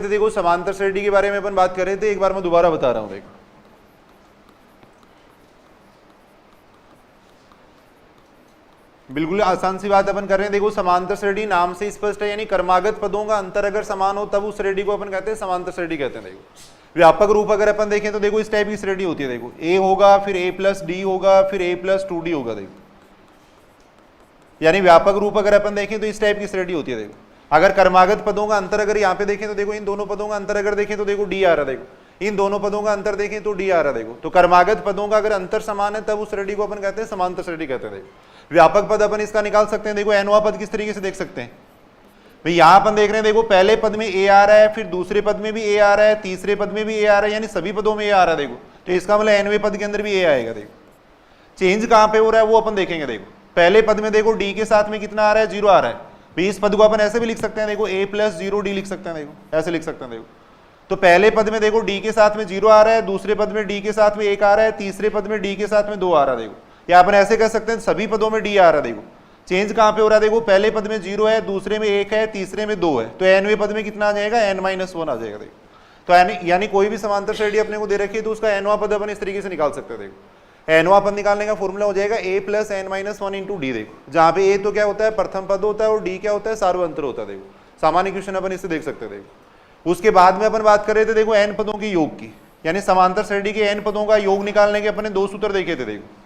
थे देखो समांतर श्रेणी के बारे में अपन बात कर रहे थे, एक बार मैं दोबारा बता रहा हूं देखो। बिल्कुल आसान सी बात अपन कर रहे हैं, देखो समांतर श्रेणी नाम से स्पष्ट है, यानी क्रमागत पदों का अंतर अगर समान हो तब उस श्रेणी को अपन कहते हैं समांतर श्रेणी कहते हैं। देखो व्यापक रूप अगर अपन देखें तो देखो इस टाइप की श्रेणी होती है, देखो a होगा, फिर a प्लस डी होगा, फिर a प्लस 2d होगा। देखो यानी व्यापक रूप अगर अपन देखें तो इस टाइप की श्रेणी होती है। देखो अगर क्रमागत पदों का अंतर अगर यहाँ पे देखें तो देखो इन दोनों पदों का अंतर अगर देखें तो देखो d आ रहा है, देखो इन दोनों पदों का अंतर देखें तो d आ रहा है। देखो तो क्रमागत पदों का अगर अंतर समान है तब उस श्रेणी को अपन कहते हैं समांतर श्रेणी कहते हैं। देखो व्यापक पद अपन इसका निकाल सकते हैं, देखो nवां पद किस तरीके से देख सकते हैं भाई, यहाँ अपन देख रहे हैं देखो पहले पद में a आ रहा है, फिर दूसरे पद में भी a आ रहा है, तीसरे पद में भी a आ रहा है, यानी सभी पदों में a आ रहा है। देखो तो इसका मतलब nवें पद के अंदर भी a आएगा। देखो चेंज कहाँ पे हो रहा है वो अपन देखेंगे। देखो पहले पद में देखो d के साथ में कितना आ रहा है, 0 आ रहा है भाई, इस पद को अपन ऐसे भी लिख सकते हैं, देखो a प्लस 0d लिख सकते हैं। देखो ऐसे लिख सकते हैं। देखो तो पहले पद में देखो d के साथ में 0 आ रहा है, दूसरे पद में d के साथ में 1 आ रहा है, तीसरे पद में d के साथ में 2 आ रहा है। देखो या अपन ऐसे कह सकते हैं सभी पदों में d आ रहा है। देखो चेंज कहाँ पे हो रहा है, देखो पहले पद में 0 है, दूसरे में 1 है, तीसरे में 2 है, तो nवें पद में कितना आ जाएगा, n-1 आ जाएगा। देखो तो यानी कोई भी समांतर श्रेणी अपने को दे रखी है तो उसका nवां पद अपन इस तरीके से निकाल सकते हैं। देखो nवां पद निकालने का फॉर्मूला हो जाएगा a plus n-1 into D. देखो जहाँ पे a तो क्या होता है, प्रथम पद होता है, और d क्या होता है, सार्वंतर होता है। देखो सामान्य क्वेश्चन अपन इससे देख सकते हैं। देखो उसके बाद में अपन बात कर रहे थे देखो n पदों के योग की, यानी समांतर श्रेणी के n पदों का योग निकालने के अपने दो सूत्र देखे थे। देखो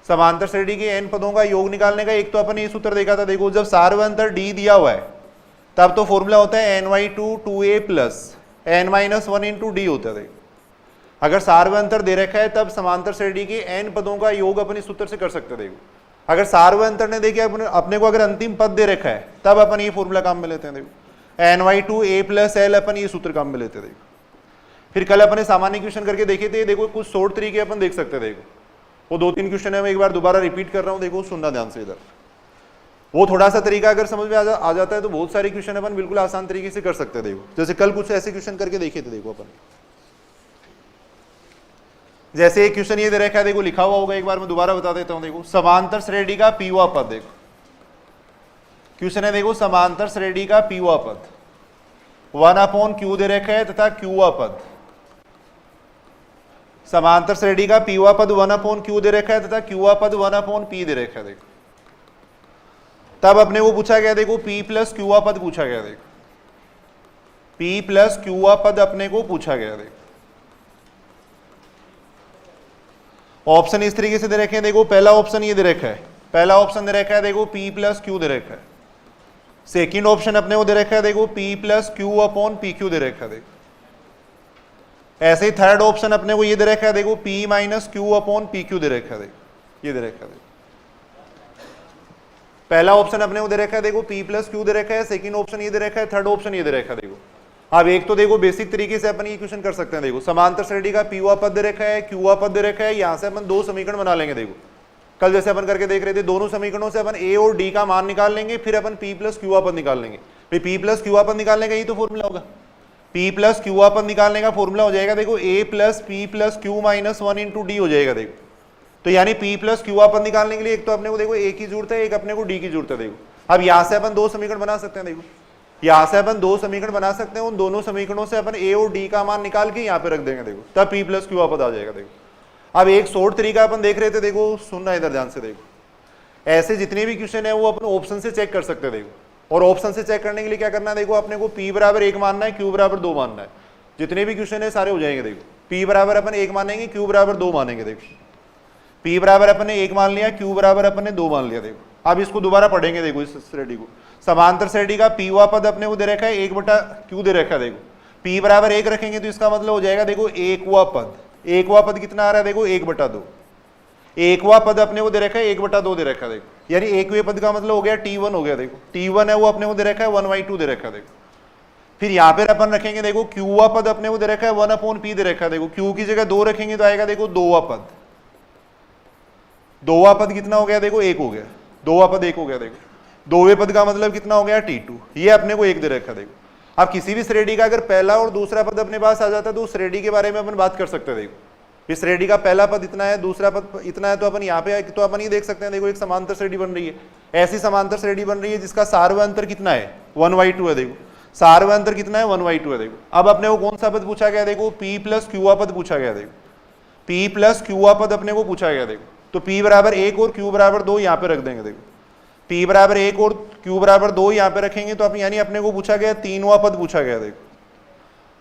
समांतर श्रेणी के n पदों का योग निकालने का एक तो अपन ये सूत्र देखा था, देखो जब सार्वंतर d दिया हुआ है तब तो फॉर्मूला होता है ny2 2a plus n-1 into D होता है। देखो अगर सार्वंतर दे रखा है तब समांतर श्रेणी के n पदों का योग अपन इस सूत्र से कर सकते हैं। देखो अगर सार्वंतर ने देखिए अपने को अगर अंतिम पद दे रखा है तब अपन ये फॉर्मूला काम में लेते हैं। देखो ny2 a प्लस l अपन ये सूत्र काम में लेते हैं। देखो फिर कल अपने सामान्य क्वेश्चन करके देखे थे, देखो कुछ शॉर्ट तरीके अपन देख सकते हैं। देखो वो 2-3 क्वेश्चन है, मैं एक बार दोबारा रिपीट कर रहा हूँ, देखो सुनना ध्यान से इधर। वो थोड़ा सा तरीका अगर समझ में आ जाता है तो बहुत सारे क्वेश्चन अपन बिल्कुल आसान तरीके से कर सकते हैं। देखो जैसे कल कुछ ऐसे क्वेश्चन करके देखे थे। देखो अपन जैसे एक क्वेश्चन ये दे रखा है, देखो लिखा हुआ होगा, एक बार मैं दोबारा बता देता हूँ। देखो समांतर श्रेणी का पीवा पद, देखो क्वेश्चन है, देखो समांतर श्रेणी का पीवा पद 1/q दे रखा है तथा क्यूवा पद, समांतर श्रेणी का पीवा पद 1/q दे रखा है तथा क्यूवा पद 1/p दे रखा है। देखो तब अपने को पूछा गया, देखो p प्लस क्यूवा पद पूछा गया। देखो p प्लस क्यूवा पद अपने को पूछा गया। देखो ऑप्शन इस तरीके से दे रखे हैं। देखो पहला ऑप्शन ये दे रखा है, पहला ऑप्शन दे रखा है देखो p प्लस क्यू दे रखा है। सेकंड ऑप्शन अपने को दे रखा है, देखो p plus q upon p q दे रखा है। देखो ऐसे ही थर्ड ऑप्शन अपने को ये दे रखा है, देखो p minus q upon p q दे रखा है। देखो ये दे रखा है। देखो पहला ऑप्शन अपने को दे रखा है, देखो p प्लस क्यू दे रखा है, सेकंड ऑप्शन ये दे रखा है, थर्ड ऑप्शन ये दे रखा है। देखो अब एक तो देखो बेसिक तरीके से अपन ये क्वेश्चन कर सकते हैं। देखो समांतर श्रेणी का पीवा पद दे रखा है, क्यूवा पद दे रखा है, यहाँ से अपन दो समीकरण बना लेंगे। देखो कल जैसे अपन करके देख रहे थे, दोनों समीकरणों से अपन a और d का मान निकाल लेंगे, फिर अपन p प्लस क्यूवा पद निकाल लेंगे। भाई p प्लस क्यूवा पद निकालने का यही तो फॉर्मूला होगा। p प्लस क्यूवा पद निकालने का फॉर्मूला हो जाएगा, देखो a plus p plus Q minus 1 into D हो जाएगा। देखो तो यानी p प्लस क्यूवा पद निकालने के लिए एक तो अपने को देखो a की जरूरत है, एक अपने को d की जरूरत है। देखो अब यहाँ से अपन दो समीकरण बना सकते हैं। देखो यहाँ से अपन दो समीकरण बना सकते हैं, उन दोनों समीकरणों से अपन a और d का मान निकाल के यहाँ पे रख देंगे। देखो तब p प्लस क्यूवा पद आ जाएगा। देखो अब एक शॉर्ट तरीका अपन देख रहे थे, देखो सुनना इधर ध्यान से। देखो ऐसे जितने भी क्वेश्चन है वो अपन ऑप्शन से चेक कर सकते हैं। देखो और ऑप्शन से चेक करने के लिए क्या करना है, देखो अपने को p बराबर 1 मानना है, q बराबर 2 मानना है। जितने भी क्वेश्चन है सारे हो जाएंगे। देखो p बराबर अपन 1 मानेंगे, q बराबर 2 मानेंगे। देखो p बराबर अपन ने 1 मान लिया, q बराबर अपन ने 2 मान लिया। देखो अब इसको दोबारा पढ़ेंगे। देखो इस श्रेणी को, समांतर श्रेणी का पीवा पद अपने को दे रखा है 1/q दे रखा है। देखो p बराबर 1 रखेंगे तो इसका मतलब हो जाएगा, देखो एकवा पद, एकवा पद कितना आ रहा है, देखो 1/2। एकवा पद अपने को दे रखा है 1/2 दे रखा है। देखो यानी एकवें पद का मतलब हो गया t1 हो गया। देखो t1 है वो अपने को दे रखा है 1/2 दे रखा है। देखो फिर यहाँ पे अपन रखेंगे, देखो क्यूवा पद अपने को दे रखा है 1/p दे रखा है। देखो q की जगह 2 रखेंगे तो आएगा, देखो 2वां पद, 2वां पद कितना हो गया, देखो 1 हो गया, 2वां पद 1 हो गया। देखो 2वें पद का मतलब कितना हो गया, t2, ये अपने को 1 दे रखा है। देखो अब किसी भी श्रेणी का अगर पहला और दूसरा पद अपने पास आ जाता है तो उस श्रेणी के बारे में अपन बात कर सकते हैं। देखो इस श्रेणी का पहला पद इतना है, दूसरा पद इतना है, तो अपन यहाँ पे तो अपन ये देख सकते हैं, देखो एक समांतर श्रेणी बन रही है। ऐसी समांतर श्रेणी बन रही है जिसका सार्वंतर कितना है, 1/2 है। देखो सार व अंतर कितना है 1/2 है। देखो अब अपने को कौन सा पद पूछा गया, देखो p प्लस क्यूआ पद पूछा गया। देखो p प्लस क्यूआ पद अपने को पूछा गया। देखो तो p बराबर 1 और q बराबर 2 यहाँ पे रख देंगे। देखो p बराबर 1 और q बराबर 2 यहाँ पे रखेंगे तो अब यानी अपने को पूछा गया 3वां पद पूछा गया। देखो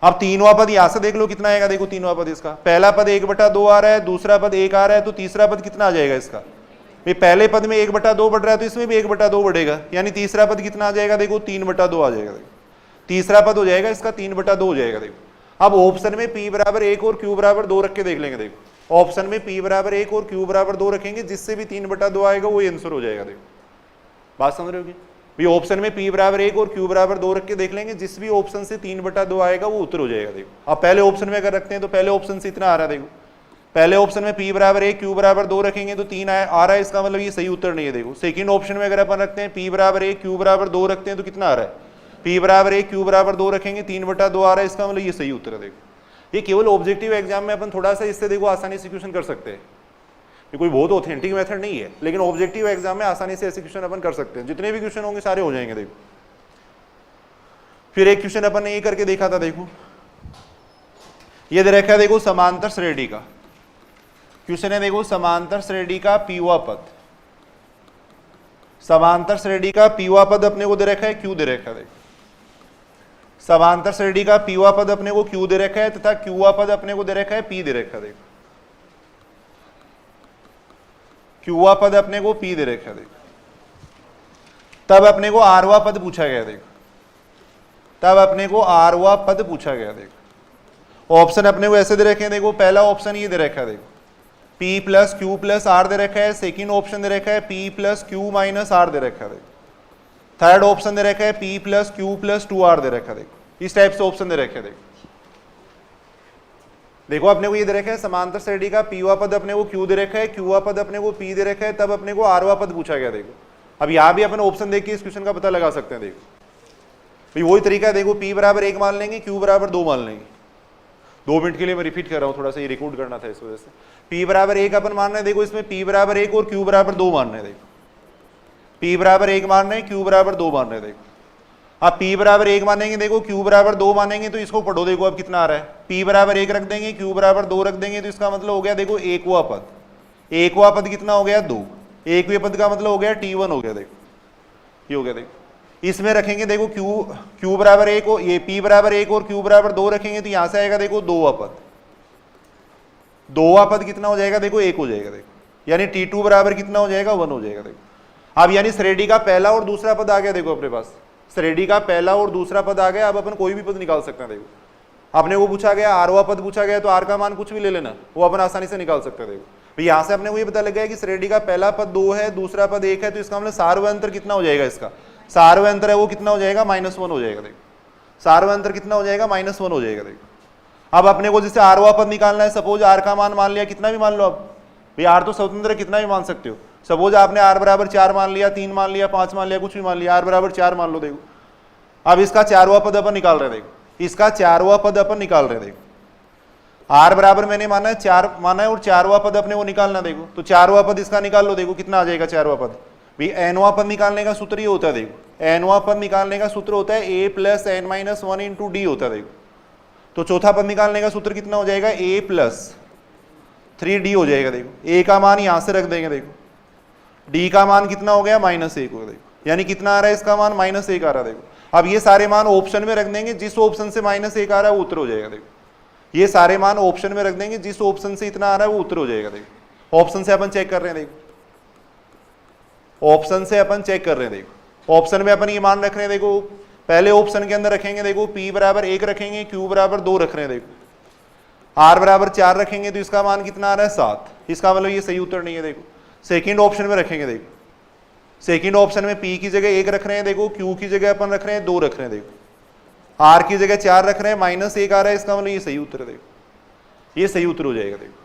अब 3वां पद यहां से देख लो कितना आएगा। देखो 3वां पद इसका पहला पद 1/2 आ रहा है, दूसरा पद 1 आ रहा है, तो तीसरा पद कितना आ जाएगा इसका, भाई पहले पद में 1/2 बढ़ रहा है तो इसमें भी 1/2 बढ़ेगा, यानी तीसरा पद कितना आ जाएगा, देखो 3/2 आ जाएगा। देखो तीसरा पद हो जाएगा इसका 3/2 हो जाएगा। देखो अब ऑप्शन में p बराबर 1 और q बराबर 2 रख के देख लेंगे। देखो ऑप्शन में p बराबर 1 और q बराबर 2 रखेंगे, जिससे भी 3/2 आएगा वो आंसर हो जाएगा। देखो बात समझ रहे हो? भाई ऑप्शन में p बराबर 1 और q बराबर 2 रख के देख लेंगे, जिस भी ऑप्शन से 3/2 आएगा वो उत्तर हो जाएगा। देखो अब पहले ऑप्शन में अगर रखते हैं तो पहले ऑप्शन से इतना आ रहा है। देखो पहले ऑप्शन में p बराबर 1 q बराबर 2 रखेंगे तो 3 आ रहा है, इसका मतलब ये सही उत्तर नहीं है। देखो सेकंड ऑप्शन में अगर अपन रखते हैं p बराबर 1 q बराबर 2 रखते हैं तो कितना आ रहा है, p बराबर 1 q बराबर 2 रखेंगे 3/2 आ रहा है, इसका मतलब ये सही उत्तर है। देखो ये केवल ऑब्जेक्टिव एग्जाम में अपन थोड़ा सा इससे देखो आसानी से क्वेश्चन कर सकते हैं, ये कोई बहुत ऑथेंटिक मेथड नहीं है, लेकिन ऑब्जेक्टिव एग्जाम में आसानी से ऐसे क्वेश्चन अपन कर सकते हैं। जितने भी क्वेश्चन होंगे सारे हो जाएंगे। देखो फिर एक क्वेश्चन अपन ने ये करके देखा था। देखो ये दे रखा है, देखो समांतर श्रेणी का क्वेश्चन है। देखो समांतर श्रेणी का पीवा पद, समांतर श्रेणी का पीवा पद अपने को दे रखा है, क्यू दे रखा है। देखो समांतर श्रेणी का पीवा पद अपने को क्यू दे रखा है तथा क्यूवा पद अपने को दे रखा है पी दे रखा है। देखो क्यूआ पद अपने को p दे रखा है। देखो तब अपने को आरवा पद पूछा गया। देखो तब अपने को आरवा पद पूछा गया। देखो ऑप्शन अपने को ऐसे दे रखे हैं। देखो पहला ऑप्शन ये दे रखा है, देखो p plus Q plus R दे रखा है। सेकेंड ऑप्शन दे रखा है p plus Q minus R दे रखा है। देखो थर्ड ऑप्शन दे रखा है p plus Q plus 2r दे रखा है। देखो इस टाइप से ऑप्शन दे रखे हैं। देखो अपने को ये दे रखा है समांतर श्रेणी का पीवा पद अपने को क्यू दे रखा है, क्यूवा पद अपने को पी दे रखा है, तब अपने को आरवा पद पूछा गया। देखो अब यहाँ भी अपन ऑप्शन देख के इस क्वेश्चन का पता लगा सकते हैं। देखो भाई वही तरीका है। देखो p बराबर 1 मान लेंगे, q बराबर 2 मान लेंगे। 2 मिनट के लिए मैं रिपीट कर रहा हूँ, थोड़ा सा ये रिकॉर्ड करना था इस वजह से। p बराबर 1 अपन मान रहे हैं। देखो इसमें p बराबर 1 और q बराबर 2 मान रहे हैं। देखो p बराबर 1 मान रहे हैं, q बराबर 2 मान रहे हैं। देखो अब p बराबर 1 मानेंगे, देखो q बराबर 2 मानेंगे तो इसको पढ़ो। देखो अब कितना आ रहा है, p बराबर 1 रख देंगे, q बराबर 2 रख देंगे, तो इसका मतलब हो गया देखो एकवा पद। एकवा पद कितना हो गया 2, एकवे पद का मतलब हो गया t1 हो गया। देखो ये हो गया। देखो इसमें रखेंगे, देखो q बराबर 1 और ये p बराबर 1 और q बराबर 2 रखेंगे तो यहां से आएगा देखो 2वां पद। 2वां पद कितना हो जाएगा, देखो 1 हो जाएगा। देखो यानी t2 बराबर कितना हो जाएगा 1 हो जाएगा। देखो अब यानी श्रेणी का पहला और दूसरा पद आ गया। देखो अपने पास श्रेणी का पहला और दूसरा पद आ गया। अब अपन कोई भी पद निकाल सकते हैं। देखो अपने को पूछा गया आरवा पद पूछा गया तो आर का मान कुछ भी ले लेना, वो अपन आसानी से निकाल सकते हैं। देखो यहां से अपने को ये पता लग गया कि श्रेणी का पहला पद 2 है, दूसरा पद 1 है, तो इसका मतलब सार्व अंतर कितना हो जाएगा, इसका सार्व अंतर है वो कितना हो जाएगा -1 हो जाएगा। देखो सार्व अंतर कितना हो जाएगा -1 हो जाएगा। देखो अब अपने को जैसे आरवा पद निकालना है, सपोज आर का मान लिया कितना भी मान लो। अब भाई आर तो स्वतंत्र कितना भी मान सकते हो। सपोज आपने आर बराबर 4 मान लिया, 3 मान लिया, 5 मान लिया, कुछ भी मान लिया, आर बराबर 4 मान लो। देखो अब इसका 4वां पद अपन निकाल रहे। देखो इसका 4वां पद अपन निकाल रहे। देखो आर बराबर मैंने माना है 4 माना है और 4वां पद अपने वो निकालना। देखो तो 4वां पद इसका निकाल लो। देखो कितना आ जाएगा 4वां पद, भाई एनवां पद निकालने का सूत्र ही होता है। देखो एनवां पद निकालने का सूत्र होता है a plus n minus 1 into D होता है। देखो तो चौथा पद निकालने का सूत्र कितना हो जाएगा, a प्लस 3d हो जाएगा। देखो a का मान यहां से रख देंगे। देखो d का मान कितना हो गया -1 होगा। देखो यानी कितना आ रहा है इसका मान -1 आ रहा है। देखो अब ये सारे मान ऑप्शन में रख देंगे, जिस ऑप्शन से -1 आ रहा है वो उत्तर हो जाएगा। देखो ये सारे मान ऑप्शन में रख देंगे, जिस ऑप्शन से इतना आ रहा है वो उत्तर हो जाएगा। देखो ऑप्शन से अपन चेक कर रहे हैं। देखो ऑप्शन से अपन चेक कर रहे हैं। देखो ऑप्शन में अपन ये मान रख रहे हैं। देखो पहले ऑप्शन के अंदर रखेंगे, देखो p बराबर 1 रखेंगे, q बराबर 2 रख रहे हैं। देखो r बराबर 4 रखेंगे तो इसका मान कितना आ रहा है 7, इसका मतलब ये सही उत्तर नहीं है। देखो सेकेंड ऑप्शन में रखेंगे। देखो सेकंड ऑप्शन में p की जगह 1 रख रहे हैं, देखो q की जगह अपन रख रहे हैं 2 रख रहे हैं, देखो r की जगह 4 रख रहे हैं, -1 आ रहा है, इसका मतलब ये सही उत्तर है। देखो ये सही उत्तर हो जाएगा। देखो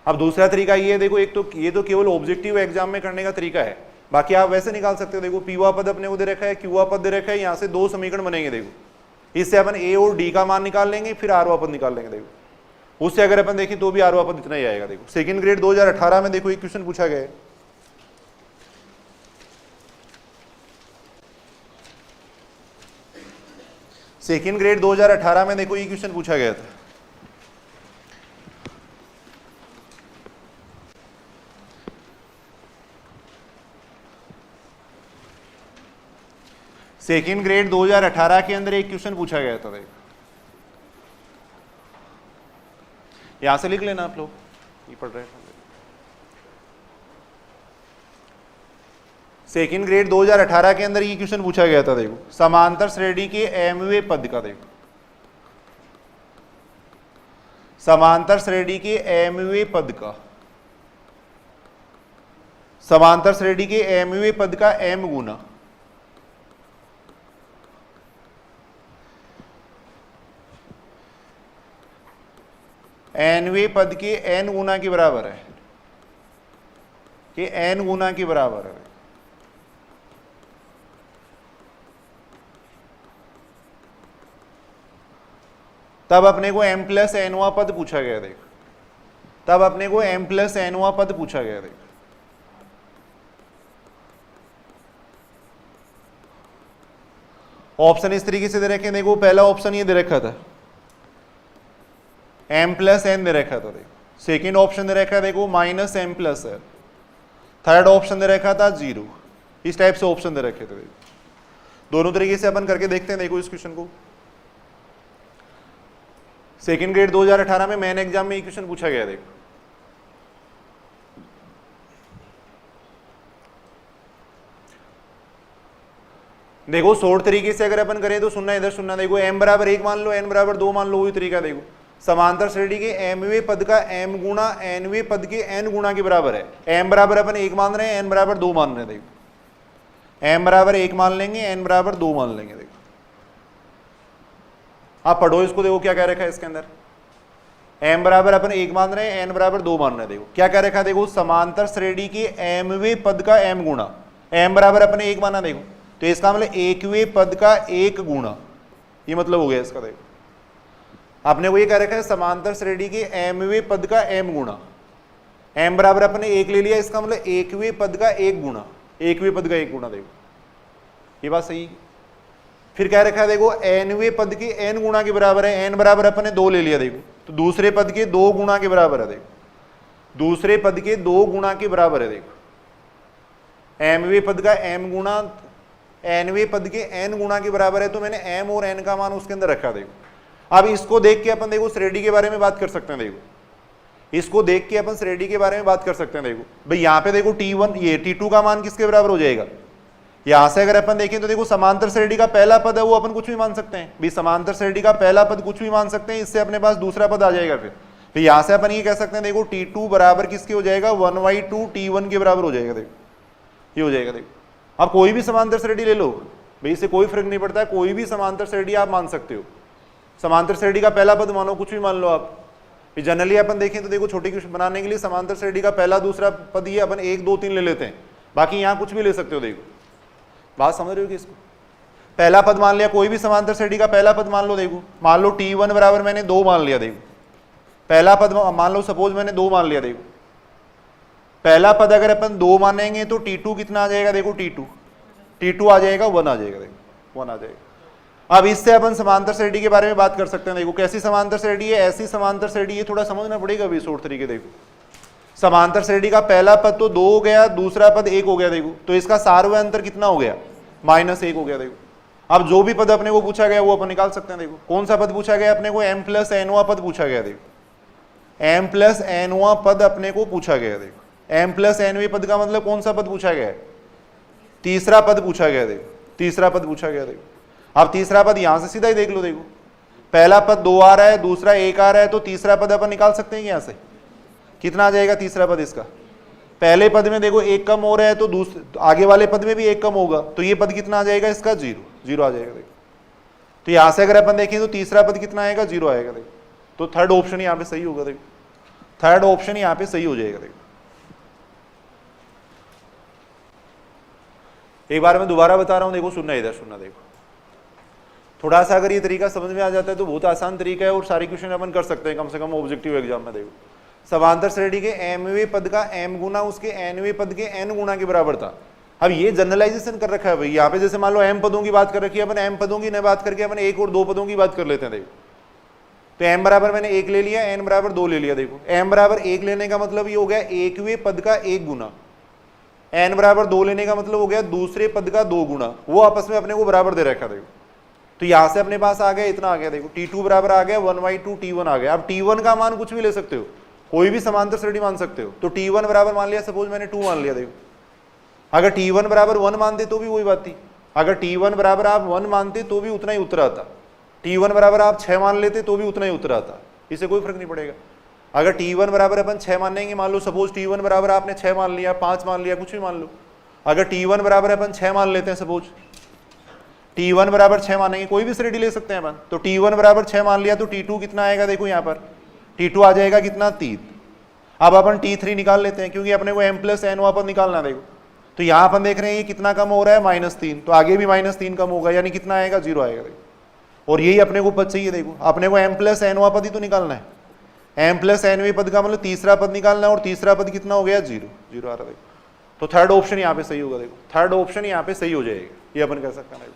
अब दूसरा तरीका ये है, देखो एक तो ये तो केवल ऑब्जेक्टिव एग्जाम में करने का तरीका है, बाकी आप वैसे निकाल सकते हो। देखो पीवा पद अपने को दे रखा है, क्यूवा पद दे रखा है, यहाँ से 2 समीकरण बनेंगे। देखो इससे अपन a और d का मान निकाल लेंगे, फिर आरवा पद निकाल लेंगे। देखो उससे अगर अपन देखें तो भी आरवा पद इतना ही आएगा। देखो सेकंड ग्रेड 2018 में देखो एक क्वेश्चन पूछा गया है, सेकेंड ग्रेड 2018 में देखो ये क्वेश्चन पूछा गया था। सेकेंड ग्रेड 2018 के अंदर एक क्वेश्चन पूछा गया था। देखो यहां से लिख लेना आप लोग, ये पढ़ रहे हैं। सेकेंड ग्रेड 2018 के अंदर ये क्वेश्चन पूछा गया था। देखो समांतर श्रेणी के mवें पद का, देखो समांतर श्रेणी के mवें पद का, समांतर श्रेणी के mवें पद का m गुना nवें पद के n गुना के बराबर है, कि n गुना के बराबर है। तब अपने को m प्लस nवां पद पूछा गया। देखो तब अपने को m प्लस nवां पद पूछा गया। देखो ऑप्शन इस तरीके से दे रखे। देखो पहला ऑप्शन ये दे रखा था m प्लस n दे रखा था। देखो सेकेंड ऑप्शन दे रखा है देखो minus m plus n, third option दे रखा था 0। इस टाइप से ऑप्शन दे रखे थे। देखो दोनों तरीके से अपन करके देखते हैं। देखो इस क्वेश्चन को सेकेंड ग्रेड 2018 में मेन एग्जाम में क्वेश्चन पूछा गया। देखो देखो शॉर्ट तरीके से अगर अपन करें तो सुनना इधर सुनना। देखो m बराबर 1 मान लो, n बराबर 2 मान लो, वही तरीका। देखो समांतर श्रेणी के mवें पद का m गुना nवें पद के n गुना के बराबर है। m बराबर अपन 1 मान रहे हैं, n बराबर 2 मान रहे हैं। देखो m बराबर 1 मान लेंगे, n बराबर 2 मान लेंगे। देखो आप पढ़ो इसको। देखो क्या कह रखा है इसके अंदर, m बराबर अपन 1 मान रहे हैं, n बराबर 2 मान रहे हैं। देखो क्या कह रखा है, देखो समांतर श्रेणी के mवें पद का m गुणा, m बराबर अपन 1 माना। देखो तो इसका मतलब 1वें पद का 1 गुणा, ये मतलब हो गया इसका। देखो आपने को ये कह रखा है समांतर श्रेणी के mवें पद का m गुणा, m बराबर अपने 1 ले लिया, इसका मतलब 1वें पद का 1 गुणा, 1वें पद का 1 गुणा। देखो ये बात सही। फिर कह रखा है देखो nवें पद के n गुणा के बराबर है, n बराबर अपने 2 ले लिया। देखो तो दूसरे पद के 2 गुणा के बराबर है। देखो दूसरे पद के 2 गुणा के बराबर है। देखो mवें पद का m गुणा nवें पद के n गुणा के बराबर है, तो मैंने m और n का मान उसके अंदर रखा। देखो अब इसको देख के अपन देखो श्रेणी के बारे में बात कर सकते हैं। देखो इसको देख के अपन श्रेणी के बारे में बात कर सकते हैं। देखो भाई यहाँ पे देखो t1 ये t2 का मान किसके बराबर हो जाएगा। यहां से अगर अपन देखें तो देखो समांतर श्रेणी का पहला पद है वो अपन कुछ भी मान सकते हैं। भाई समांतर श्रेणी का पहला पद कुछ भी मान सकते हैं, इससे अपने पास दूसरा पद आ जाएगा। फिर यहां से अपन ये कह सकते हैं देखो t2 बराबर किसके हो जाएगा, 1/2 t1 के बराबर हो जाएगा। देखो ये हो जाएगा। देखो आप कोई भी समांतर श्रेणी ले लो, भाई इससे कोई फर्क नहीं पड़ता, कोई भी समांतर श्रेणी आप मान सकते हो। समांतर श्रेणी का पहला पद मानो, कुछ भी मान लो आप। जनरली अपन देखें तो देखो छोटे क्वेश्चन बनाने के लिए समांतर श्रेणी का पहला दूसरा पद ये अपन 1 2 3 ले लेते हैं, बाकी यहाँ कुछ भी ले सकते हो। देखो बात समझ रहे हो कि इसको पहला पद मान लिया, कोई भी समांतर श्रेणी का पहला पद मान लो। देखो मान लो t1 बराबर मैंने 2 मान लिया। देखो पहला पद मान लो, सपोज मैंने 2 मान लिया। देखो पहला पद अगर अपन 2 मानेंगे तो t2 कितना आ जाएगा, देखो t2 आ जाएगा 1 आ जाएगा। देखो 1 आ जाएगा। अब इससे अपन समांतर श्रेणी के बारे में बात कर सकते हैं। देखो कैसी समांतर श्रेणी है, ऐसी समांतर श्रेणी है, थोड़ा समझना पड़ेगा अभी शॉर्ट तरीके। देखो समांतर श्रेणी का पहला पद तो 2 हो गया, दूसरा पद 1 हो गया। देखो तो इसका सार्वय अंतर कितना हो गया, -1 हो गया। देखो अब जो भी पद अपने को पूछा गया वो अपन निकाल सकते हैं। देखो कौन सा पद पूछा गया अपने को, m प्लस nवां पद पूछा गया। देखो m प्लस nवां पद अपने को पूछा गया। देखो m प्लस nवें पद का मतलब कौन सा पद पूछा गया है, तीसरा पद पूछा गया। देखो तीसरा पद पूछा गया। देखो अब तीसरा पद यहां से सीधा ही देख लो। देखो पहला पद 2 आ रहा है, दूसरा 1 आ रहा है, तो तीसरा पद अपन निकाल सकते हैं। यहां से कितना आ जाएगा तीसरा पद इसका, पहले पद में देखो 1 कम हो रहा है, तो दूसरे आगे वाले पद में भी 1 कम होगा, तो ये पद कितना आ जाएगा इसका, 0 आ जाएगा। देखो तो यहां से अगर अपन देखें तो तीसरा पद कितना आएगा, 0 आएगा। देखो तो थर्ड ऑप्शन यहाँ पे सही होगा। देखो थर्ड ऑप्शन यहाँ पे सही हो जाएगा। देखो एक बार मैं दोबारा बता रहा हूं, देखो सुनना, इधर सुनना। देखो थोड़ा सा अगर ये तरीका समझ में आ जाता है तो बहुत आसान तरीका है और सारे क्वेश्चन अपन कर सकते हैं कम से कम ऑब्जेक्टिव एग्जाम में। देखो समांतर श्रेणी के mवें पद का m गुना उसके nवें पद के n गुना के बराबर था। अब ये जनरलाइजेशन कर रखा है भाई, यहाँ पे जैसे मान लो m पदों की बात कर रखी है, अपन m पदों की न बात करके अपन एक और दो पदों की बात कर लेते हैं। देखो तो m बराबर मैंने एक ले लिया, n बराबर दो ले लिया। देखो m बराबर एक लेने का मतलब ये हो गया एकवें पद का एक गुना, n बराबर दो लेने का मतलब हो गया दूसरे पद का दो गुना, वो आपस में अपने को बराबर दे रखा। देखो तो यहां से अपने पास आ गया इतना आ गया। देखो t2 बराबर आ गया 1/2 t1 आ गया। अब t1 का मान कुछ भी ले सकते हो, कोई भी समांतर श्रेणी मान सकते हो। तो t1 बराबर मान लिया, सपोज मैंने 2 मान लिया। देखो अगर t1 बराबर 1 मानते तो भी वही बात थी, अगर t1 बराबर आप 1 मानते तो भी उतना ही उत्तर आता, t1 बराबर आप 6 मान लेते तो भी उतना ही उत्तर आता, इससे कोई फर्क नहीं पड़ेगा। अगर t1 बराबर अपन 6 मानेंगे, मान लो सपोज t1 बराबर आपने 6 मान लिया, 5 मान लिया, कुछ भी मान लो। अगर t1 बराबर अपन 6 मान लेते हैं, सपोज t1 बराबर 6 मानेंगे, कोई भी श्रेणी ले सकते हैं अपन, तो t1 बराबर 6 मान लिया तो t2 कितना आएगा। देखो यहाँ पर t2 आ जाएगा कितना 3। अब अपन t3 निकाल लेते हैं क्योंकि अपने को m प्लस n वहां पर निकालना। देखो तो यहाँ अपन देख रहे हैं ये कितना कम हो रहा है -3, तो आगे भी -3 कम होगा, यानी कितना आएगा 0 आएगा। देखो और यही अपने को पद चाहिए। देखो अपने को m प्लस n पद ही तो निकालना है, m प्लस nवें पद का मतलब तीसरा पद निकालना है, और तीसरा पद कितना हो गया 0 0 आ रहा। देखो तो थर्ड ऑप्शन यहाँ पे सही होगा। देखो थर्ड ऑप्शन यहाँ पे सही हो जाएगा, ये अपन कर सकते हैं।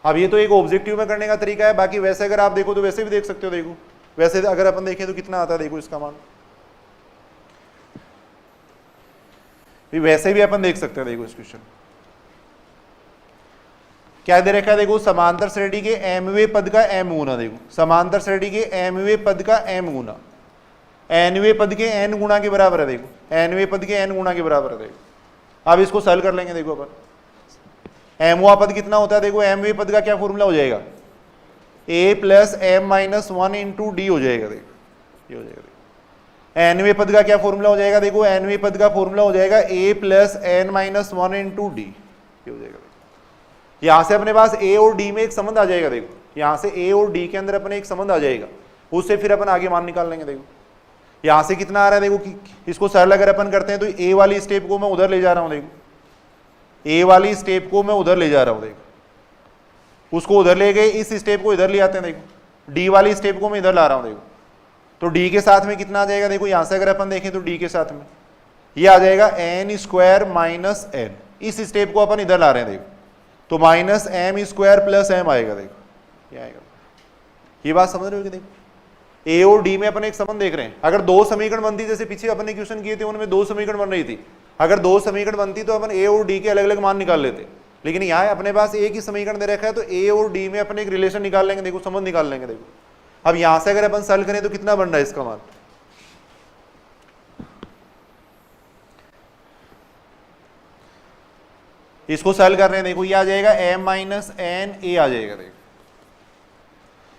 अब ये तो एक ऑब्जेक्टिव में करने का तरीका है, बाकी वैसे अगर आप देखो तो वैसे भी देख सकते हो। देखो वैसे अगर अपन देखें तो कितना आता है, देखो इसका मान वैसे भी अपन देख सकते हैं। देखो इस क्वेश्चन क्या दे रखा है, देखो समांतर श्रेणी के mवें पद का m गुना। देखो समांतर श्रेणी के mवें पद का m गुना nवें पद के n गुना के बराबर है। देखो nवें पद के n गुना के बराबर है। देखो अब इसको सॉल्व कर लेंगे। देखो अपन mवा पद कितना होता है, देखो mवें पद का क्या फॉर्मूला हो जाएगा, a plus m minus 1 into D हो जाएगा। देखो ये हो जाएगा। nवें पद का क्या फॉर्मूला हो जाएगा, देखो nवें पद का फॉर्मूला हो जाएगा a plus n minus 1 into D, ये हो जाएगा। यहां से अपने पास a और d में एक संबंध आ जाएगा। देखो यहां से a और d के अंदर अपने एक संबंध आ जाएगा, उससे फिर अपन आगे मान निकाल लेंगे। देखो यहां से कितना आ रहा है, देखो इसको सरल अगर अपन करते हैं तो a वाली स्टेप को मैं उधर ले जा रहा हूं। देखो a वाली स्टेप को मैं उधर ले जा रहा हूं, देखो उसको उधर ले गए, इस स्टेप को इधर ले आते हैं। देखो d वाली स्टेप को मैं इधर ला रहा हूं। देखो तो d के साथ में कितना आ जाएगा, देखो यहां से अगर अपन देखें तो d के साथ में ये आ जाएगा n स्क्वायर माइनस n, इस स्टेप को अपन इधर ला रहे हैं। देखो तो minus m square plus m आएगा। देखो ये आएगा। ये बात समझ रहे हो कि देखो a और d में अपन एक संबंध देख रहे हैं। अगर दो समीकरण बनती, जैसे पीछे अपन ने क्वेश्चन किए थे उनमें दो समीकरण बन रही थी, अगर दो समीकरण बनती तो अपन a और d के अलग अलग मान निकाल लेते, लेकिन यहाँ अपने पास एक ही समीकरण दे रखा है तो a और d में अपन एक रिलेशन निकाल लेंगे। देखो संबंध निकाल लेंगे। देखो अब यहां से अगर अपन सॉल्व करें तो कितना बन रहा है इसका मान, इसको सॉल्व कर रहे हैं। देखो ये आ जाएगा m माइनस n a आ जाएगा। देखो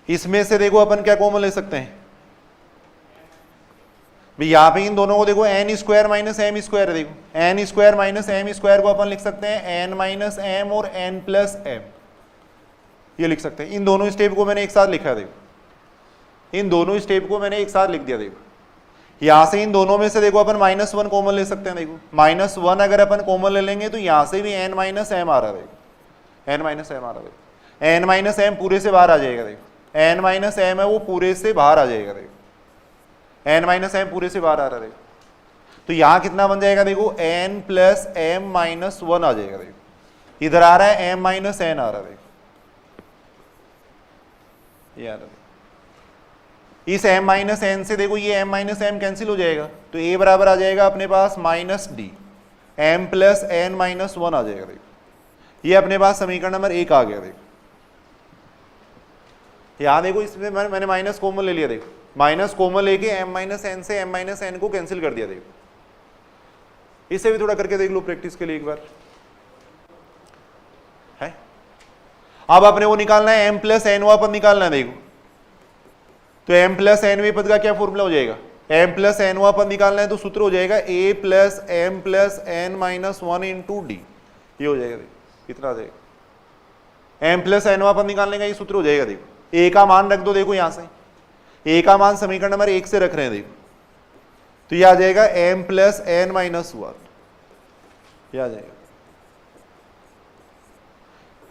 इसमें से देखो अपन क्या कॉमन ले सकते हैं भाई, यहां पे इन दोनों को देखो n square minus m square है। देखो n square minus m square को अपन लिख सकते हैं n माइनस m और n प्लस m, ये लिख सकते हैं। इन दोनों स्टेप को मैंने एक साथ लिखा है। देखो इन दोनों स्टेप को मैंने एक साथ लिख दिया। देखो यहां से इन दोनों में से देखो अपन -1 कॉमन ले सकते हैं। देखो -1 अगर अपन कॉमन ले लेंगे तो यहां से भी n माइनस m आ रहा है। देखो n माइनस m आ रहा है, n माइनस m पूरे से बाहर आ जाएगा। देखो n माइनस m है वो पूरे से बाहर आ जाएगा। देखो n माइनस m पूरे से बाहर आ रहा है। देखो तो यहां कितना बन जाएगा, देखो n प्लस m माइनस 1 आ जाएगा। देखो इधर आ रहा है m माइनस n आ रहा है। देखो ये आ रहा है। इस m माइनस n से देखो ये m माइनस m कैंसिल हो जाएगा, तो a बराबर आ जाएगा अपने पास minus D, m plus n minus 1 आ जाएगा। देखो ये अपने पास समीकरण नंबर 1 आ गया। देखो यहां देखो इसमें मैंने माइनस कॉमन ले लिया। देखो माइनस कॉमन लेके m माइनस n से m माइनस n को कैंसिल कर दिया। देखो इससे भी थोड़ा करके देख लो प्रैक्टिस के लिए एक बार है। अब अपने वो निकालना है m प्लस n वापस निकालना है। देखो तो m प्लस nवें पद का क्या फॉर्मूला हो जाएगा, m प्लस n वां पद निकालना है तो सूत्र हो जाएगा a plus m plus n minus 1 into D, ये हो जाएगा। देखो कितना आ जाएगा, m प्लस n वां पद निकालने का ये सूत्र हो जाएगा। देखो a का मान रख दो। देखो यहां से a का मान समीकरण नंबर 1 से रख रहे हैं। देखो तो ये आ जाएगा m प्लस n माइनस 1, ये आ जाएगा।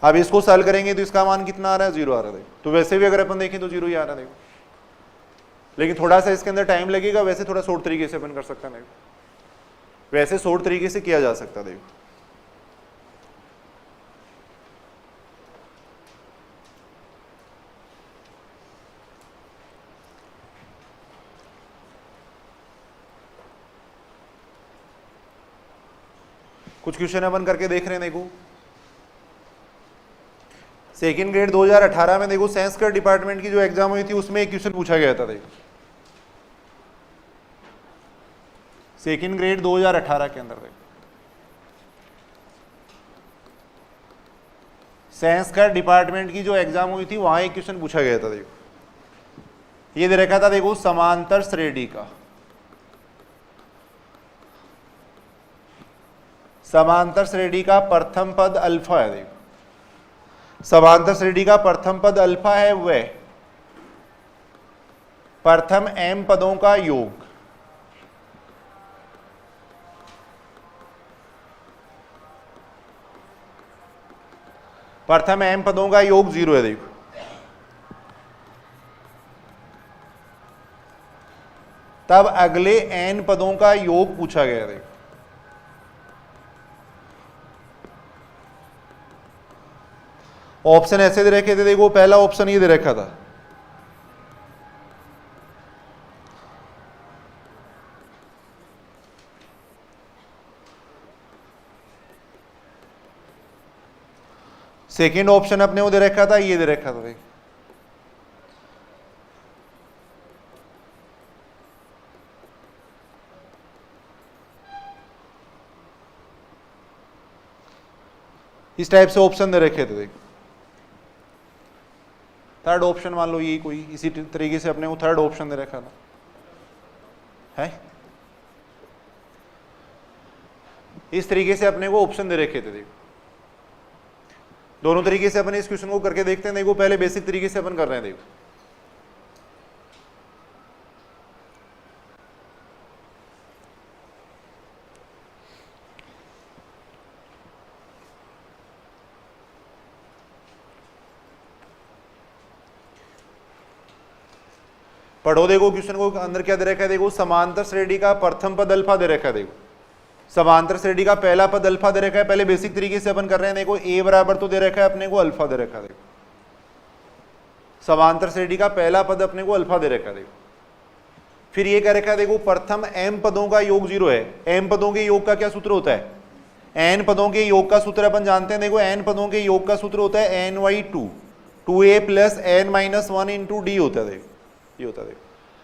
अब इसको सॉल्व करेंगे तो इसका मान कितना आ रहा है, 0 आ रहा है। तो वैसे भी अगर अपन देखें तो 0 ही आ रहा है। देखो लेकिन थोड़ा सा इसके अंदर टाइम लगेगा, वैसे थोड़ा शॉर्ट तरीके से अपन कर सकते हैं। वैसे शॉर्ट तरीके से किया जा सकता है। देखो कुछ क्वेश्चन अपन करके देख रहे हैं। देखो सेकंड ग्रेड 2018 में देखो संस्कृत डिपार्टमेंट की जो एग्जाम हुई थी उसमें एक क्वेश्चन पूछा गया था। देखो सेकंड ग्रेड 2018 के अंदर देखो संस्कृत डिपार्टमेंट की जो एग्जाम हुई थी वहां एक क्वेश्चन पूछा गया था। देखो ये दे रखा था, देखो समांतर श्रेणी का, समांतर श्रेणी का प्रथम पद अल्फा है। देखो समांतर श्रेणी का प्रथम पद अल्फा है, वह प्रथम m पदों का योग प्रथम m पदों का योग 0 है। देखो तब अगले n पदों का योग पूछा गया। देखो ऑप्शन ऐसे दे रखे थे। देखो पहला ऑप्शन ये दे रखा था, सेकेंड ऑप्शन अपने वो दे रखा था, ये दे रखा था। देखो इस टाइप से ऑप्शन दे रखे थे। देखो थर्ड ऑप्शन मान लो ये कोई इसी तरीके से अपने को थर्ड ऑप्शन दे रखा था है, इस तरीके से अपने को ऑप्शन दे रखे थे। देखो दोनों तरीके से अपन इस क्वेश्चन को करके देखते हैं। देखो पहले बेसिक तरीके से अपन कर रहे हैं। देखो पढ़ो। देखो क्वेश्चन को अंदर क्या दे रखा है। देखो समांतर श्रेणी का प्रथम पद अल्फा दे रखा है। देखो समांतर श्रेणी का पहला पद अल्फा दे रखा है। पहले बेसिक तरीके से अपन कर रहे हैं। देखो a बराबर तो दे रखा है अपने को अल्फा दे रखा है। देखो समांतर श्रेणी का पहला पद अपने को अल्फा दे रखा है। देखो फिर ये कह रखा है, देखो प्रथम m पदों का योग 0 है। m पदों के योग का क्या सूत्र होता है, n पदों के योग का सूत्र अपन जानते हैं। देखो n पदों के योग का सूत्र होता है ny2 2a plus n minus 1 into D होता है। देखो ये होता है। देखो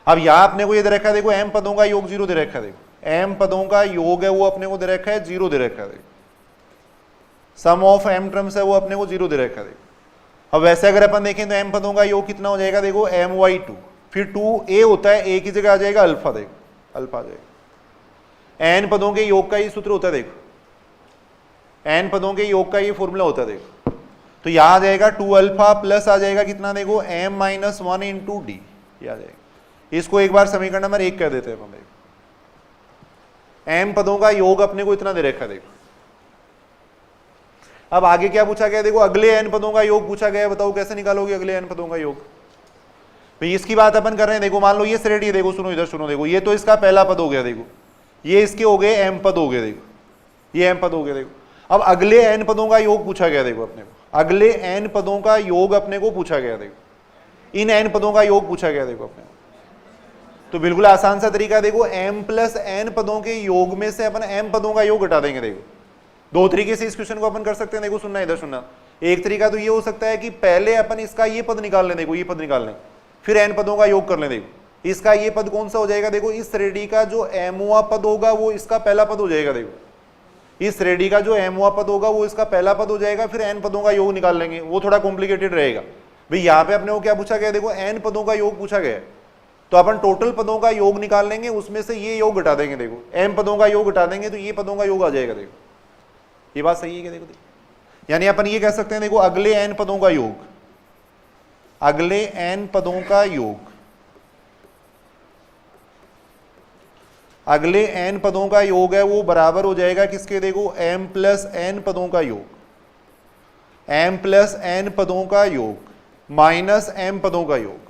अब यहां अपने को ये दे रखा है, देखो m पदों का योग 0 दे रखा है। देखो m पदों का योग है वो अपने को दे रखा है 0 दे रखा है। सम ऑफ m टर्म्स है वो अपने को 0 दे रखा है। अब वैसे अगर अपन देखें तो m पदों का योग कितना हो जाएगा। देखो my2 फिर 2a होता है, a की जगह आ जाएगा अल्फा। देखो अल्फा आ जाएगा। n पदों के योग का ये सूत्र होता है। देखो n पदों के योग का ये फॉर्मूला होता है। देखो तो यहां आ जाएगा 2 अल्फा प्लस आ जाएगा कितना, देखो m माइनस 1 इंटू डी, ये आ जाएगा। इसको एक बार समीकरण नंबर 1 कह देते हैं अपन। देखो m पदों का योग अपने को इतना दे रखा है। देखो अब आगे क्या पूछा गया, देखो अगले n पदों का योग पूछा गया। बताओ कैसे निकालोगे अगले n पदों का योग। भाई इसकी बात अपन कर रहे हैं। देखो मान लो ये श्रेणी, देखो सुनो इधर सुनो। देखो ये तो इसका पहला पद हो गया। देखो ये इसके हो गए m पद हो गए। देखो ये m पद हो गए। देखो अब अगले n पदों का योग पूछा गया। देखो अपने को अगले n पदों का योग अपने को पूछा गया। देखो इन n पदों का योग पूछा गया। देखो अपने तो बिल्कुल आसान सा तरीका। देखो m प्लस n पदों के योग में से अपन m पदों का योग घटा देंगे। देखो दो तरीके से इस क्वेश्चन को अपन कर सकते हैं। देखो सुनना इधर सुनना। एक तरीका तो ये हो सकता है कि पहले अपन इसका ये पद निकाल लें। देखो ये पद निकाल लें, फिर n पदों का योग कर लें। देखो इसका ये पद कौन सा हो जाएगा, देखो इस श्रेणी का जो mवा पद होगा वो इसका पहला पद हो जाएगा। देखो इस श्रेणी का जो mवा पद होगा वो इसका पहला पद हो जाएगा। फिर n पदों का योग निकाल लेंगे, वो थोड़ा कॉम्प्लिकेटेड रहेगा। भाई यहाँ पे अपने को क्या पूछा गया, देखो n पदों का योग पूछा गया, तो अपन टोटल पदों का योग निकाल लेंगे, उसमें से ये योग घटा देंगे। देखो m पदों का योग घटा देंगे तो ये पदों का योग आ जाएगा। देखो ये बात सही है क्या? देखो यानी अपन ये कह सकते हैं, देखो अगले n पदों का योग, अगले n पदों का योग, अगले n पदों का योग है वो बराबर हो जाएगा किसके, देखो m प्लस n पदों का योग, m प्लस n पदों का योग माइनस m पदों का योग।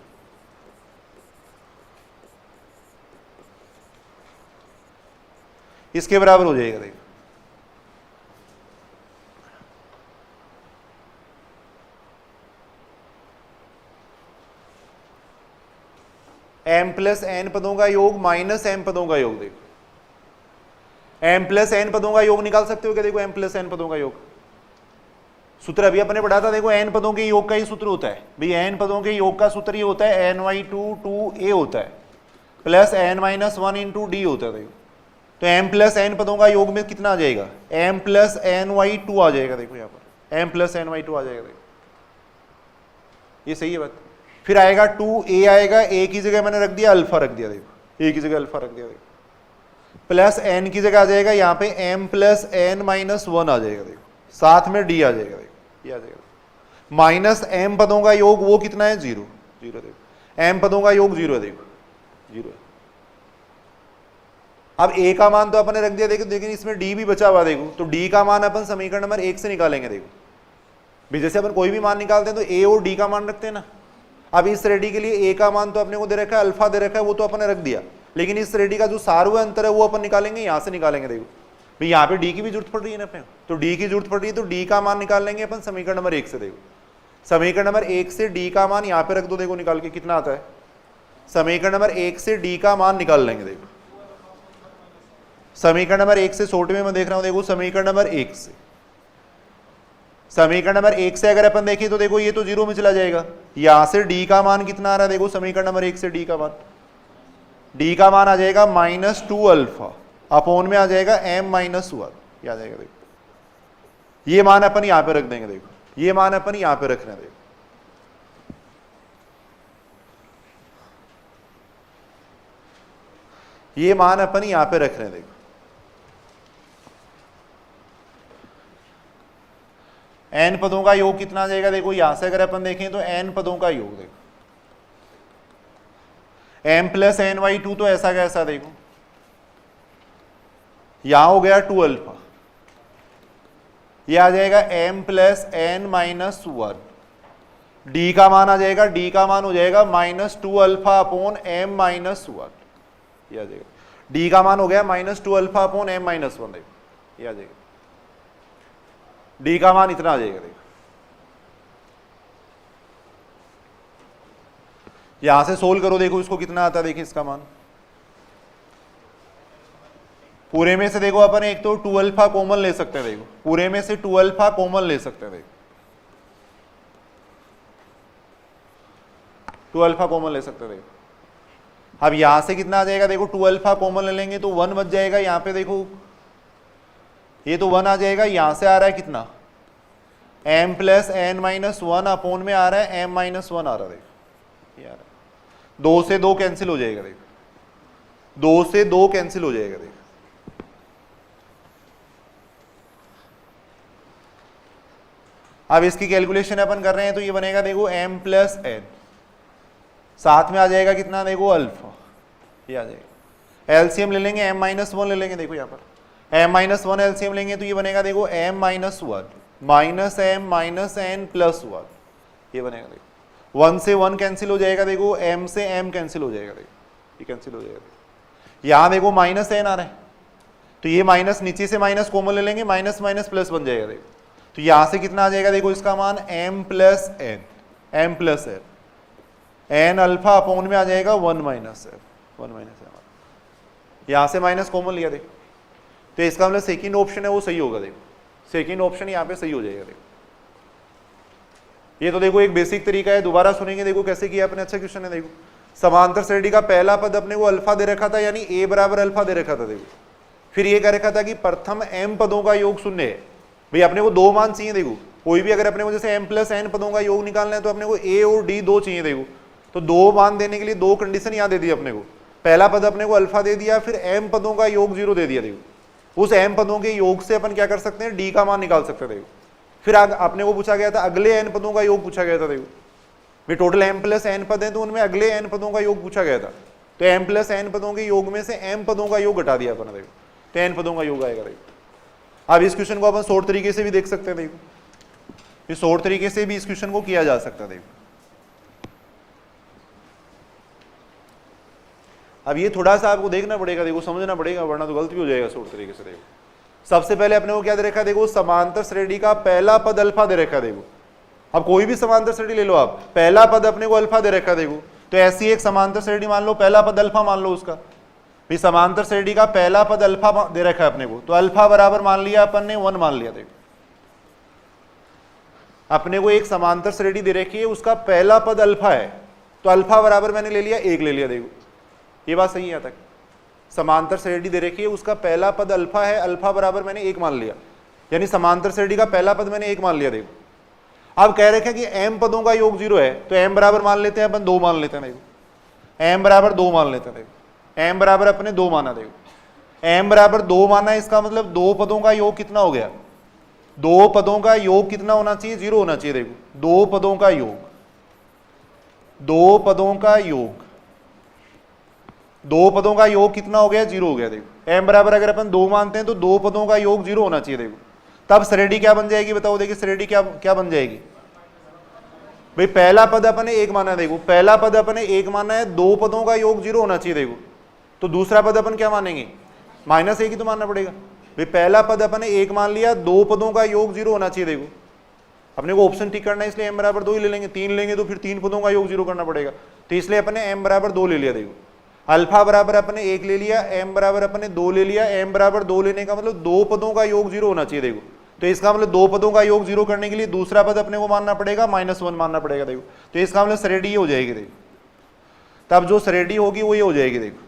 इसके बराबर हो जाएगा। देखो m प्लस n पदों का योग माइनस m पदों का योग। देखो m प्लस n पदों का योग निकाल सकते हो क्या? देखो m प्लस n पदों का योग, सूत्र अभी अपने पढ़ा था, देखो n पदों के योग का ही सूत्र होता है भाई, n पदों के योग का सूत्र ये होता है ny2 2a होता है plus n minus 1 into D होता है। देखो तो m प्लस n पदों का योग में कितना आ जाएगा? m प्लस ny2 आ जाएगा। देखो यहाँ पर m प्लस ny2 आ जाएगा। देखो ये सही है बात। फिर आएगा 2a आएगा, a की जगह मैंने रख दिया अल्फा, रख दिया। देखो a की जगह अल्फा रख दिया। देखो प्लस n की जगह आ जाएगा यहाँ पे m प्लस n माइनस 1 आ जाएगा। देखो साथ में d आ जाएगा। देखो ये आ जाएगा माइनस m पदों का योग वो कितना है? 0 0। देखो m पदों का योग 0 है। देखो 0 है। अब a का मान तो अपन ने रख दिया। देखो लेकिन इसमें d भी बचा हुआ। देखो तो d का मान अपन समीकरण नंबर 1 से निकालेंगे। देखो भी जैसे अपन कोई भी मान निकालते हैं तो a और d का मान रखते हैं ना। अब इस रेडी के लिए a का मान तो अपने को दे रखा है, अल्फा दे रखा है, वो तो अपन ने रख दिया। लेकिन इस रेडी का जो सार्वय अंतर है वो अपन निकालेंगे, यहां से निकालेंगे। देखो भाई यहाँ पे d की भी जरूरत पड़ रही है ना अपने, तो d की जरूरत पड़ रही है तो d का मान निकाल लेंगे अपन समीकरण नंबर 1 से। देखो समीकरण नंबर 1 से d का मान यहाँ पे रख दो। देखो निकाल के कितना आता है? समीकरण नंबर 1 से d का मान निकाल लेंगे। देखो समीकरण नंबर 1 से शॉर्ट में मैं देख रहा हूं। देखो समीकरण नंबर 1 से, समीकरण नंबर 1 से अगर अपन देखें तो देखो ये तो 0 में चला जाएगा। यहां से d का मान कितना आ रहा है? देखो समीकरण नंबर 1 से d का मान आ जाएगा -2 अल्फा अपॉन में आ जाएगा m माइनस 1, ये आ जाएगा। देखो ये मान अपन यहां पे रख देंगे। देखो ये मान अपन यहां पे रख रहे हैं। देखो ये मान अपन यहां पे रख रहे हैं। देखो n पदों का योग कितना आ जाएगा? देखो यहां से अगर अपन देखें तो n पदों का योग, देखो m प्लस ny2 तो ऐसा कैसा? देखो यहां हो गया 2 अल्फा, ये आ जाएगा m plus n minus 1। d का मान आ जाएगा, d का मान हो जाएगा -2 अल्फा अपॉन m माइनस 1, ये आ जाएगा। d का मान हो गया -2 अल्फा अपॉन m माइनस 1। देखो ये आ जाएगा, d का मान इतना आ जाएगा। देखो यहां से सोल्व करो। देखो इसको कितना आता है? देखिए इसका मान पूरे में से देखो अपन एक तो 2 अल्फा कॉमन ले सकते हैं। देखो पूरे में से 2 अल्फा कॉमन ले सकते हैं। देखो 2 अल्फा कॉमन ले सकते हैं। देखो अब यहां से कितना आ जाएगा? देखो 2 अल्फा कॉमन ले लेंगे तो 1 बच जाएगा। यहां पे देखो ये तो 1 आ जाएगा। यहां से आ रहा है कितना? m plus n minus 1 upon में आ रहा है m माइनस 1 आ रहा है। देखो ये आ रहा है, 2 से 2 कैंसिल हो जाएगा। देखो 2 से 2 कैंसिल हो जाएगा। देखो अब इसकी कैलकुलेशन अपन कर रहे हैं तो ये बनेगा देखो m प्लस n, साथ में आ जाएगा कितना? देखो अल्फा, ये आ जाएगा। एलसीएम ले लेंगे, m माइनस 1 ले लेंगे। देखो यहाँ पर m माइनस 1 एलसीएम लेंगे तो ये बनेगा देखो m minus 1 minus m minus n plus 1, ये बनेगा। देखो 1 से 1 कैंसिल हो जाएगा। देखो m से m कैंसिल हो जाएगा। देखो ये कैंसिल हो जाएगा। यहाँ देखो माइनस n आ रहा है तो ये माइनस नीचे से माइनस कॉमन ले लेंगे, माइनस माइनस प्लस बन जाएगा। देखो तो यहां से कितना आ जाएगा? देखो इसका मान m plus n, m plus n alpha upon में आ जाएगा 1 माइनस m। यहां से माइनस कॉमन लिया। देखो तो इसका मतलब सेकंड ऑप्शन है वो सही होगा। देखो सेकंड ऑप्शन यहाँ पे सही हो जाएगा। देखो ये तो देखो एक बेसिक तरीका है, दोबारा सुनेंगे। देखो कैसे किया अपने, अच्छा क्वेश्चन है। देखो समांतर श्रेणी का पहला पद अपने को अल्फा दे रखा था, यानी a बराबर अल्फा दे रखा था। देखो फिर ये कह रखा था कि प्रथम m पदों का योग शून्य है। भाई अपने को 2 मान चाहिए। देखो कोई भी अगर अपने को जैसे m प्लस n पदों का योग निकालना है तो अपने को a और d 2 चाहिए। देखो तो 2 मान देने के लिए 2 कंडीशन यहाँ दे दी अपने को। पहला पद अपने को अल्फा दे दिया, फिर m पदों का योग 0 दे दिया। देखो उस m पदों के योग से अपन क्या कर सकते हैं? d का मान निकाल सकते हैं। देखो फिर अपने को पूछा गया था अगले n पदों का योग पूछा गया था। देखो भाई टोटल m प्लस n पद है तो उनमें अगले n पदों का योग पूछा गया था, तो m प्लस n पदों के योग में से m पदों का योग घटा दिया अपन। देखो तो n पदों का योग आएगा। देखो अब इस क्वेश्चन को अपन शॉर्ट तरीके से भी देख सकते हैं। देखो इस शॉर्ट तरीके से भी इस क्वेश्चन को किया जा सकता है। देखो अब ये थोड़ा सा आपको देखना पड़ेगा, देखो समझना पड़ेगा, वरना तो गलत भी हो जाएगा शॉर्ट तरीके से। देखो सबसे पहले अपने को क्या दे रखा है? देखो समांतर श्रेणी का पहला पद अल्फा दे रखा है। देखो अब कोई भी समांतर श्रेणी ले लो आप, पहला पद अपने को अल्फा दे रखा है। देखो तो ऐसी एक समांतर श्रेणी मान लो, पहला पद अल्फा मान लो उसका, भाई समांतर श्रेणी का पहला पद अल्फा दे रखा है अपने को, तो अल्फा बराबर मान लिया अपन ने 1 मान लिया। देखो अपने को एक समांतर श्रेणी दे रखी है, उसका पहला पद अल्फा है, तो अल्फा बराबर मैंने ले लिया 1 ले लिया। देखो ये बात सही है तक। समांतर श्रेणी दे रखी है, उसका पहला पद अल्फा है, अल्फा बराबर मैंने 1 मान लिया, यानी समांतर श्रेणी का पहला पद मैंने 1 मान लिया। देखो अब कह रखे हैं कि m पदों का योग 0 है, तो m बराबर मान लेते हैं अपन 2 मान लेते हैं। देखो m बराबर 2 मान लेते हैं। देखो m बराबर अपने 2 माना। देखो m बराबर 2 माना, इसका मतलब 2 पदों का योग कितना हो गया, 2 पदों का योग कितना होना चाहिए, 0 होना चाहिए। देखो 2 पदों का योग, 2 पदों का योग, 2 पदों का योग कितना हो गया, 0 हो गया। देखो m बराबर अगर अपन 2 मानते हैं तो 2 पदों का योग 0 होना चाहिए। देखो तब श्रेणी क्या बन जाएगी, बताओ। देखिए श्रेणी क्या बन जाएगी भाई, पहला पद अपने 1 माना है। देखो पहला पद अपने 1 माना है, 2 पदों का योग 0 होना चाहिए। देखो तो दूसरा पद अपन क्या मानेंगे, -1 ही तो मानना पड़ेगा भाई। पहला पद अपने 1 मान लिया, 2 पदों का योग 0 होना चाहिए। देखो अपने को ऑप्शन ठीक करना है, इसलिए m बराबर 2 ही ले लेंगे। 3 लेंगे तो फिर 3 पदों का योग 0 करना पड़ेगा, तो इसलिए अपने m बराबर 2 ले लिया। देखो अल्फा बराबर अपने 1 ले लिया, m बराबर अपने 2 ले लिया। m बराबर 2 लेने का मतलब 2 पदों का योग 0 होना चाहिए। देखो तो इसका मतलब 2 पदों का योग 0 करने के लिए दूसरा पद अपने को मानना पड़ेगा, -1 मानना पड़ेगा। देखो तो इसका मतलब श्रेणी हो जाएगी। देखो तब जो श्रेणी होगी वो ये हो जाएगी। देखो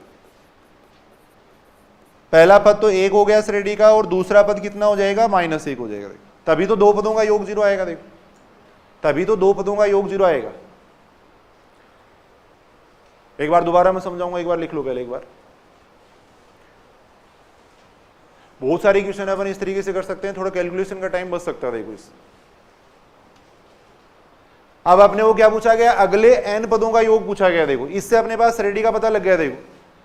पहला पद तो 1 हो गया श्रेणी का, और दूसरा पद कितना हो जाएगा, -1 हो जाएगा। देखो तभी तो 2 पदों का योग 0 आएगा। देखो तभी तो 2 पदों का योग 0 आएगा। एक बार दोबारा मैं समझाऊंगा, एक बार लिख लो पहले एक बार। बहुत सारी क्वेश्चन अपन इस तरीके से कर सकते हैं, थोड़ा कैलकुलेशन का टाइम बच सकता है। देखो इस अब अपने को क्या पूछा गया, अगले n पदों का योग पूछा गया। देखो इससे अपने पास श्रेणी का पता लग गया। देखो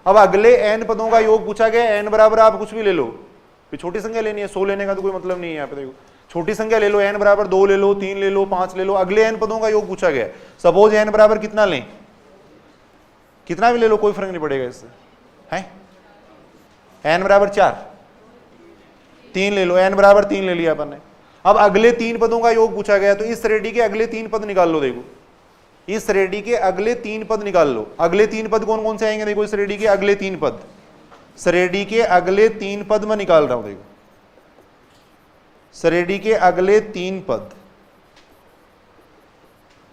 अब अगले n पदों का योग पूछा गया, n बराबर आप कुछ भी ले लो, छोटी संख्या लेनी है, 100 लेने का तो कोई मतलब नहीं है यहाँ पे। देखो छोटी संख्या ले लो, n बराबर 2 ले लो, 3 ले लो, 5 ले लो। अगले n पदों का योग पूछा गया, सपोज n बराबर कितना लें, कितना भी ले लो, कोई फर्क नहीं पड़ेगा इससे, है n बराबर 4, 3 ले लो, n बराबर 3 ले लिया अपन ने। अब अगले 3 पदों का योग पूछा गया, तो इस श्रेणी के अगले 3 पद निकाल लो। देखो इस श्रेणी के अगले 3 पद निकाल लो। अगले 3 पद कौन कौन से आएंगे, देखो इस श्रेणी के अगले 3 पद, श्रेणी के अगले 3 पद मैं निकाल रहा हूं। देखो श्रेणी के अगले 3 पद,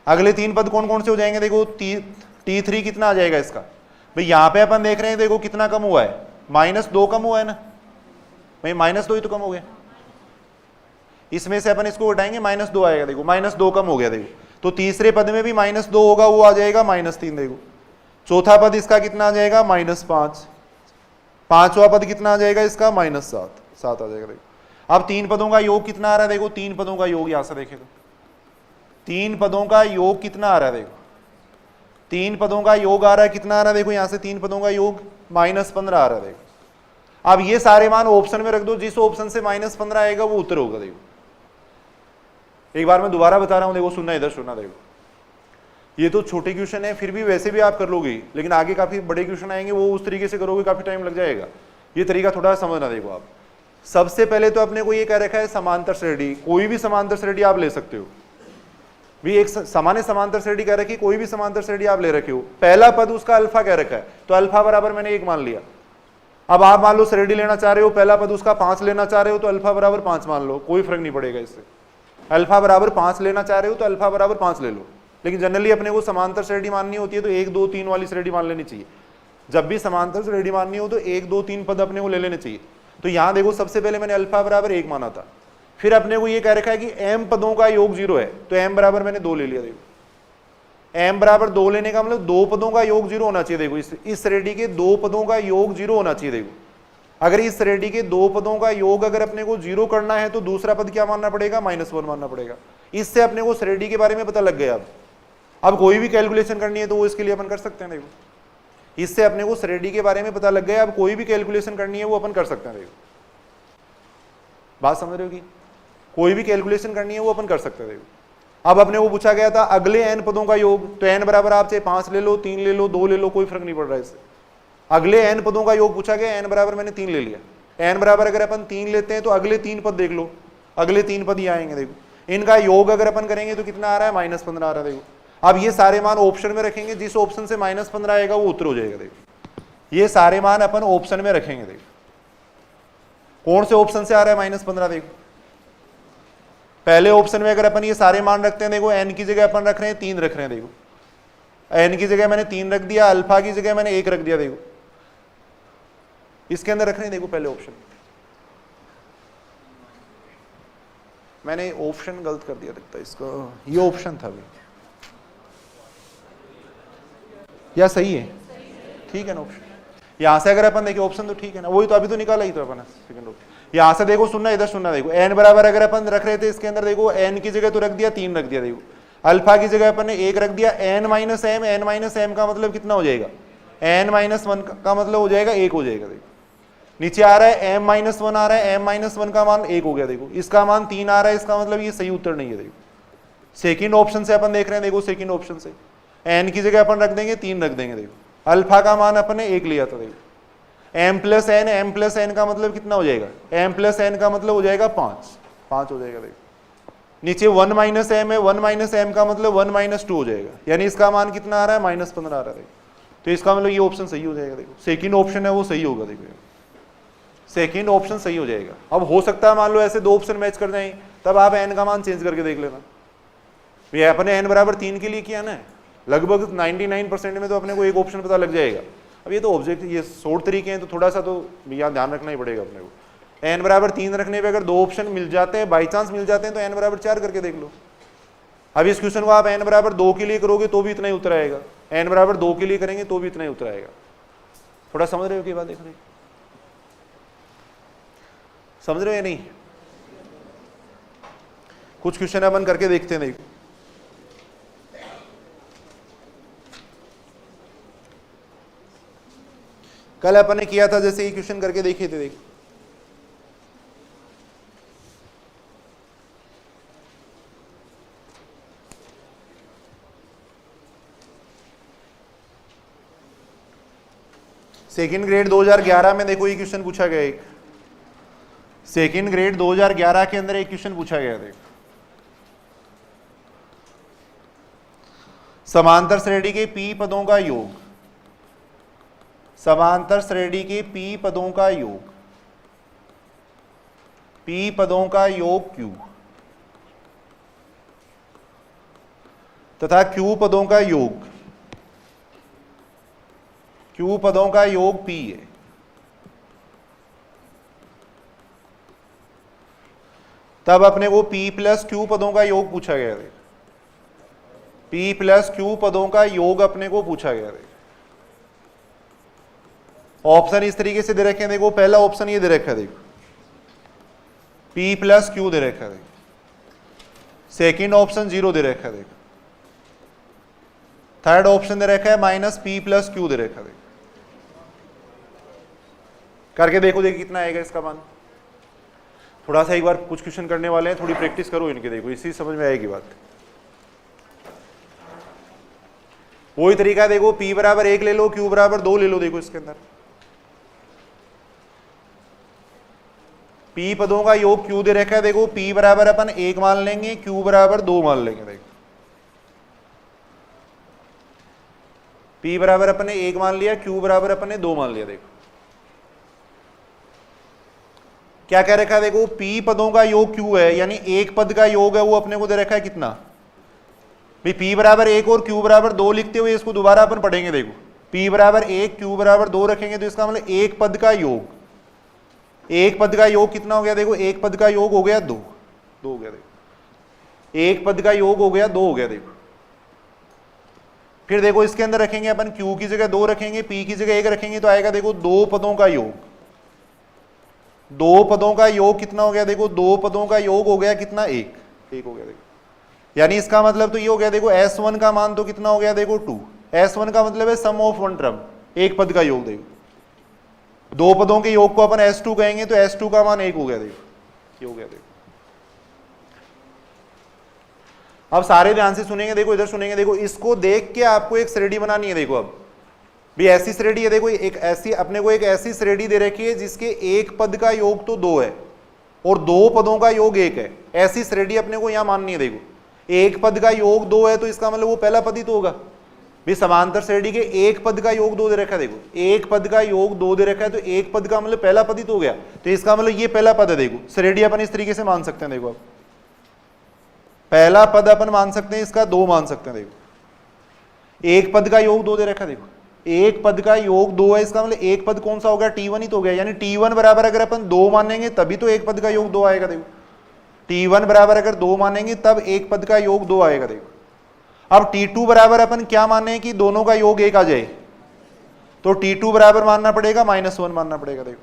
अगले 3 पद कौन कौन से हो जाएंगे, देखो T3 कितना आ जाएगा इसका, भाई यहां पे अपन देख रहे हैं, देखो कितना कम हुआ है, -2 कम हुआ है ना भाई, -2 ही तो कम हो गया। इसमें से अपन इसको हटाएंगे, -2 आएगा। देखो -2 कम हो गया। देखो तो तीसरे पद में भी -2 होगा, वो आ जाएगा -3। देखो चौथा पद इसका कितना आ जाएगा, -5। पांचवा पद कितना आ जाएगा इसका, -7 आ जाएगा। देखो अब 3 पदों का योग कितना आ रहा है, देखो 3 पदों का योग यहां से देखे तो 3 पदों का योग कितना आ रहा है, देखो 3 पदों का योग आ रहा है, कितना आ रहा है, देखो यहां से 3 पदों का योग -15 आ रहा है। देखो अब ये सारे मान ऑप्शन में रख दो, जिस ऑप्शन से -15 आएगा वो उत्तर होगा। देखो एक बार मैं दोबारा बता रहा हूं, देखो सुनना, इधर सुनना। देखो ये तो छोटे क्वेश्चन है, फिर भी वैसे भी आप कर लोगे, लेकिन आगे काफी बड़े क्वेश्चन आएंगे, वो उस तरीके से करोगे, काफी टाइम लग जाएगा। ये तरीका थोड़ा समझना। देखो आप सबसे पहले तो अपने को ये कह रखा है समांतर श्रेणी, कोई भी समांतर श्रेणी आप ले सकते हो भी, एक सामान्य समांतर श्रेणी कह रखी, कोई भी समांतर श्रेणी आप ले रखे हो। पहला पद उसका अल्फा कह रखा है, तो अल्फा बराबर मैंने 1 मान लिया। अब आप मान लो श्रेणी लेना चाह रहे हो, पहला पद उसका 5 लेना चाह रहे हो, तो अल्फा बराबर 5 मान लो, कोई फर्क नहीं पड़ेगा इससे। अल्फा बराबर 5 लेना चाह रहे हो तो अल्फा बराबर 5 ले लो, लेकिन जनरली अपने को समांतर श्रेणी माननी होती है तो 1 2 3 वाली श्रेणी मान लेनी चाहिए। जब भी समांतर श्रेणी माननी हो तो 1 2 3 पद अपने को ले लेने चाहिए। तो यहां देखो सबसे पहले मैंने अल्फा बराबर 1 माना था, फिर अपने को ये कह रखा है कि m पदों का योग 0 है, तो m बराबर मैंने 2 ले लिया। देखो m बराबर 2 लेने का मतलब 2 पदों का योग 0 होना चाहिए। देखो इस श्रेणी के 2 पदों का योग 0 होना चाहिए। देखो अगर इस श्रेणी के 2 पदों का योग अगर अपने को 0 करना है तो दूसरा पद क्या मानना पड़ेगा, -1 मानना पड़ेगा। इससे अपने को श्रेणी के बारे में पता लग गया। अब कोई भी कैलकुलेशन करनी है तो वो इसके लिए अपन कर सकते हैं। देखो इससे अपने को श्रेणी के बारे में पता लग गया, अब कोई भी कैलकुलेशन करनी है वो अपन कर सकते हैं। देखो बात समझ रहे हो कि कोई भी कैलकुलेशन करनी है वो अपन कर सकते हैं। देखो अब अपने को पूछा गया था अगले n पदों का योग, तो n बराबर आप चाहे 5 ले लो, 3 ले लो, 2 ले लो, कोई फर्क नहीं पड़ रहा है इससे। अगले n पदों का योग पूछा गया, n बराबर मैंने 3 ले लिया। n बराबर अगर अपन 3 लेते हैं तो अगले 3 पद देख लो, अगले 3 पद ही आएंगे। देखो इनका योग अगर अपन करेंगे तो कितना आ रहा है, -15 आ रहा है। देखो अब ये सारे मान ऑप्शन में रखेंगे, जिस ऑप्शन से -15 आएगा वो उत्तर हो जाएगा। देखो ये सारे मान अपन ऑप्शन में रखेंगे। देखो कौन से ऑप्शन से आ रहा है -15, देखो पहले ऑप्शन में अगर अपन ये सारे मान रखते हैं, देखो n की जगह अपन रख रहे हैं 3 रख रहे हैं, देखो n की जगह मैंने 3 रख दिया, अल्फा की जगह मैंने 1 रख दिया, देखो इसके अंदर रख रहे हैं। देखो पहले ऑप्शन मैंने ऑप्शन गलत कर दिया लगता है इसका, ये ऑप्शन था भाई, या सही है? ठीक है ना ऑप्शन। यहां से अगर अपन देखें ऑप्शन तो ठीक है ना, वही तो अभी तो निकाला ही तो अपन सेकंड ऑप्शन। यहां से देखो सुनना, इधर सुनना, देखो n बराबर अगर अपन रख रहे थे इसके अंदर, देखो n की जगह तो रख दिया 3 रख दिया, देखो अल्फा की जगह अपन ने 1 रख दिया, n माइनस m का मतलब कितना हो जाएगा, n-1 का मतलब हो जाएगा 1 हो जाएगा। देखो नीचे आ रहा है m-1 आ रहा है, m-1 का मान 1 हो गया, देखो इसका मान 3 आ रहा है, इसका मतलब ये सही उत्तर नहीं है। देखो सेकंड ऑप्शन से अपन देख रहे हैं, देखो सेकंड ऑप्शन से n की जगह अपन रख देंगे 3 रख देंगे, देखो अल्फा का मान अपन ने 1 लिया था, देखो m प्लस n का मतलब कितना हो जाएगा, m प्लस n का मतलब हो जाएगा 5 हो जाएगा। देखो नीचे 1 माइनस m है, 1 माइनस m का मतलब 1 माइनस 2 हो जाएगा, यानी इसका मान कितना आ रहा है -15 आ रहा है। देखो तो इसका मतलब ये ऑप्शन सही हो जाएगा। देखो सेकंड ऑप्शन है वो सही होगा, देखो सेकंड ऑप्शन सही हो जाएगा। अब हो सकता है मान लो ऐसे 2 ऑप्शन मैच कर जाए, तब आप n का मान चेंज करके देख लेना। ये अपने n बराबर 3 के लिए किया ना, लगभग 99% में तो अपने को एक ऑप्शन पता लग जाएगा। अब ये तो ऑब्जेक्ट, ये शॉर्ट तरीके हैं तो थोड़ा सा तो यहाँ ध्यान रखना ही पड़ेगा अपने को। n बराबर 3 रखने पे अगर 2 ऑप्शन मिल जाते हैं, बाई चांस मिल जाते हैं, तो n बराबर 4 करके देख लो। अब इस क्वेश्चन को आप n बराबर 2 के लिए करोगे तो भी इतना ही उत्तर आएगा, n बराबर 2 के लिए करेंगे तो भी इतना ही उत्तर आएगा। थोड़ा समझ रहे हो कि बात देख रहे हैं, समझ रहे हो या नहीं? कुछ क्वेश्चन अपन करके देखते हैं। देखो कल अपन ने किया था जैसे ये क्वेश्चन करके देखे थे। देखो सेकेंड ग्रेड 2011 में देखो ये क्वेश्चन पूछा गया, एक सेकेंड ग्रेड 2011 के अंदर एक क्वेश्चन पूछा गया। देखो समांतर श्रेणी के p पदों का योग, समांतर श्रेणी के p पदों का योग, p पदों का योग q तथा q पदों का योग, q पदों का योग p है। तब अपने को p प्लस q पदों का योग पूछा गया है, p प्लस q पदों का योग अपने को पूछा गया है। ऑप्शन इस तरीके से दे रखे हैं। देखो पहला ऑप्शन ये दे रखा है, देखो p प्लस q दे रखा है, देखो सेकेंड ऑप्शन 0 दे रखा है, देखो थर्ड ऑप्शन दे रखा है -p प्लस q दे रखा है। देखो करके देखो, देखो कितना आएगा इसका मान। थोड़ा सा एक बार कुछ क्वेश्चन करने वाले हैं, थोड़ी प्रैक्टिस करो इनके, देखो इसी समझ में आएगी बात। वही तरीका देखो, p बराबर 1 ले लो, q बराबर 2 ले लो। देखो इसके अंदर p पदों का योग q दे रखा है। देखो p बराबर अपन 1 मान लेंगे, q बराबर 2 मान लेंगे। देखो p बराबर अपन ने 1 मान लिया, q बराबर अपन ने 2 मान लिया। देखो क्या कह रखा है, देखो p पदों का योग q है, यानी एक पद का योग है वो अपने को दे रखा है कितना भाई, p बराबर 1 और q बराबर 2 लिखते हुए इसको दोबारा अपन पढ़ेंगे। देखो p बराबर 1 q बराबर 2 रखेंगे तो इसका मतलब एक पद का योग, एक पद का योग कितना हो गया, देखो एक पद का योग हो गया 2 हो गया। देखो एक पद का योग हो गया 2 हो गया। देखो फिर देखो इसके अंदर रखेंगे अपन q की जगह 2 रखेंगे, p की जगह 1 रखेंगे तो आएगा देखो 2 पदों का योग, 2 पदों का योग कितना हो गया, देखो 2 पदों का योग हो गया कितना, 1 हो गया। देखो यानी इसका मतलब तो ये हो गया, देखो s1 का मान तो कितना हो गया, देखो 2। s1 का मतलब है सम ऑफ वन टर्म, एक पद का योग। देखो 2 पदों के योग को अपन s2 कहेंगे तो s2 का मान 1 हो गया। देखो ये हो गया। देखो अब सारे ध्यान से सुनेंगे, देखो इधर सुनेंगे। देखो इसको देख के आपको एक श्रेणी बनानी है। देखो अब भी ऐसी श्रेणी है, देखो एक ऐसी अपने को एक ऐसी श्रेणी दे रखी है जिसके एक पद का योग तो 2 है और 2 पदों का योग 1 है। ऐसी श्रेणी अपने को यहां माननी है। देखो एक पद का योग 2 है तो इसका मतलब वो पहला पद ही तो होगा, भी समांतर श्रेणी के एक पद का योग 2 दे रखा है, देखो एक पद का योग 2 दे रखा है, तो एक पद का मतलब पहला पद ही तो हो गया, तो इसका मतलब ये पहला पद है। देखो श्रेणी अपन इस तरीके से मान सकते हैं, देखो अब पहला पद अपन मान सकते हैं, इसका 2 मान सकते हैं। देखो एक पद का योग 2 दे रखा है, देखो एक पद का योग 2 है, इसका मतलब एक पद कौन सा हो गया, T1 ही तो हो गया, यानी T1 बराबर अगर अपन 2 मानेंगे तभी तो एक पद का योग 2 आएगा। देखो T1 बराबर अगर 2 मानेंगे तब एक पद का योग 2 आएगा। देखो अब T2 बराबर अपन क्या माने कि दोनों का योग 1 आ जाए, तो T2 बराबर मानना पड़ेगा -1 मानना पड़ेगा। देखो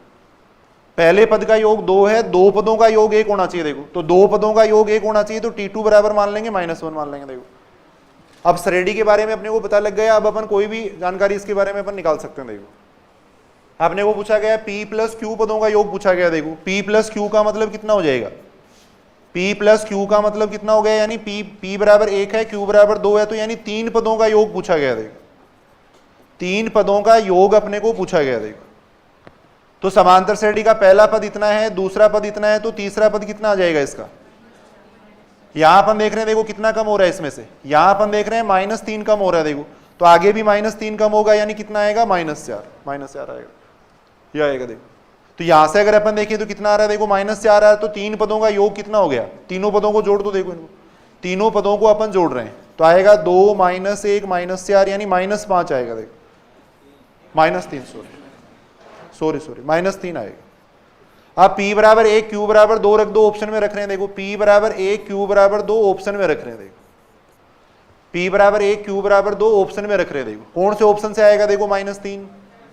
पहले पद का योग 2 है, 2 पदों का योग 1 होना चाहिए। देखो तो 2 पदों का योग 1 होना चाहिए, तो T2 बराबर मान लेंगे -1 मान लेंगे। देखो अब श्रेणी के बारे में अपने को पता लग गया, अब अपन कोई भी जानकारी इसके बारे में अपन निकाल सकते हैं। देखो आपने को पूछा गया P प्लस Q पदों का योग पूछा गया। देखो P प्लस Q का मतलब कितना हो जाएगा, P प्लस Q का मतलब कितना हो गया, यानी P बराबर 1 है, Q बराबर 2 है, तो यानी 3 पदों का योग पूछा गया। देखो 3 पदों का योग अपने को पूछा गया। देखो तो समांतर श्रेणी का पहला पद इतना है, दूसरा पद इतना है, तो तीसरा पद कितना आ जाएगा इसका, यहां अपन देख रहे हैं देखो कितना कम हो रहा है इसमें से, यहां अपन देख रहे हैं -3 कम हो रहा है। देखो तो आगे भी -3 कम होगा, यानी कितना आएगा -4 आएगा, यह आएगा। देखो तो यहां से अगर अपन देखें तो कितना आ रहा है, देखो -4 आ रहा है, तो 3 पदों का योग कितना हो गया, तीनों पदों को जोड़ दो। देखो इनको तीनों पदों को अपन जोड़ रहे हैं, तो आएगा 2 -1 -4 यानी -5 आएगा। देखो -3 सॉरी -3 आएगा। अब P बराबर 1 Q बराबर 2 रख दो, ऑप्शन में रख रहे हैं। देखो P बराबर 1 Q बराबर 2 ऑप्शन में रख रहे हैं। देखो P बराबर 1 Q बराबर 2 ऑप्शन में रख रहे हैं। देखो कौन से ऑप्शन से आएगा, देखो -3।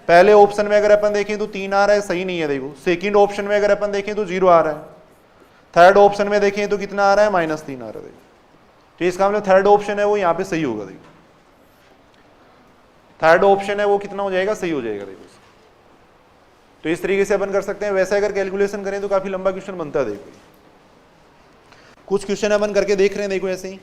पहले ऑप्शन में अगर अपन देखें तो 3 आ रहा है, सही नहीं है। देखो सेकंड ऑप्शन में अगर अपन देखें तो 0 आ रहा है, थर्ड ऑप्शन में देखें तो कितना आ रहा है, -3 आ रहा है। देखो तो इसका मतलब थर्ड ऑप्शन है वो यहाँ पे सही होगा। देखो थर्ड ऑप्शन है वो कितना हो जाएगा, सही हो जाएगा। देखो तो इस तरीके से अपन कर सकते हैं। वैसे अगर कैलकुलेशन करें तो काफी लंबा क्वेश्चन बनता है। देखो कुछ क्वेश्चन अपन करके देख रहे हैं, देखो ऐसे ही।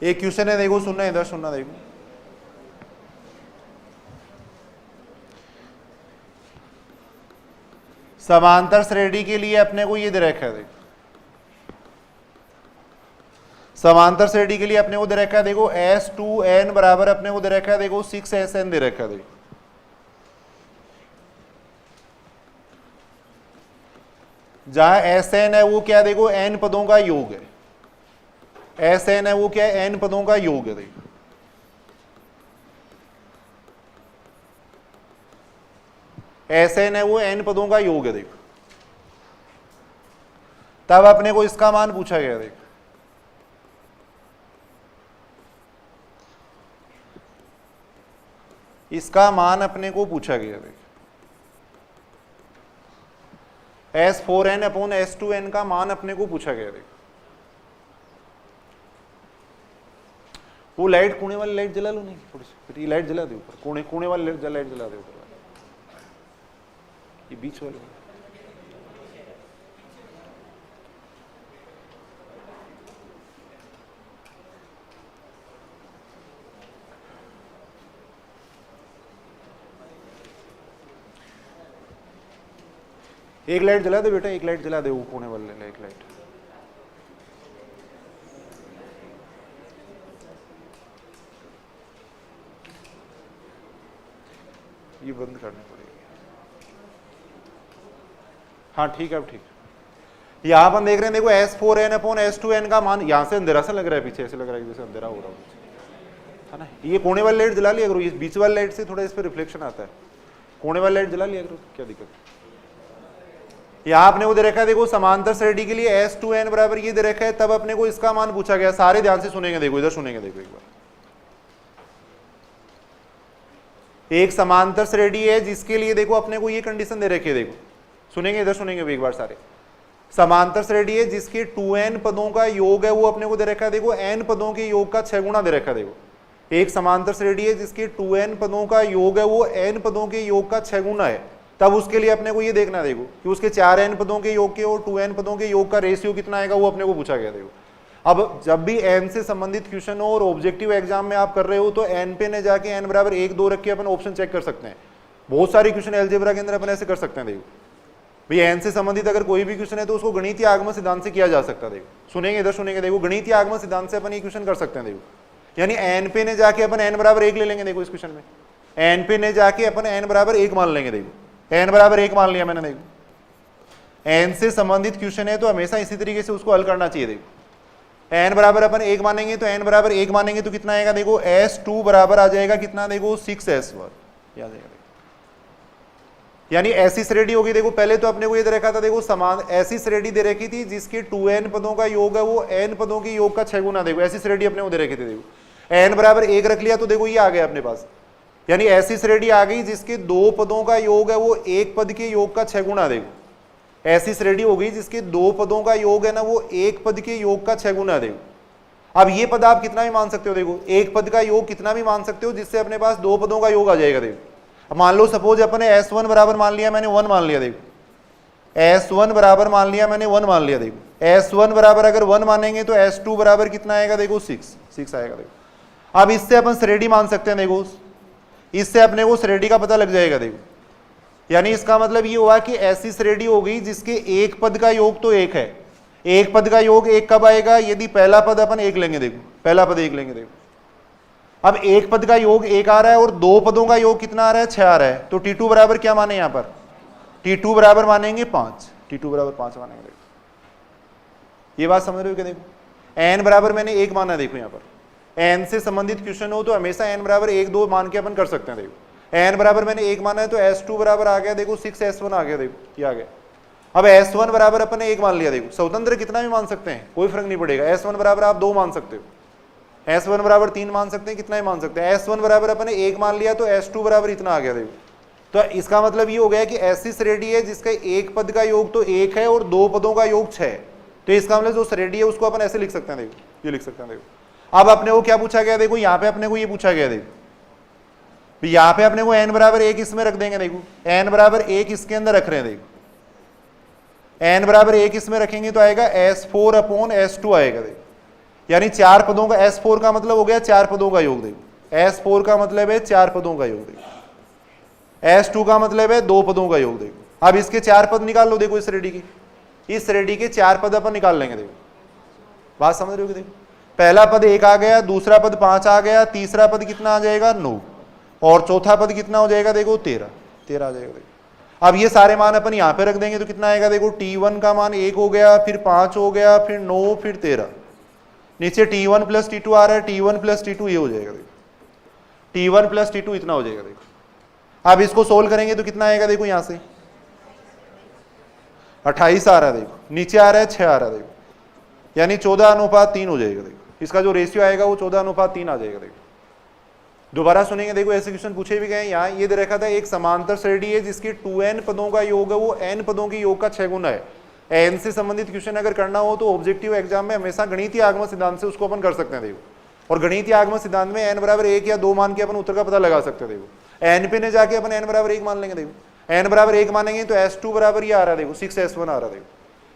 एक क्वेश्चन है, देखो सुनना, इधर सुनना। देखो समांतर श्रेणी के लिए अपने को ये दे रखा है। देखो समांतर श्रेणी के लिए अपने को दे रखा है, देखो S2n बराबर अपने को दे रखा है, देखो 6SN दे रखा है। देखो जहां SN है वो क्या, देखो n पदों का योग है। SN है वो क्या है, n पदों का योग है। देखो SN है वो n पदों का योग है। देखो तब अपने को इसका मान पूछा गया। देखो इसका मान अपने को पूछा गया। देखो S4n अपॉन S2n का मान अपने को पूछा गया। देखो वो लाइट, कोने वाली लाइट जला लो, नहीं थोड़ी सी, ये लाइट जला दे ऊपर, कोने वाली लाइट जला दे ऊपर, ये बीच वाली। एक लाइट जला दे बेटा, एक लाइट जला दे, वो कोने वाले एक लाइट। ये बंद करनी पड़ेगी। हाँ ठीक है, अब ठीक है। यहां पर देख रहे हैं, देखो S4n अपॉन S2n का मान, यहां से अंधेरा सा लग रहा है, पीछे ऐसे लग रहा है जैसे अंधेरा हो रहा है ना। ये कोने वाली लाइट जला लिया करो, ये बीच वाली लाइट से थोड़ा इस पर रिफ्लेक्शन आता है। कोने वाली लाइट जला लिया करो, क्या दिक्कत है। यहाँ अपने को दे रखा है, देखो समांतर श्रेणी के लिए S2n बराबर ये दे रखा है, तब अपने को इसका मान पूछा गया। सारे ध्यान से सुनेंगे, देखो इधर सुनेंगे। देखो एक बार, एक समांतर श्रेणी है जिसके लिए देखो अपने को ये कंडीशन दे रखी है। देखो सुनेंगे, इधर सुनेंगे एक बार सारे। समांतर श्रेणी है जिसके 2n पदों का योग है, वो अपने को दे रखा है, देखो n पदों के योग का 6 गुना दे रखा है। देखो एक समांतर श्रेणी है जिसके 2n पदों का योग है वो n पदों के योग का 6 गुना है, तब उसके लिए अपने को ये देखना देखो कि उसके 4n पदों के योग के और 2n पदों के योग का रेशियो कितना आएगा, वो अपने को पूछा गया। देखो अब जब भी n से संबंधित क्वेश्चन हो और ऑब्जेक्टिव एग्जाम में आप कर रहे हो तो n पे न जाके n बराबर 1 2 रख के अपन ऑप्शन चेक कर सकते हैं। बहुत सारे क्वेश्चन अलजेब्रा के अंदर अपन ऐसे कर सकते हैं। देखो भाई n से संबंधित अगर कोई भी क्वेश्चन है तो उसको गणितीय आगमन सिद्धांत से किया जा सकता है। देखो सुनेंगे इधर सुनेंगे, देखो गणितीय आगमन सिद्धांत से अपन ये क्वेश्चन कर सकते हैं। देखो यानी n पे ने जाके अपन n बराबर 1 ले लेंगे। देखो इस क्वेश्चन में n पे ने जाके अपन n बराबर 1 मान लेंगे। देखो n बराबर 1 मान लिया मैंने। देखो n से संबंधित क्वेश्चन है तो हमेशा इसी तरीके से उसको हल करना चाहिए। देखो n बराबर अपन 1 मानेंगे तो n बराबर 1 मानेंगे तो कितना आएगा, देखो s2 बराबर आ जाएगा कितना, देखो 6s1 याद आएगा। यानी ऐसी श्रेणी होगी। देखो पहले तो अपने को ये दे रखा था, देखो समान ऐसी श्रेणी दे रखी थी जिसके 2n पदों का योग है वो n पदों के योग का 6 गुना। देखो ऐसी श्रेणी अपने को दे रखी थी। देखो n बराबर 1 रख लिया तो देखो ये आ गया अपने पास। यानी ऐसी श्रेणी आ गई जिसके 2 पदों का योग है वो 1 पद के योग का 6 गुना। देखो ऐसी श्रेणी हो गई जिसके 2 पदों का योग है ना वो 1 पद के योग का 6 गुना। देखो अब ये पद आप कितना भी मान सकते हो। देखो एक पद का योग कितना भी मान सकते हो जिससे अपने पास 2 पदों का योग आ जाएगा। देखो अब मान लो सपोज अपने s1 बराबर मान लिया मैंने 1 मान लिया। देखो s1 बराबर मान लिया मैंने 1 मान लिया। देखो s1 बराबर अगर 1 मानेंगे तो s2 बराबर कितना आएगा, देखो 6 आएगा। देखो अब इससे अपन श्रेणी मान सकते हैं। देखो इससे अपने को श्रेणी का पता लग जाएगा। देखो यानी इसका मतलब ये हुआ कि ऐसी श्रेणी हो गई जिसके एक पद का योग तो 1 है। एक पद का योग 1 कब आएगा, यदि पहला पद अपन 1 लेंगे। देखो पहला पद 1 लेंगे। देखो अब एक पद का योग 1 आ रहा है और 2 पदों का योग कितना आ रहा है, 6 आ रहा है। तो T2 बराबर क्या माने यहाँ पर, T2 बराबर मानेंगे 5। T2 बराबर 5 मानेंगे। ये बात समझ रहे हो क्या। देखो n बराबर मैंने 1 माना। देखो यहाँ पर n से संबंधित क्वेश्चन हो तो हमेशा n बराबर 1 2 मान के अपन कर सकते हैं। देखो n बराबर मैंने 1 माना है तो s2 बराबर आ गया, देखो 6s1 आ गया। देखो ये आ गया। अब s1 बराबर अपन ने 1 मान लिया। देखो स्वतंत्र कितना भी मान सकते हैं, कोई फर्क नहीं पड़ेगा। s1 बराबर आप 2 मान सकते हो, s1 बराबर 3 मान सकते हैं, कितना ही मान सकते हैं। s1 बराबर अपन ने 1 मान लिया तो s2 बराबर इतना आ गया। देखो तो इसका मतलब ये हो गया कि ऐसी श्रेणी है जिसका एक पद का योग तो 1 है और 2 पदों का योग 6 है। तो इसका मतलब जो श्रेणी है उसको अपन ऐसे लिख सकते हैं। देखो ये लिख सकते हैं। देखो अब अपने को क्या पूछा गया, देखो यहाँ पे अपने को ये पूछा गया। देखो यहाँ पे अपने को n बराबर 1 इसमें रख देंगे। देखो n बराबर 1 इसके अंदर रख रहे हैं। देखो n बराबर 1 इसमें रखेंगे तो आएगा s4 अपॉन s2 आएगा। देखो यानी 4 पदों का, s4 का मतलब हो गया 4 पदों का योग। देखो s4 का मतलब है 4 पदों का योग। देखो s2 का मतलब है 2 पदों का योग। देखो अब इसके 4 पद निकाल लो। देखो इस श्रेणी के, इस श्रेणी के 4 पद अपन निकाल लेंगे। देखो बात समझ रहे हो कि देखो पहला पद 1 आ गया, दूसरा पद 5 आ गया, तीसरा पद कितना आ जाएगा 9 और चौथा पद कितना हो जाएगा, देखो 13 आ जाएगा। देखो अब ये सारे मान अपन यहाँ पे रख देंगे तो कितना आएगा, देखो t1 का मान 1 हो गया, फिर 5 हो गया, फिर 9, फिर 13। नीचे t1 प्लस t2 आ रहा है, t1 प्लस t2 ये हो जाएगा। देखो t1 प्लस t2 इतना हो जाएगा। देखो अब इसको सोल्व करेंगे तो कितना आएगा, देखो यहाँ से 28 आ रहा है। देखो नीचे आ रहा है 6 आ रहा है। देखो यानी 14:3 हो जाएगा। देखो इसका जो रेशियो आएगा वो 14:3 आ जाएगा। देखो दोबारा सुनेंगे। देखो ऐसे क्वेश्चन पूछे भी गए। यहाँ ये दे रखा था एक समांतर श्रेणी है जिसके 2n पदों का योग है वो n पदों के योग का 6 गुना है। n से संबंधित क्वेश्चन अगर करना हो तो ऑब्जेक्टिव एग्जाम में हमेशा गणितीय आगमन सिद्धांत से उसको अपन कर सकते हैं। देखो और गणितीय आगमन सिद्धांत में n बराबर 1 या 2 मान के अपन उत्तर का पता लगा सकते हैं। देखो n पे ने जाके अपन n बराबर 1 मान लेंगे। देखो n बराबर 1 मानेंगे तो s2 बराबर ये आ रहा है, देखो 6s1 आ रहा है। देखो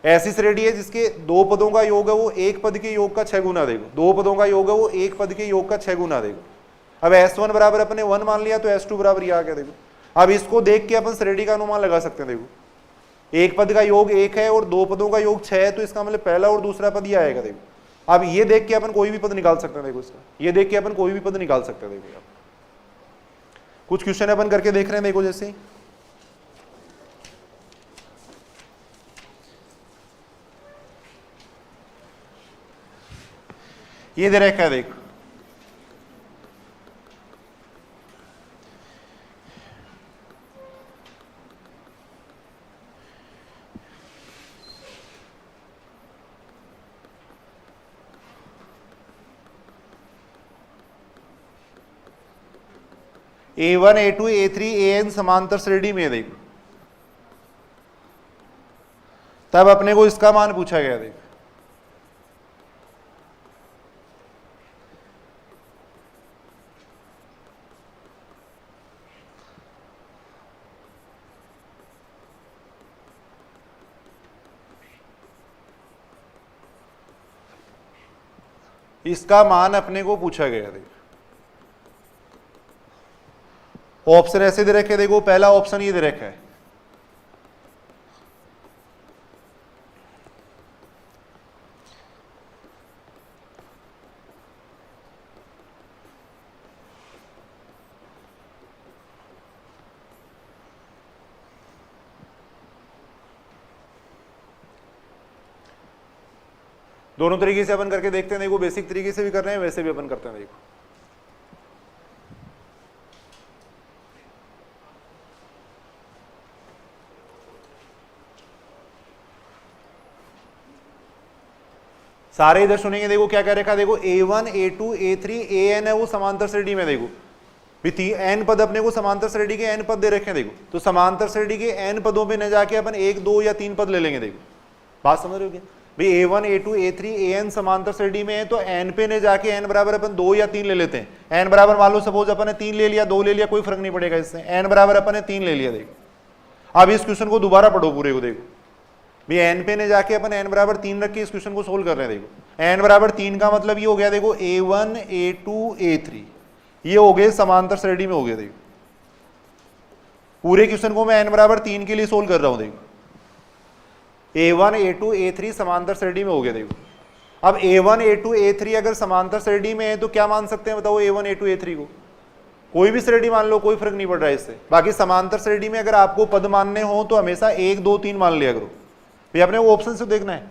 ऐसी श्रेणी है जिसके 2 पदों का योग है वो 1 पद के योग का 6 गुना। देखो 2 पदों का योग है वो 1 पद के योग का 6 गुना। देखो अब s1 बराबर अपने 1 मान लिया तो s2 बराबर ये आ गया। देखो अब इसको देख के अपन श्रेणी का अनुमान लगा सकते हैं। देखो एक पद का योग 1 है और 2 पदों का योग 6 है तो इसका मतलब पहला और दूसरा पद ये आएगा। देखो अब ये देख के अपन कोई भी पद निकाल सकते हैं। देखो इसका ये देख के अपन कोई भी पद निकाल सकते हैं। देखो कुछ क्वेश्चन अपन करके देख रहे हैं। देखो जैसे ये दे रखा है। देखो A1 A2 A3 AN समांतर श्रेणी में। देखो तब अपने को इसका मान पूछा गया। देखो इसका मान अपने को पूछा गया। देखो ऑप्शन ऐसे दे रखे, देखो पहला ऑप्शन ये दे रखा है, दोनों तरीके से अपन करके देखते हैं। देखो बेसिक तरीके से भी कर रहे हैं, वैसे भी अपन करते हैं। देखो सारे इधर सुनेंगे। देखो क्या कह रखा है, देखो A1 A2 A3 AN है वो समांतर श्रेणी में। देखो n पद अपने को समांतर श्रेणी के n पद दे रखे हैं। देखो तो समांतर श्रेणी के n पदों पे न जाके अपन 1 2 या 3 पद ले लेंगे। देखो बात समझ रहे हो क्या भाई, A1 A2 A3 AN समांतर श्रेणी में है तो n पे ने जाके n बराबर अपन 2 या 3 ले लेते हैं। n बराबर मान लो सपोज अपन ने 3 ले लिया, 2 ले लिया, कोई फर्क नहीं पड़ेगा इससे। n बराबर अपन ने 3 ले लिया। देखो अब इस क्वेश्चन को दोबारा पढ़ो पूरे को। देखो भाई n पे ने जाके अपन n बराबर 3 रख के इस क्वेश्चन को सोल्व कर रहे हैं। देखो n बराबर 3 का मतलब ये हो गया, देखो A1 A2 A3 ये हो गए समांतर श्रेणी में हो गए। देखो पूरे क्वेश्चन को मैं n बराबर 3 के लिए सोल्व कर रहा हूं। देखो A1 A2 A3 समांतर श्रेणी में हो गया। देखो अब A1 A2 A3 अगर समांतर श्रेणी में है तो क्या मान सकते हैं बताओ, A1 A2 A3 को कोई भी श्रेणी मान लो, कोई फर्क नहीं पड़ रहा है इससे। बाकी समांतर श्रेणी में अगर आपको पद मानने हो तो हमेशा 1 2 3 मान लिया करो। भाई आपने वो ऑप्शन से देखना है,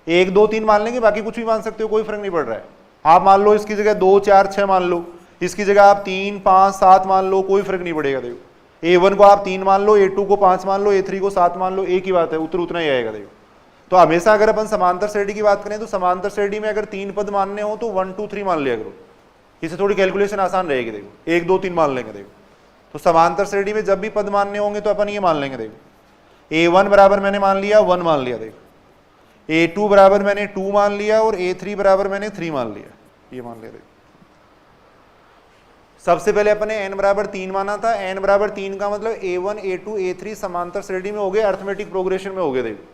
1 2 3 मान लेंगे, बाकी कुछ भी मान सकते हो, कोई फर्क नहीं पड़ रहा है। आप मान लो इसकी जगह 2 4 6 मान लो, इसकी जगह आप 3 5 7 मान लो, कोई फर्क नहीं पड़ेगा। देखो A1 को आप 3 मान लो, A2 को 5 मान लो, A3 को 7 मान लो, एक ही बात है, उत्तर उतना ही आएगा। देखो तो हमेशा अगर अपन समांतर श्रेणी की बात करें तो समांतर श्रेणी में अगर 3 पद मानने हो तो 1 2 3 मान लिया करो, इससे थोड़ी कैलकुलेशन आसान रहेगी। देखो 1 2 3 मान लेंगे। देखो तो समांतर श्रेणी में जब भी पद मानने होंगे तो अपन ये मान लेंगे। देखो A1 बराबर मैंने मान लिया 1 मान लिया। देखो A2 बराबर मैंने 2 मान लिया और A3 बराबर मैंने 3 मान लिया, ये मान लिया। देखो सबसे पहले अपने n बराबर 3 माना था, n बराबर 3 का मतलब A1 A2 A3 समांतर श्रेणी में हो गए, अर्थमेटिक प्रोग्रेशन में हो गए। देखो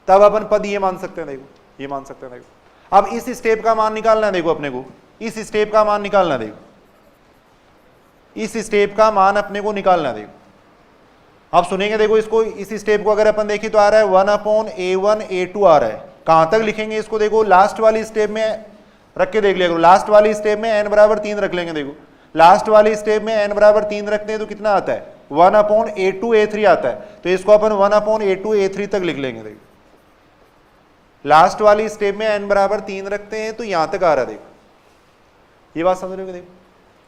तब अपन पद ये मान सकते हैं। देखो ये मान सकते हैं। देखो अब इस स्टेप का मान निकालना है। देखो अपने को इस स्टेप का मान निकालना है। देखो इस स्टेप का मान अपने को निकालना है। देखो अब सुनेंगे, देखो इसको, इस स्टेप को अगर अपन देखें तो आ रहा है 1/A1 A2 आ रहा है। कहां तक लिखेंगे इसको, देखो लास्ट वाली स्टेप में रख के देख लिया करो। लास्ट वाली स्टेप में n बराबर 3 रख लेंगे। देखो लास्ट वाली स्टेप में n बराबर 3 रखते हैं तो कितना आता है, 1/A2 A3 आता है। तो इसको अपन 1/A2 A3 तक लिख लेंगे। देखो लास्ट वाली स्टेप में n बराबर 3 रखते हैं तो यहां तक आ रहा है। देखो ये बात समझ रहे हो। देखो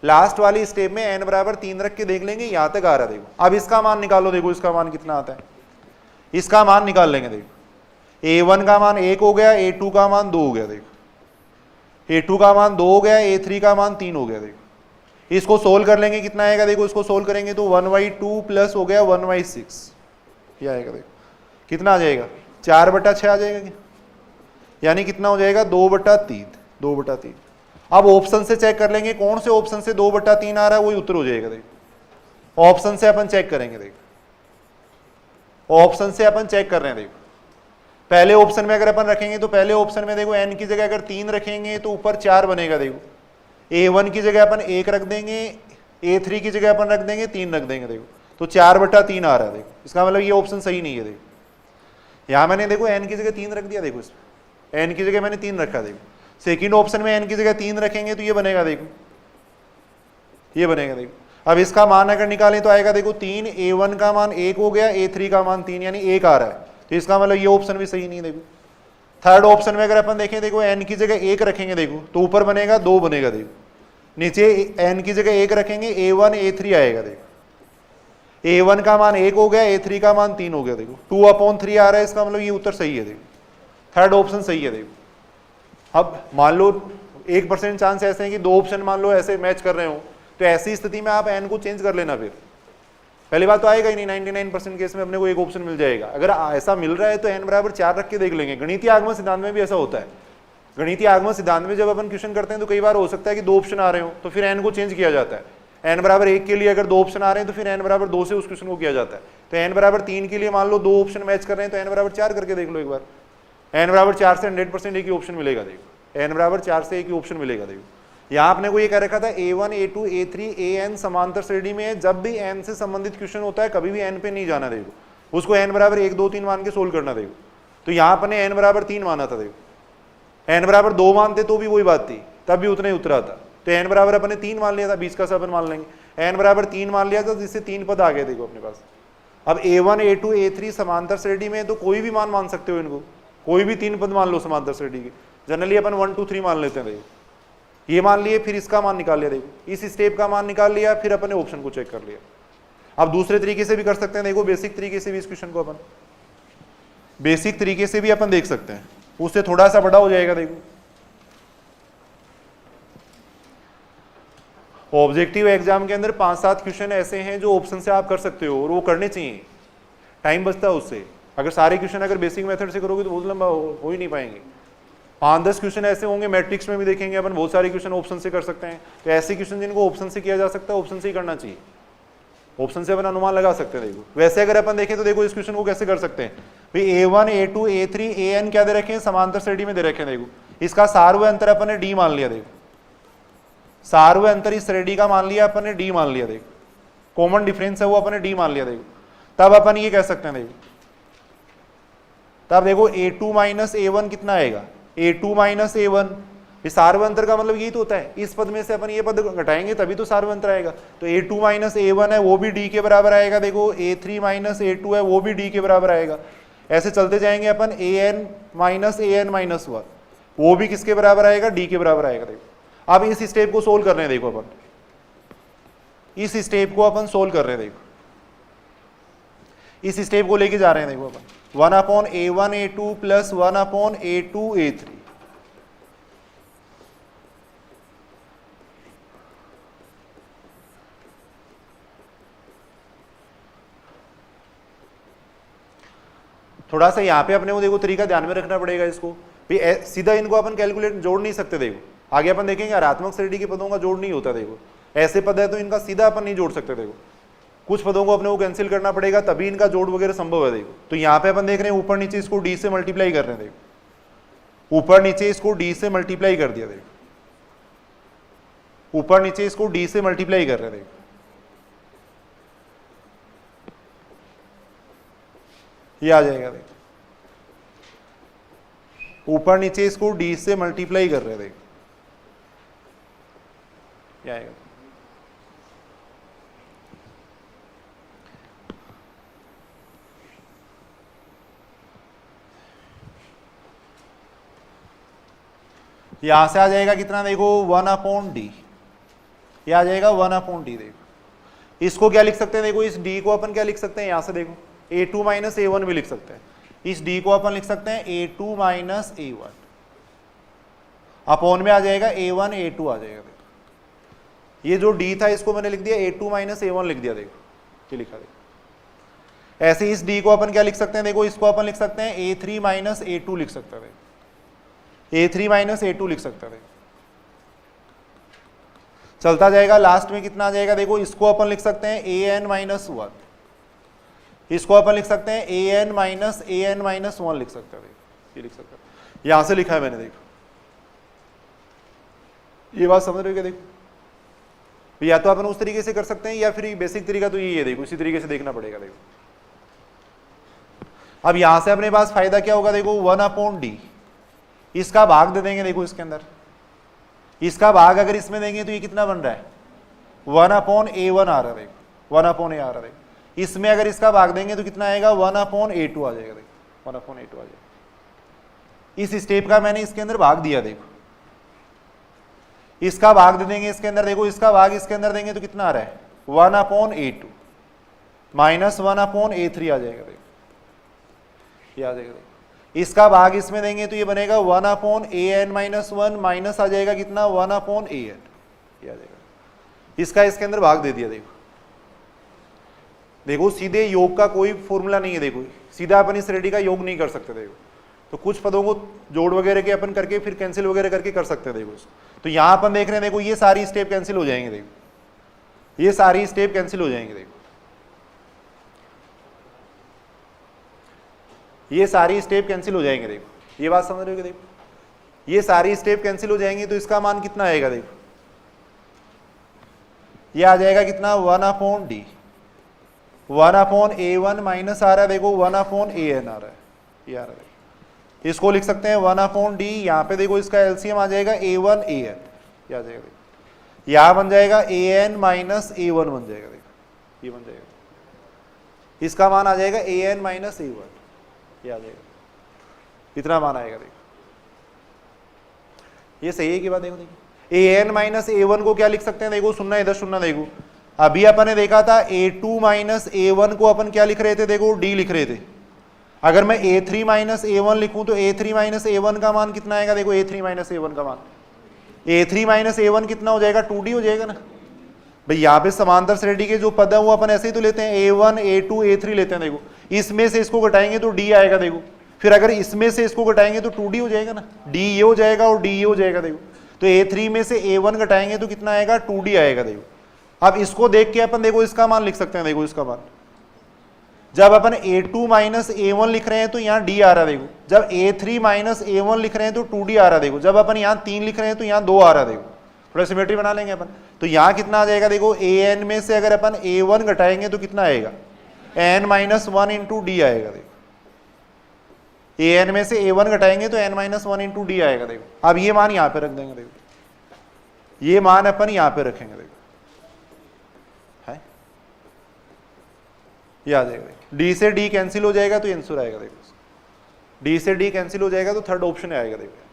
लास्ट वाली स्टेप में n बराबर 3 रख के देख लेंगे, यहां तक आ रहा है। देखो अब इसका मान निकालो। देखो इसका मान कितना आता है, इसका मान निकाल लेंगे। देखो A1 का मान 1 हो गया, A2 का मान 2 हो गया। देखो A2 का मान 2 हो गया, A3 का मान 3 हो गया। देखो इसको सोल्व कर लेंगे, कितना आएगा, देखो इसको सोल्व करेंगे तो 1/2 प्लस हो गया 1/6 ये आएगा। देखो कितना आ जाएगा, 4/6 आ जाएगा, यानी कितना हो जाएगा 2/3 2/3। अब ऑप्शन से चेक कर लेंगे कौन से ऑप्शन से 2/3 आ रहा है, वही उत्तर हो जाएगा। देखो ऑप्शन से अपन चेक करेंगे। देखो ऑप्शन से अपन चेक कर रहे हैं। देखो पहले ऑप्शन में अगर अपन रखेंगे तो पहले ऑप्शन में देखो n की जगह अगर 3 रखेंगे तो ऊपर 4 बनेगा। देखो A1 की जगह अपन 1 रख देंगे, A3 की जगह अपन रख देंगे 3 रख देंगे। देखो तो 4/3 आ रहा है। देखो इसका मतलब ये ऑप्शन सही नहीं है। देखो यहां मैंने देखो n की जगह 3 रख दिया। देखो इसमें n की जगह मैंने 3 रखा। देखो सेकंड ऑप्शन में n की जगह 3 रखेंगे तो ये बनेगा। देखो ये बनेगा। देखो अब इसका मान अगर निकालें तो आएगा, देखो 3, A1 का मान 1 हो गया, A3 का मान 3 यानी 1 आ रहा है। तो इसका मतलब ये ऑप्शन भी सही नहीं है। देखो थर्ड ऑप्शन में अगर अपन देखें, देखो n की जगह 1 रखेंगे, देखो तो ऊपर बनेगा 2 बनेगा। देखो नीचे n की जगह 1 रखेंगे, A1 A3 आएगा। देखो A1 का मान 1 हो गया, A3 का मान 3 हो गया। देखो 2/3 आ रहा है, इसका मतलब ये उत्तर सही है। देखो थर्ड ऑप्शन सही है। देखो अब मान लो 1% चांस ऐसे हैं कि 2 ऑप्शन मान लो ऐसे मैच कर रहे हो, तो ऐसी स्थिति में आप n को चेंज कर लेना। फिर पहली बात तो आएगा ही नहीं, 99% केस में अपने को एक ऑप्शन मिल जाएगा। अगर ऐसा मिल रहा है तो n बराबर 4 रख के देख लेंगे। गणितीय आगमन सिद्धांत में भी ऐसा होता है। गणितीय आगमन सिद्धांत में जब अपन क्वेश्चन करते हैं तो कई बार हो सकता है कि 2 ऑप्शन आ रहे हो तो फिर n को चेंज किया जाता है। n बराबर 1 के लिए अगर 2 ऑप्शन आ रहे हैं तो फिर n बराबर 2 से उस क्वेश्चन को किया जाता है। तो n बराबर 3 के लिए मान लो 2 ऑप्शन मैच कर रहे हैं तो n बराबर 4 करके देख लो एक बार। n बराबर 4 से 100% एक ही ऑप्शन मिलेगा। देखो n बराबर 4 से एक ही ऑप्शन मिलेगा। देखो यहाँ आपने को ये कह रखा था a1 a2 a3 an समांतर श्रेणी में है। जब भी n से संबंधित क्वेश्चन होता है कभी भी n पे नहीं जाना, देखो उसको n बराबर 1 2 3 मान के सोल्व करना। देखो तो यहाँ अपने n बराबर 3 माना था, देखो n बराबर 2 मानते तो भी वही बात थी, तब भी उतना ही उतरा था। तो n बराबर अपने 3 मान लिया था, 20 का से अपन मान लेंगे। n बराबर 3 मान लिया था जिससे 3 पद आ गए देखो अपने पास। अब a1 a2 a3 समांतर श्रेणी में तो कोई भी मान सकते हो इनको, कोई भी 3 पद मान लो समांतर श्रेणी के। जनरली अपन 1 2 3 मान लेते हैं। देखो ये मान लिए, फिर इसका मान निकाल लिया, देखो इस स्टेप का मान निकाल लिया, फिर अपने ऑप्शन को चेक कर लिया। अब दूसरे तरीके से भी कर सकते हैं, देखो बेसिक तरीके से भी इस क्वेश्चन को अपन बेसिक तरीके से भी अपन देख सकते हैं, उससे थोड़ा सा बड़ा हो जाएगा। देखो ऑब्जेक्टिव एग्जाम के अंदर 5-7 क्वेश्चन ऐसे हैं जो ऑप्शन से आप कर सकते हो और वो करने चाहिए, टाइम बचता है उससे। अगर सारे क्वेश्चन अगर बेसिक मेथड से करोगे तो बहुत लंबा हो ही नहीं पाएंगे। 5-10 क्वेश्चन ऐसे होंगे, मैट्रिक्स में भी देखेंगे अपन, बहुत सारे क्वेश्चन ऑप्शन से कर सकते हैं। तो ऐसे क्वेश्चन जिनको ऑप्शन से किया जा सकता है ऑप्शन से ही करना चाहिए, ऑप्शन से अपन अनुमान लगा सकते हैं। देखो वैसे अगर अपन देखें तो देखो इस क्वेश्चन को कैसे कर सकते हैं भाई, a1 a2 a3 an क्या दे रखे हैं, समांतर श्रेणी में दे रखे हैं। देखो इसका सार्वय अंतर अपन ने d मान लिया। देखो सार्वय अंतर इस श्रेणी का मान लिया अपन ने, d मान लिया। देखो कॉमन डिफरेंस है वो अपन ने d मान लिया। देखो तब अपन ये कह सकते हैं, देखो तब देखो a2 माइनस a1 कितना आएगा, a2 माइनस a1। सार्वय अंतर का मतलब यही तो होता है, इस पद में से अपन ये पद घटाएंगे तभी तो सार्वय अंतर आएगा। तो a2 माइनस a1 है वो भी d के बराबर आएगा। देखो a3 माइनस a2 है वो भी d के बराबर आएगा। ऐसे चलते जाएंगे अपन, an माइनस an माइनस 1 वो भी किसके बराबर आएगा, d के बराबर आएगा। देखो अब इस स्टेप को सोल्व कर रहे हैं। देखो अपन इस स्टेप को अपन सोल्व कर रहे हैं। देखो इस स्टेप को लेके जा रहे हैं। देखो अपन 1 upon a1 a2 plus 1 upon a2 a3। थोड़ा सा यहाँ पे अपने को देखो तरीका ध्यान में रखना पड़ेगा इसको भी, सीधा इनको अपन कैलकुलेट जोड़ नहीं सकते। देखो आगे अपन देखेंगे ऋणात्मक श्रेणी के पदों का जोड़ नहीं होता। देखो ऐसे पद है तो इनका सीधा अपन नहीं जोड़ सकते। देखो कुछ पदों को अपने को कैंसिल करना पड़ेगा तभी इनका जोड़ वगैरह संभव है। देखो तो यहाँ पे अपन देख रहे हैं ऊपर नीचे इसको d से मल्टीप्लाई कर रहे हैं। देखो ऊपर नीचे इसको d से मल्टीप्लाई कर दिया। देखो ऊपर नीचे इसको d से मल्टीप्लाई कर रहे हैं। देखो ये आ जाएगा। देखो ऊपर नीचे इसको d से मल्टीप्लाई कर रहे हैं। देखो ये आएगा। यहां से आ जाएगा कितना, देखो 1 अपॉन डी, ये आ जाएगा 1 अपॉन डी। देखो इसको क्या लिख सकते हैं, देखो इस d को अपन क्या लिख सकते हैं, यहां से देखो a2 माइनस a1 भी लिख सकते हैं। इस d को अपन लिख सकते हैं a2 माइनस a1, अपॉन में आ जाएगा a1 a2 आ जाएगा। देखो ये जो d था इसको मैंने लिख दिया a2 माइनस a1 लिख दिया। देखो ये लिखा। देखो ऐसे इस d को अपन क्या लिख सकते हैं, देखो इसको अपन लिख सकते हैं a3 माइनस a2 लिख सकते हैं। a3 माइनस a2 लिख सकते हैं। चलता जाएगा, लास्ट में कितना आ जाएगा, देखो इसको अपन लिख सकते हैं an माइनस 1, इसको अपन लिख सकते हैं an माइनस 1 लिख सकते हैं। ये लिख सकते हैं, यहां से लिखा है मैंने। देखो ये बात समझ रहे हो क्या? देखो या तो अपन उस तरीके से कर सकते हैं या फिर बेसिक तरीका तो यही है। देखो इसी तरीके से देखना पड़ेगा। देखो अब यहां से अपने पास फायदा क्या होगा, देखो 1 अपॉन डी, इसका भाग दे देंगे। देखो इसके अंदर इसका भाग अगर इसमें देंगे तो ये कितना बन रहा है, 1 अपॉन a1 आ रहा है। देखो 1 अपॉन a आ रहा है। इसमें अगर इसका भाग देंगे तो कितना आएगा, 1 अपॉन a2 आ जाएगा। देखो 1 अपॉन a2 आ जाएगा। इस स्टेप का मैंने इसके अंदर भाग दिया। देखो इसका भाग दे देंगे इसके अंदर, देखो इसका भाग इसके अंदर देंगे तो कितना आ रहा है, 1 upon a2 minus 1 upon a3 आ जाएगा। देखो ये आ जाएगा। देखो इसका भाग इसमें देंगे तो ये बनेगा 1 अपॉन an माइनस 1 माइनस आ जाएगा कितना, 1 अपॉन an, ये आ जाएगा। इसका इसके अंदर भाग दे दिया। देखो देखो सीधे योग का कोई फॉर्मूला नहीं है। देखो सीधा अपन इस रेडी का योग नहीं कर सकते। देखो तो कुछ पदों को जोड़ वगैरह के अपन करके फिर कैंसिल वगैरह करके कर सकते हैं। देखो तो यहां अपन देख रहे हैं, देखो ये सारी स्टेप कैंसिल हो जाएंगे। देखो ये सारी स्टेप कैंसिल हो जाएंगे। देखो ये सारी स्टेप कैंसिल हो जाएंगे। देखो ये बात समझ रहे हो? देखो ये सारी स्टेप कैंसिल हो जाएंगी तो इसका मान कितना आएगा देखो, ये आ जाएगा कितना 1/d, 1/a1 माइनस आ रहा है देखो 1/an आ रहा है, ये आ रहा है। इसको लिख सकते हैं 1/d, यहाँ पे देखो इसका एलसीएम आ जाएगा a1 an, ये आ जाएगा देखो, यहाँ बन जाएगा an माइनस a1 बन जाएगा देखो, ये बन जाएगा, इसका मान आ जाएगा an माइनस a1, ये आ जाएगा, इतना मान आएगा देखो। ये सही है कि बात देखो, देखो an माइनस a1 को क्या लिख सकते हैं देखो, सुनना इधर सुनना देखो, अभी अपन ने देखा था a2 माइनस a1 को अपन क्या लिख रहे थे देखो, d लिख रहे थे। अगर मैं a3 माइनस a1 लिखूं तो a3 माइनस a1 का मान कितना आएगा देखो, a3 माइनस a1 का मान, a3 माइनस a1 कितना हो जाएगा 2d हो जाएगा ना भाई। यहाँ पे समांतर श्रेणी के जो पद है वो अपन ऐसे ही तो लेते हैं, a1 a2 a3 लेते हैं देखो, इसमें से इसको घटाएंगे तो d आएगा देखो, फिर अगर इसमें से इसको घटाएंगे तो 2d हो जाएगा ना, d ये हो जाएगा और d ये हो जाएगा देखो, तो a3 में से a1 घटाएंगे तो कितना आएगा 2d आएगा देखो। अब इसको देख के अपन देखो इसका मान लिख सकते हैं देखो, इसका मान जब अपन a2 माइनस a1 लिख रहे हैं तो यहाँ d आ रहा है देखो, जब a3 माइनस a1 लिख रहे हैं तो 2d आ रहा है देखो, जब अपन यहाँ 3 लिख रहे हैं तो यहाँ 2 आ रहा है देखो, थोड़ा सिमेट्री बना लेंगे अपन। तो यहाँ कितना आ जाएगा देखो, an में से अगर अपन a1 घटाएंगे तो कितना आएगा, n माइनस 1 इंटू डी आएगा देखो, an में से a1 घटाएंगे तो n माइनस 1 इंटू डी आएगा देखो। अब ये मान यहाँ पे रख देंगे देखो, ये मान अपन यहाँ पे रखेंगे देखो, है ये आ जाएगा देखो, d से d कैंसिल हो जाएगा तो आंसर आएगा देखो, d से d कैंसिल हो जाएगा तो थर्ड ऑप्शन आएगा देखो।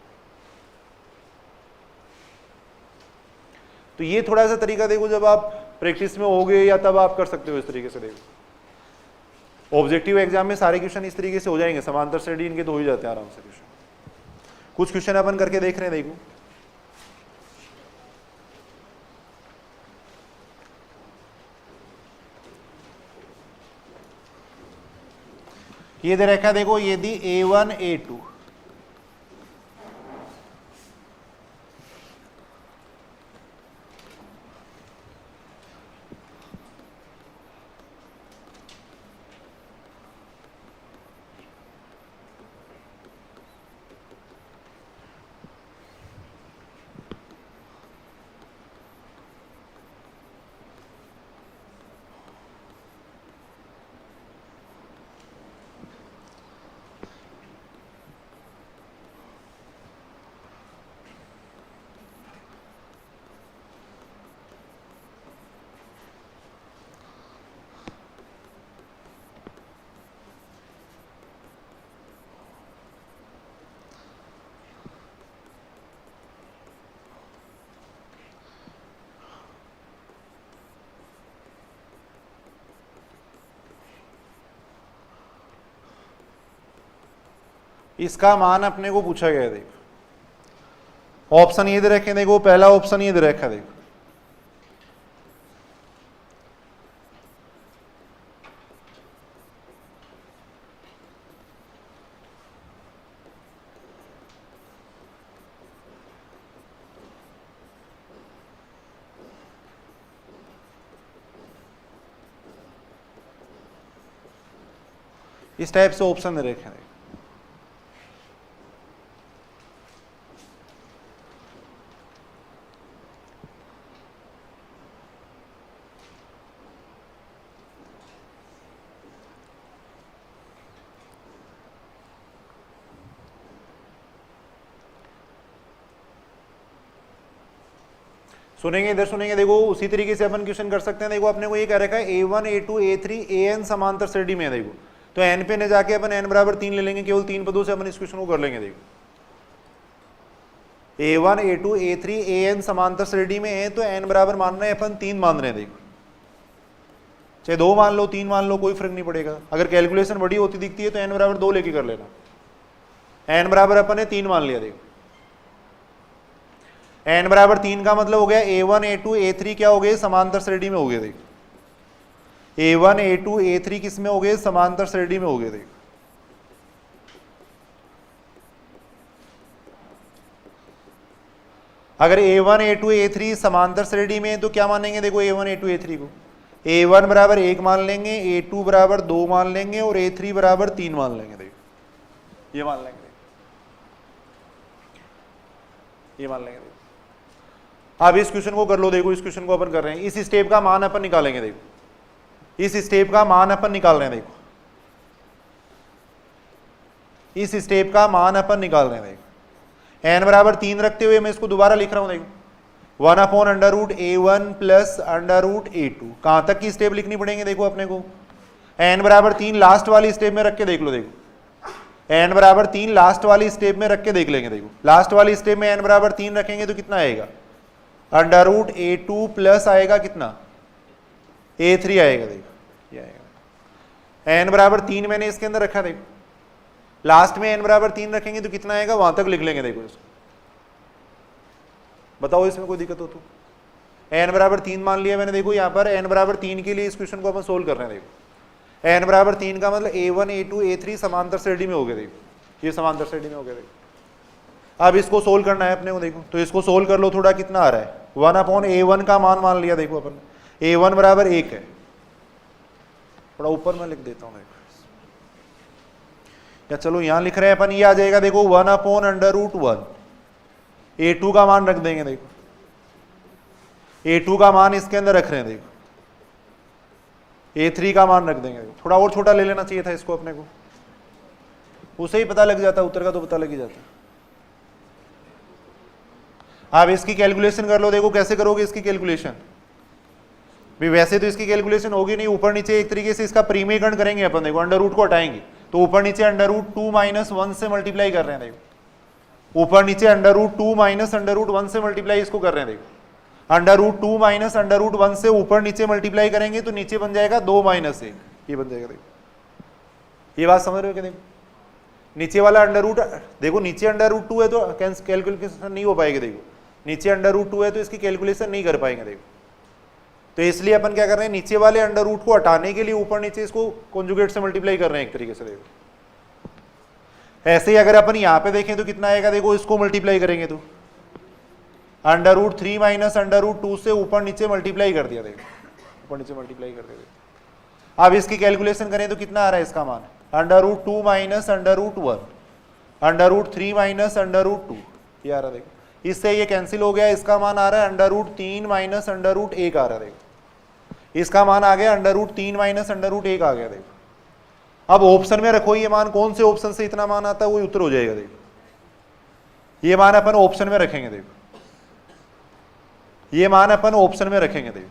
तो ये थोड़ा सा तरीका देखो, जब आप प्रैक्टिस में होगे या तब आप कर सकते हो इस तरीके से देखो। ऑब्जेक्टिव एग्जाम में सारे क्वेश्चन इस तरीके से हो जाएंगे, समांतर श्रेणी इनके तो हो ही जाते हैं आराम से क्वेश्चन। कुछ क्वेश्चन अपन करके देख रहे हैं देखो, ये दे रखा देखो, यदि a1 a2 इसका मान अपने को पूछा गया है देखो, ऑप्शन ये दे रखे देखो, पहला ऑप्शन ये दे रखा देखो, इस टाइप से ऑप्शन दे रखे हैं। सुनेंगे इधर सुनेंगे देखो, उसी तरीके से अपन क्वेश्चन कर सकते हैं देखो। अपने को ये कह रखा है a1 a2 a3 an समांतर श्रेणी में है देखो, तो n पे न जाके अपन n बराबर 3 ले लेंगे, केवल 3 पदों से अपन इस क्वेश्चन को कर लेंगे देखो। a1 a2 a3 an समांतर श्रेणी में है तो n बराबर मान रहे हैं अपन 3 मान रहे हैं देखो, चाहे 2 मान लो 3 मान लो कोई फर्क नहीं पड़ेगा। अगर कैलकुलेशन बड़ी होती दिखती है तो n बराबर 2 लेके कर लेना, n बराबर अपन ने 3 मान लिया देखो। n बराबर 3 का मतलब हो गया a1 a2 a3 क्या हो गए, समांतर श्रेणी में हो गए देखो। a1 a2 a3 किस में हो गए, समांतर श्रेणी में हो गए देखो। अगर a1 a2 a3 समांतर श्रेणी में है तो क्या मानेंगे देखो, a1 a2 a3 को a1 बराबर 1 मान लेंगे, a2 बराबर 2 मान लेंगे और a3 बराबर 3 मान लेंगे देखो, ये मान लेंगे। ये मान लेंगे। देखो अब इस क्वेश्चन को कर लो, देखो इस क्वेश्चन को अपन कर रहे हैं, इस स्टेप का मान अपन निकालेंगे। देखो इस स्टेप का मान अपन निकाल रहे हैं, देखो इस स्टेप का मान अपन निकाल रहे हैं। देखो n बराबर 3 रखते हुए मैं इसको दोबारा लिख रहा हूं। देखो 1/√a1 प्लस √a2, कहां तक की स्टेप लिखनी पड़ेंगे देखो अपने को, n बराबर 3 लास्ट वाली स्टेप में रख के देख लो। देखो n बराबर 3 लास्ट वाली स्टेप में रख के देख लेंगे। देखो लास्ट वाली स्टेप में n बराबर 3 रखेंगे तो कितना आएगा, √a2 प्लस आएगा कितना, a3 आएगा। देखो ये आएगा, n बराबर 3 मैंने इसके अंदर रखा। देखो लास्ट में n बराबर 3 रखेंगे तो कितना आएगा, वहां तक लिख लेंगे। देखो इसको बताओ इसमें कोई दिक्कत हो तो, n बराबर 3 मान लिया मैंने। देखो यहाँ पर n बराबर 3 के लिए इस क्वेश्चन को अपन सोल्व कर रहे हैं। देखो n बराबर 3 का मतलब a1 a2 a3 समांतर श्रेणी में हो गए। देखो ये समांतर श्रेणी में हो गए। देखो अब इसको सोल्व करना है अपने को। देखो तो इसको सोल्व कर लो, थोड़ा कितना आ रहा है, 1/a1 का मान लिया। देखो अपन a1 बराबर 1 है, थोड़ा ऊपर में लिख देता हूँ। देखो या चलो यहां लिख रहे हैं अपन, ये आ जाएगा देखो 1/√1, a2 का मान रख देंगे। देखो a2 का मान इसके अंदर रख रहे हैं। देखो a3 का मान रख देंगे। देखो थोड़ा और छोटा ले लेना चाहिए था इसको अपने को, उसे ही पता लग जाता, उत्तर का तो पता लग ही जाता। आप इसकी कैलकुलेशन कर लो। देखो कैसे करोगे इसकी कैलकुलेशन, भी वैसे तो इसकी कैलकुलेशन होगी नहीं, ऊपर नीचे एक तरीके से इसका प्रीमीकरण करेंगे अपन। देखो अंडर रूट को हटाएंगे तो ऊपर नीचे √2 - 1 से मल्टीप्लाई कर रहे हैं। देखो ऊपर नीचे √2 - √1 से मल्टीप्लाई इसको कर रहे हैं। देखो √2 - √1 से ऊपर नीचे मल्टीप्लाई करेंगे तो नीचे बन जाएगा 2 - 1, ये बन जाएगा। देखो ये बात समझ रहे हो क्या। देखो नीचे वाला √, देखो नीचे √2 है तो कैलकुलेशन नहीं हो पाएगी। देखो नीचे √2 है तो इसकी कैलकुलेशन नहीं कर पाएंगे। देखो तो इसलिए अपन क्या कर रहे हैं, नीचे वाले अंडर रूट को हटाने के लिए ऊपर नीचे इसको कॉन्जुगेट से मल्टीप्लाई कर रहे हैं एक तरीके से। देखो ऐसे ही अगर अपन यहाँ पे देखें तो कितना आएगा, देखो इसको मल्टीप्लाई करेंगे तो √3 - √2 से ऊपर नीचे मल्टीप्लाई कर दिया। देखो ऊपर नीचे मल्टीप्लाई कर दिया। अब इसकी कैलकुलेशन करें तो कितना आ रहा है इसका मान, √2 - √1, √3 - √2, ये आ रहा है। देखो इससे ये कैंसिल हो गया, इसका मान आ रहा है √3 - √1 आ रहा है। देखो इसका मान आ गया √3 - √1 आ गया। देखो अब ऑप्शन में रखो ये मान, कौन से ऑप्शन से इतना मान आता है वो उत्तर हो जाएगा। देखो ये मान अपन ऑप्शन में रखेंगे। देखो ये मान अपन ऑप्शन में रखेंगे। देखो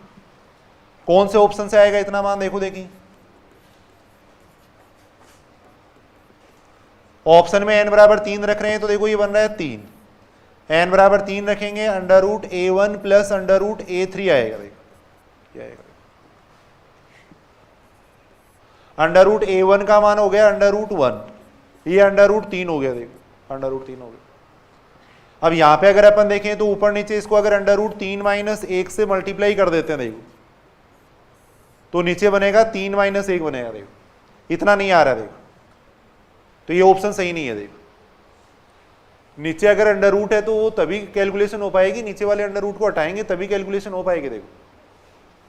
कौन से ऑप्शन से आएगा इतना मान, देखो देखिए ऑप्शन में n बराबर 3 रख रहे हैं तो देखो ये बन रहा है 3, n बराबर 3 रखेंगे √a1 प्लस √a3 आएगा। देखो ये आएगा √a1 का मान हो गया √1, ये √3 हो गया। देखो √3 हो गया। अब यहां पे अगर अपन देखें तो ऊपर नीचे इसको अगर √3 - 1 से मल्टीप्लाई कर देते हैं देखो तो नीचे बनेगा 3 - 1 बनेगा। देखो इतना नहीं आ रहा। देखो तो ये ऑप्शन सही नहीं है। देखो नीचे अगर अंडर रूट है तो वो तभी कैलकुलेशन हो पाएगी, नीचे वाले अंडर रूट को हटाएंगे तभी कैलकुलेशन हो पाएगी। देखो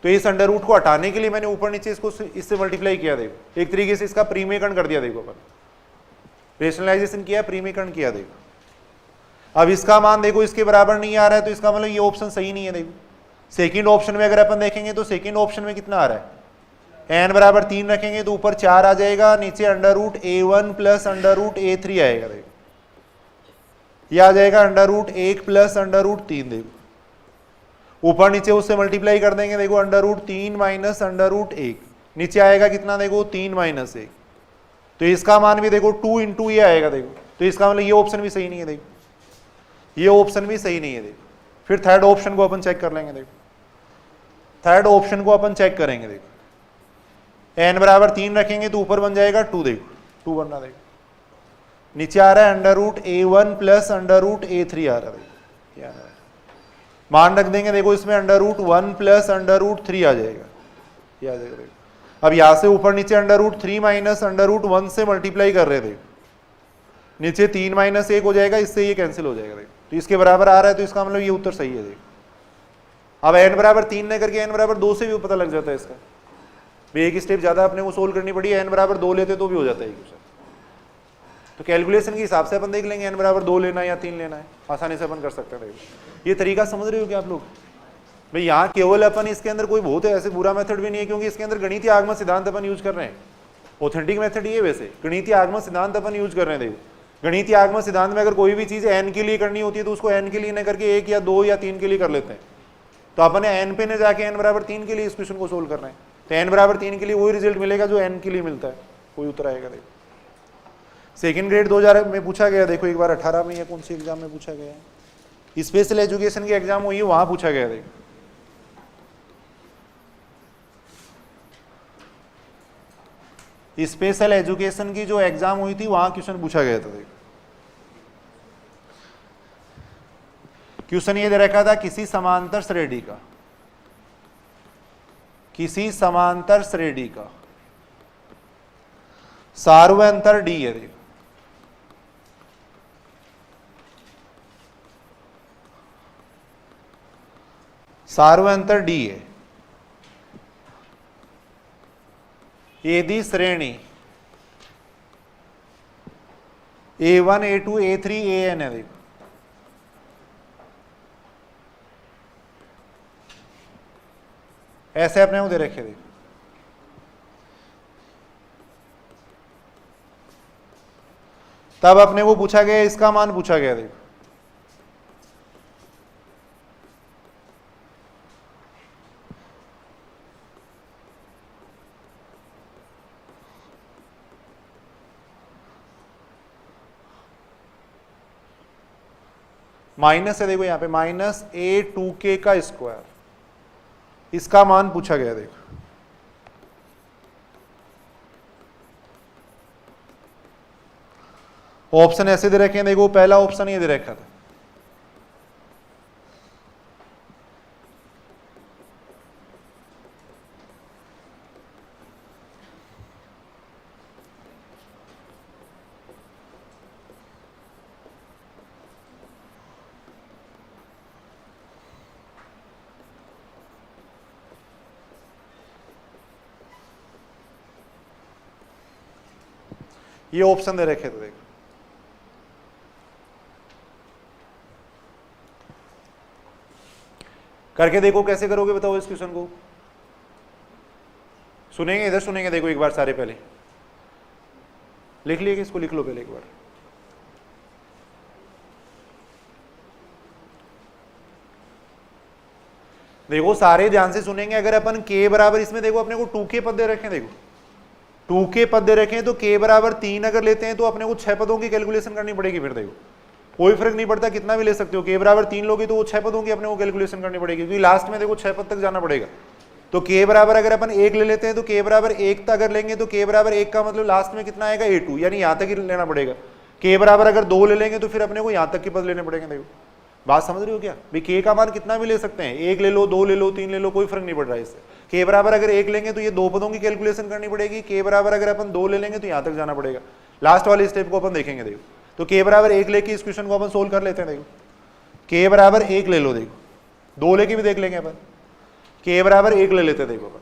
तो इस अंडर रूट को हटाने के लिए मैंने ऊपर नीचे इसको इससे मल्टीप्लाई किया। देखो एक तरीके से इसका प्रीमीकरण कर दिया। देखो अपन रेशनलाइजेशन किया, प्रीमीकरण किया। देखो अब इसका मान देखो इसके बराबर नहीं आ रहा है तो इसका मतलब ये ऑप्शन सही नहीं है। देखो सेकंड ऑप्शन में अगर अपन देखेंगे तो सेकंड ऑप्शन में कितना आ रहा है, n बराबर 3 रखेंगे तो ऊपर 4 आ जाएगा, नीचे √a1 प्लस √a3 आएगा। देखो ये आ जाएगा √1 प्लस √3। देखो ऊपर नीचे उससे मल्टीप्लाई कर देंगे। देखो √3 माइनस √1 नीचे आएगा कितना, देखो 3 - 1, तो इसका मान भी देखो 2 × ये आएगा। देखो तो इसका मतलब ये ऑप्शन भी सही नहीं है। देखो ये ऑप्शन भी सही नहीं है। देखो फिर थर्ड ऑप्शन को अपन चेक कर लेंगे। देखो थर्ड ऑप्शन को अपन चेक करेंगे। देखो n बराबर 3 रखेंगे तो ऊपर बन जाएगा 2। देखो 2 बनना। देखो नीचे आ रहा है √a1 प्लस √a3 आ रहा है। क्या मान रख देंगे। देखो इसमें √1 प्लस √3 आ जाएगा, ये आ जाएगा। देखो अब यहां से ऊपर नीचे √3 माइनस √1 से मल्टीप्लाई कर रहे थे, नीचे 3 - 1 हो जाएगा, इससे ये कैंसिल हो जाएगा। देखो तो इसके बराबर आ रहा है तो इसका मतलब ये उत्तर सही है। देखो अब n बराबर 3 ने करके n बराबर 2 से भी पता लग जाता है इसका, एक स्टेप ज्यादा अपने को सोल्व करनी पड़ी। n बराबर 2 लेते तो भी हो जाता है क्वेश्चन। तो कैलकुलेशन के हिसाब से अपन देख लेंगे n बराबर 2 लेना है या 3 लेना है, आसानी से अपन कर सकते हैं। देखो ये तरीका समझ रहे हो क्या आप लोग? भाई यहाँ केवल अपन इसके अंदर कोई बहुत ऐसे बुरा मेथड भी नहीं है, क्योंकि इसके अंदर गणितीय आगमन सिद्धांत अपन यूज कर रहे हैं। ऑथेंटिक मेथड ये वैसे गणितीय आगमन सिद्धांत अपन यूज कर रहे हैं। देखो गणितीय आगमन सिद्धांत में अगर कोई भी चीज n के लिए करनी होती है तो उसको n के लिए न करके 1 या 2 या 3 के लिए कर लेते हैं। तो अपन ने n पे न जाके n बराबर 3 के लिए इस क्वेश्चन को सोल्व कर रहे हैं, तो n बराबर 3 के लिए वही रिजल्ट मिलेगा जो n के लिए मिलता है, कोई उत्तर आएगा। देखो सेकंड ग्रेड 2000 में पूछा गया, देखो एक बार 18 में या कौन सी एग्जाम में पूछा गया है, स्पेशल एजुकेशन की एग्जाम हुई है वहां पूछा गया। देखो स्पेशल एजुकेशन की जो एग्जाम हुई थी वहां क्वेश्चन पूछा गया था। देखो क्वेश्चन ये दे रखा था किसी समांतर श्रेणी का सार्वंतर डी है। देखो सार्वंतर डी है यदि श्रेणी A1 A2 A3 AN है। देखो ऐसे अपने को दे रखे। देखो तब अपने को पूछा गया, इसका मान पूछा गया। देखो माइनस है, देखो यहां पे माइनस A2K का स्क्वायर, इसका मान पूछा गया। देखो ऑप्शन ऐसे दे रखे हैं। देखो पहला ऑप्शन ये दे रखा था, ये ऑप्शन दे रखे थे। देखो करके देखो कैसे करोगे, बताओ इस क्वेश्चन को। सुनेंगे, इधर सुनेंगे। देखो एक बार सारे पहले लिख लिए कि इसको लिख लो पहले एक बार। देखो सारे ध्यान से सुनेंगे। अगर अपन k बराबर, इसमें देखो अपने को 2k पद दे रखे हैं। देखो 2k पद दे रखे हैं तो k बराबर 3 अगर लेते हैं तो अपने को 6 पदों की कैलकुलेशन करनी पड़ेगी। फिर देखो कोई फर्क नहीं पड़ता कितना भी ले सकते हो, k बराबर 3 लोगे तो वो 6 पदों की अपने को कैलकुलेशन करनी पड़ेगी, क्योंकि लास्ट में देखो 6 पद तक जाना पड़ेगा। तो k बराबर अगर अपन 1 ले लेते हैं तो k बराबर 1 तक अगर लेंगे तो k बराबर 1 का मतलब लास्ट में कितना आएगा A2, यानी यहां तक ही लेना पड़ेगा। k बराबर अगर 2 ले लेंगे तो फिर अपने को यहां तक के पद लेने पड़ेंगे। देखो बात समझ रहे हो क्या भाई? k का मान कितना भी ले सकते हैं, 1 ले लो, 2 ले लो, 3 ले लो, कोई फर्क नहीं पड़ रहा है इससे। k बराबर अगर 1 लेंगे तो ये 2 पदों की कैलकुलेशन करनी पड़ेगी। k बराबर अगर अपन 2 ले लेंगे तो यहां तक जाना पड़ेगा। लास्ट वाले स्टेप को अपन देखेंगे। देखो तो k बराबर 1 लेके इस क्वेश्चन को अपन सोल्व कर लेते हैं। देखो k बराबर 1 ले लो, देखो 2 लेके भी देख लेंगे अपन। k बराबर 1 ले लेते हैं। देखो अपन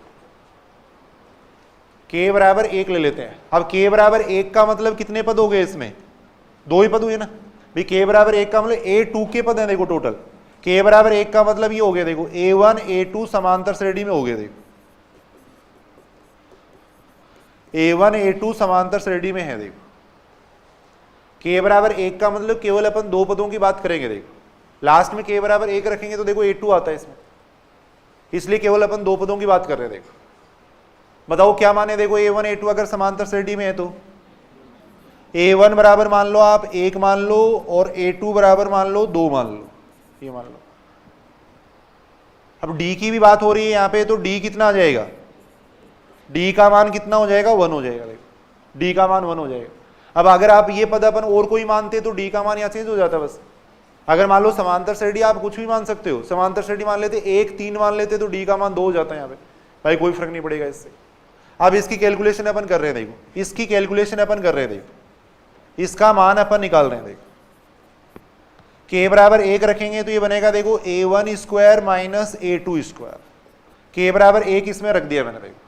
k बराबर 1 ले लेते हैं। अब k बराबर 1 का मतलब कितने पद हो गए? इसमें 2 ही पद हुए ना भाई। k बराबर 1 का मतलब A2 के पद है। देखो टोटल k बराबर 1 का मतलब ये हो गया। देखो A1 A2 समांतर श्रेणी में हो गया। देखो A1 A2 समांतर श्रेणी में है। देखो k बराबर 1 का मतलब केवल अपन 2 पदों की बात करेंगे। देखो लास्ट में k बराबर 1 रखेंगे तो देखो A2 आता है इसमें, इसलिए केवल अपन 2 पदों की बात कर रहे हैं। देखो बताओ क्या माने? देखो A1 A2 अगर समांतर श्रेणी में है तो A1 बराबर मान लो आप 1 मान लो और A2 बराबर मान लो 2 मान लो, ये मान लो। अब D की भी बात हो रही है यहाँ पे, तो D कितना आ जाएगा? D का मान कितना हो जाएगा? 1 हो जाएगा। देखो D का मान 1 हो जाएगा। अब अगर आप ये पद अपन और कोई मानते तो D का मान यहाँ चेंज हो जाता बस। अगर मान लो समांतर श्रेणी आप कुछ भी मान सकते हो, समांतर श्रेणी मान लेते 1 3 मान लेते तो D का मान 2 हो जाता है यहाँ पे भाई, कोई फर्क नहीं पड़ेगा इससे। अब इसकी कैलकुलेशन अपन कर रहे हैं। देखो इसकी कैलकुलेशन अपन कर रहे हैं। देखो इसका मान अपन निकाल रहे हैं। देखो k बराबर 1 रखेंगे तो ये बनेगा देखो A1 square minus A2 square. k बराबर 1 इसमें रख दिया मैंने। देखो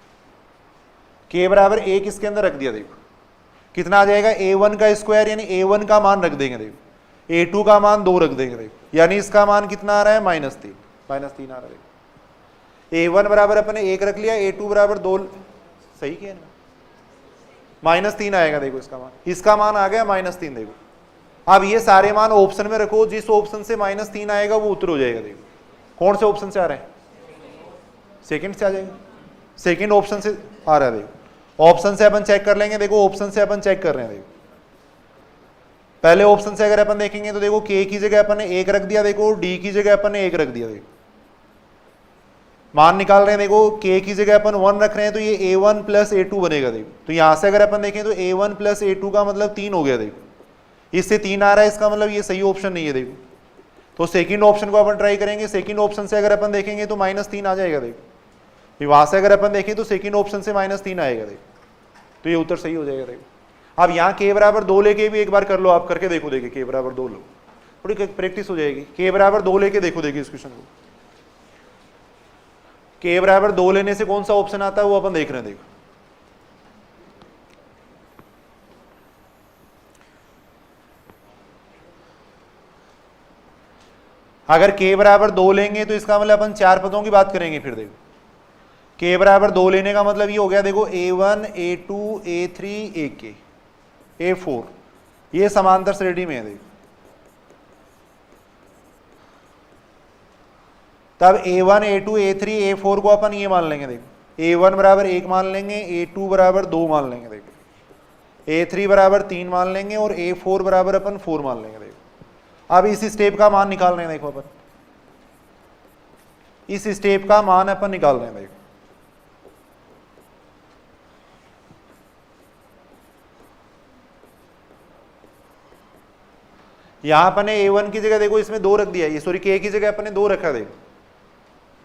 k बराबर 1 इसके अंदर रख दिया। देखो कितना आ जाएगा a1 का स्क्वायर, यानी a1 का मान रख देंगे देखो, a2 का मान 2 रख देंगे देखो, यानी इसका मान कितना आ रहा है -3, -3 आ रहा है देखो। a1 बराबर अपने 1 रख लिया, a2 बराबर 2, सही किया ना, -3 आएगा देखो इसका मान, इसका मान आ गया -3 देखो। अब ये सारे मान ऑप्शन में रखो, जिस ऑप्शन से -3 आएगा वो उत्तर हो जाएगा देखो। कौन से ऑप्शन से आ रहा है? सेकंड से आ जाएगा, सेकंड ऑप्शन से आ रहा है देखो। ऑप्शन से अपन चेक कर लेंगे देखो, ऑप्शन से अपन चेक कर रहे हैं देखो। पहले ऑप्शन से अगर अपन देखेंगे तो देखो k की जगह अपन ने 1 रख दिया देखो, d की जगह अपन ने 1 रख दिया देखो। मान निकाल रहे हैं देखो, k की जगह अपन 1 रख रहे हैं तो ये a1 प्लस a2 बनेगा देखो। तो यहां से अगर अपन देखें तो a1 प्लस a2 का मतलब 3 हो गया देखो, इससे 3 आ रहा है, इसका मतलब ये सही ऑप्शन नहीं है देखो। तो सेकंड ऑप्शन को अपन ट्राई करेंगे, सेकंड ऑप्शन से अगर अपन देखेंगे तो -3 आ जाएगा देखो। वहां से अगर अपन देखें तो सेकंड ऑप्शन से -3 आएगा देखो, तो ये उत्तर सही हो जाएगा देखो। अब यहाँ k बराबर 2 लेके भी एक बार कर लो, आप करके देखो देखिए, k बराबर 2 लो, थोड़ी प्रैक्टिस हो जाएगी। k बराबर 2 लेके देखो देखिए इस क्वेश्चन को, k बराबर 2 लेने से कौन सा ऑप्शन आता है वो अपन देख रहे हैं देखो। अगर k बराबर 2 लेंगे तो इसका मतलब अपन 4 पदों की बात करेंगे। फिर देखो k बराबर 2 लेने का मतलब ये हो गया देखो, a1 a2 a3 ak a4, ये समांतर श्रेणी में है देखो। तब a1 a2 a3 a4 को अपन ये मान लेंगे देखो, a1 बराबर 1 मान लेंगे, a2 बराबर 2 मान लेंगे देखो, a3 बराबर 3 मान लेंगे और a4 बराबर अपन 4 मान लेंगे देखो। अब इस स्टेप का मान निकाल रहे हैं देखो, अपन इस स्टेप का मान अपन निकाल रहे हैं देखो। यहां अपन ने a1 की जगह देखो इसमें 2 रख दिया, ये सॉरी k की जगह अपन ने 2 रखा देखो।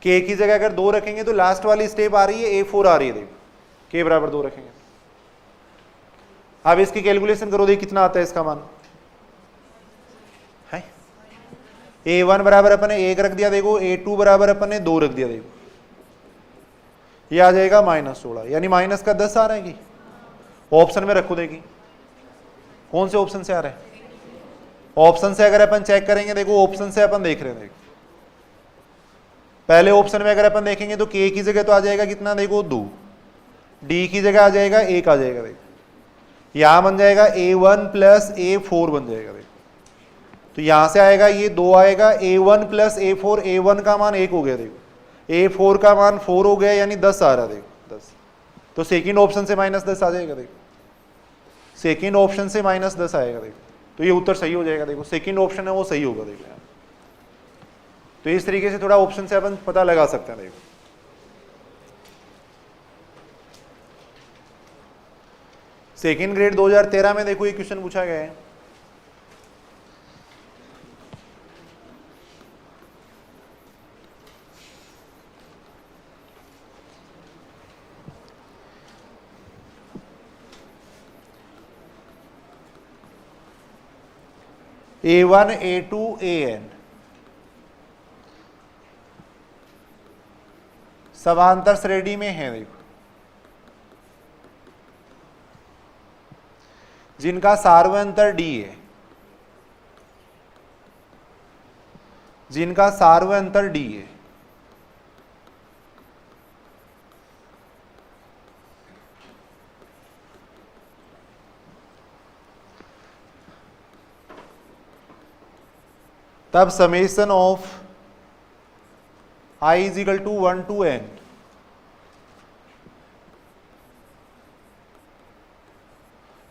k की जगह अगर 2 रखेंगे तो लास्ट वाली स्टेप आ रही है a4 आ रही है देखो, k बराबर 2 रखेंगे। अब इसकी कैलकुलेशन करो देखिए कितना आता है इसका मान है। a1 बराबर अपन ने 1 रख दिया देखो, a2 बराबर अपन ने 2 रख दिया देखो, ये आ जाएगा -16, यानी माइनस का 10 आ रहा है कि ऑप्शन में रखो देखिए कौन से ऑप्शन से आ रहा है। ऑप्शन से अगर अपन चेक करेंगे देखो, ऑप्शन से अपन देख रहे हैं देखो, पहले ऑप्शन में अगर अपन देखेंगे तो k की जगह तो आ जाएगा कितना देखो 2, d की जगह आ जाएगा 1 आ जाएगा देखो, यहां बन जाएगा a1 प्लस a4 बन जाएगा देखो। तो यहां से आएगा ये 2 आएगा, a1 प्लस a4, a1 का मान 1 हो गया देखो, a4 का मान 4 हो गया, यानी 10 आ रहा देखो 10। तो सेकंड ऑप्शन से -10 आ जाएगा देखो, सेकंड ऑप्शन से -10 आएगा देखो, तो ये उत्तर सही हो जाएगा देखो। सेकंड ऑप्शन है वो सही होगा देखो यार। तो इस तरीके से थोड़ा ऑप्शन से अपन पता लगा सकते हैं देखो। सेकंड ग्रेड 2013 में देखो ये क्वेश्चन पूछा गया है। a1 a2 an समांतर श्रेणी में है देखो, जिनका सार्वंतर d है, जिनका सार्वंतर d है। तब summation of i is equal to 1 to n,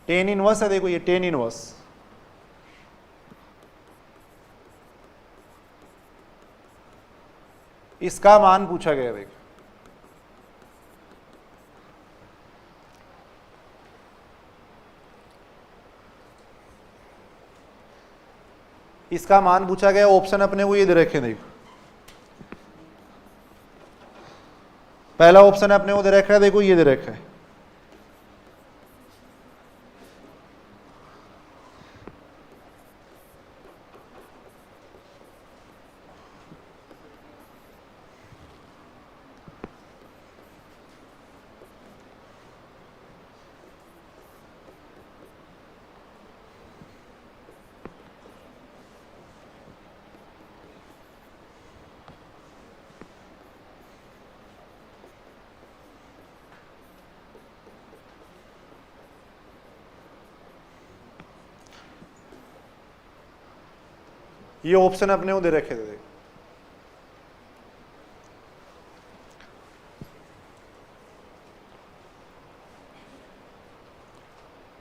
tan inverse है देखो, ये टेन इनवर्स, इसका मान पूछा गया देखो। इसका मान पूछा गया, ऑप्शन अपने को ये दे रखे देखो। पहला ऑप्शन अपने को दे रखा है देखो, ये दे रखा है, ये ऑप्शन अपने को दे रखे थे।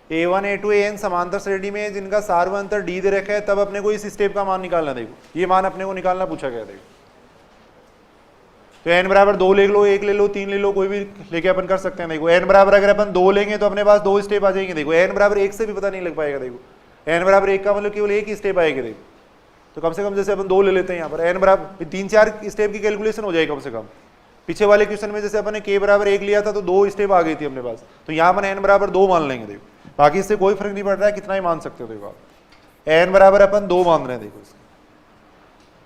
A1 A2 AN समांतर श्रेणी में है जिनका सार्वंतर D दे रखा है, तब अपने को इस स्टेप का मान निकालना। देखो ये मान अपने को निकालना पूछा गया। देखो तो n बराबर 2 ले लो, 1 ले लो, 3 ले लो, कोई भी लेके अपन कर सकते हैं। देखो n बराबर अगर अपन 2 लेंगे तो अपने पास 2 स्टेप आ जाएंगे। देखो n बराबर 1 से भी पता नहीं लग पाएगा। देखो n बराबर 1 का मतलब केवल एक ही स्टेप आएगा। देखो तो कम से कम जैसे अपन 2 ले लेते हैं, यहाँ पर n बराबर 3-4 स्टेप की कैलकुलेशन हो जाएगी कम से कम। पीछे वाले क्वेश्चन में जैसे अपन ने k बराबर 1 लिया था तो 2 स्टेप आ गई थी अपने पास, तो यहाँ अपन n बराबर 2 मान लेंगे। देखो बाकी इससे कोई फर्क नहीं पड़ रहा है, कितना ही मान सकते हो। देखो आप n बराबर अपन 2 मान रहे हैं। देखो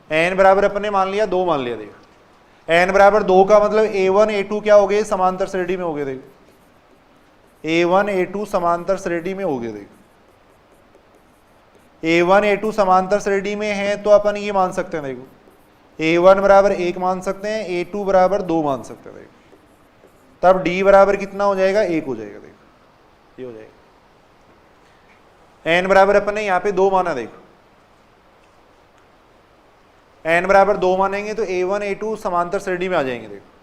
n बराबर अपन ने मान लिया 2 मान लिया। देखो n बराबर 2 का मतलब A1 A2 क्या हो गए, समांतर श्रेणी में हो गए। देखो A1 A2 समांतर श्रेणी में हो गए। देखो A1 A2 समांतर श्रेणी में है तो अपन ये मान सकते हैं। देखो A1 बराबर 1 मान सकते हैं, A2 बराबर 2 मान सकते हैं। देखो तब D बराबर कितना हो जाएगा, 1 हो जाएगा। देखो ये हो जाएगा। n बराबर अपन ने यहाँ पे 2 माना। देखो n बराबर 2 मानेंगे तो A1 A2 समांतर श्रेणी में आ जाएंगे। देखो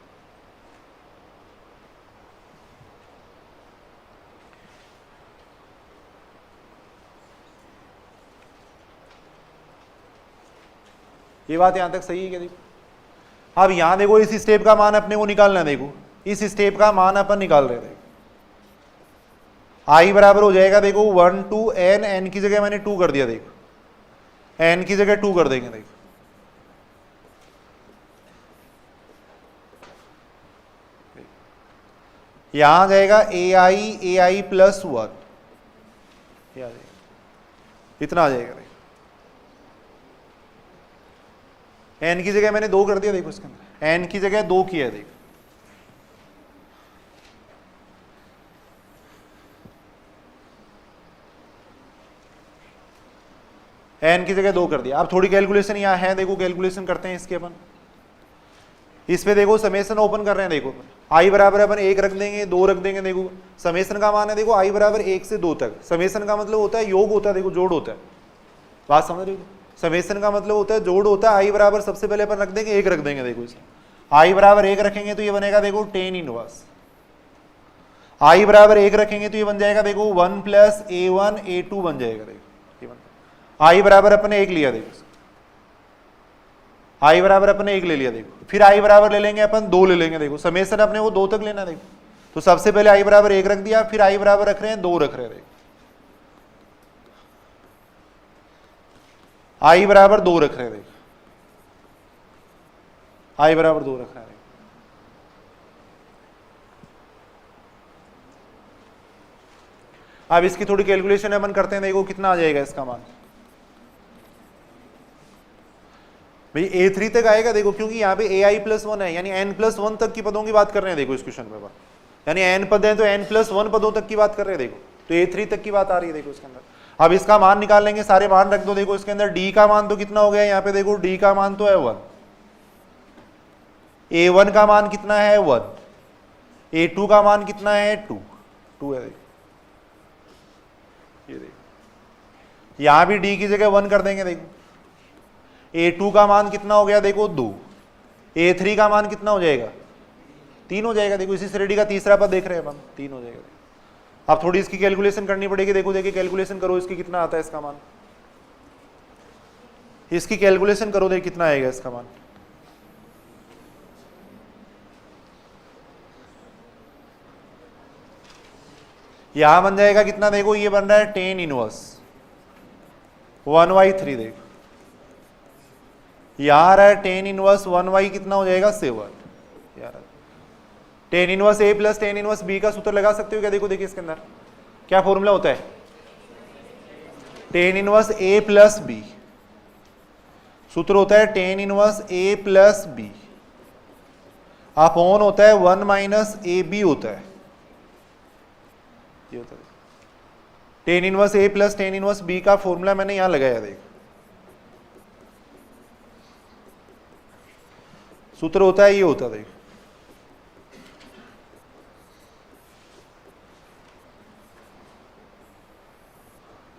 ये बात यहां तक सही है क्या? देखो अब यहां देखो इस स्टेप का मान अपने को निकालना है। देखो इस स्टेप का मान अपन निकाल रहे थे। i बराबर हो जाएगा देखो 1 to n, n की जगह मैंने 2 कर दिया। देखो n की जगह 2 कर देंगे। देखो यहां आ जाएगा ai प्लस 1, इतना आ जाएगा। देखो n की जगह मैंने 2 कर दिया। देखो इसके अंदर n की जगह 2 किया है। देखो n की जगह 2 कर दिया। अब थोड़ी कैलकुलेशन यहाँ है, देखो कैलकुलेशन करते हैं इसके अपन। इस पे देखो समेशन ओपन कर रहे हैं। देखो i बराबर अपन 1 रख देंगे, 2 रख देंगे। देखो समेशन का मान है देखो i बराबर 1 से 2 तक। समेशन का मतलब होता है योग होता है, देखो जोड़ होता है। बात समझ रहे हो? समेशन का मतलब होता है जोड़ होता है। i बराबर सबसे पहले अपन रख देंगे 1 रख देंगे। देखो इसे i बराबर 1 रखेंगे तो ये बनेगा देखो tan इनवर्स। i बराबर 1 रखेंगे तो ये बन जाएगा देखो 1 प्लस A1 A2 बन जाएगा। देखो i बराबर अपने 1 लिया। देखो i बराबर अपने 1 ले लिया। देखो फिर i बराबर ले लेंगे अपन 2 ले लेंगे। देखो समेशन अपने को 2 तक लेना। देखो तो सबसे पहले i बराबर 1 रख दिया, फिर i बराबर रख रहे हैं 2 रख रहे हैं। देखो i बराबर 2 रख रहे हैं। देखो i बराबर 2 रख रहे हैं। अब इसकी थोड़ी कैलकुलेशन अपन करते हैं। देखो कितना आ जाएगा इसका मान। भाई A3 तक आएगा। देखो क्योंकि यहाँ पे ai प्लस 1 है, यानी n प्लस 1 तक की पदों की बात कर रहे हैं। देखो इस क्वेश्चन में यानी n पद है तो n प्लस 1 पदों तक की बात कर रहे हैं। देखो तो A3 तक की बात आ रही है। देखो इसके अंदर अब इसका मान निकाल लेंगे, सारे मान रख दो। देखो इसके अंदर d का मान तो कितना हो गया यहाँ पे। देखो d का मान तो है 1, A1 का मान कितना है 1, A2 का मान कितना है 2 है। देखो ये देखो यहां भी d की जगह 1 कर देंगे। देखो A2 का मान कितना हो गया देखो 2, A3 का मान कितना हो जाएगा 3 हो जाएगा। देखो इसी श्रेणी का तीसरा पद देख रहे हैं हम, 3 हो जाएगा। अब थोड़ी इसकी कैलकुलेशन करनी पड़ेगी। देखो देखिए कैलकुलेशन करो इसकी कितना आता है इसका मान। इसकी कैलकुलेशन करो, देखिए कितना आएगा इसका मान। यहां बन जाएगा कितना, देखो ये बन रहा है tan इनवर्स 1/3। देखो यहां आ रहा है tan इनवर्स 1/, कितना हो जाएगा 7 यार। tan inverse a plus tan inverse b का सूत्र लगा सकते हो क्या? देखो देखिए इसके अंदर क्या फॉर्मूला होता है। tan inverse a plus b सूत्र होता है tan inverse a plus b upon होता है 1 माइनस ए बी होता है। ये होता है tan inverse a plus tan inverse b का फॉर्मूला मैंने यहां लगाया। देखो सूत्र होता है ये होता है। देखो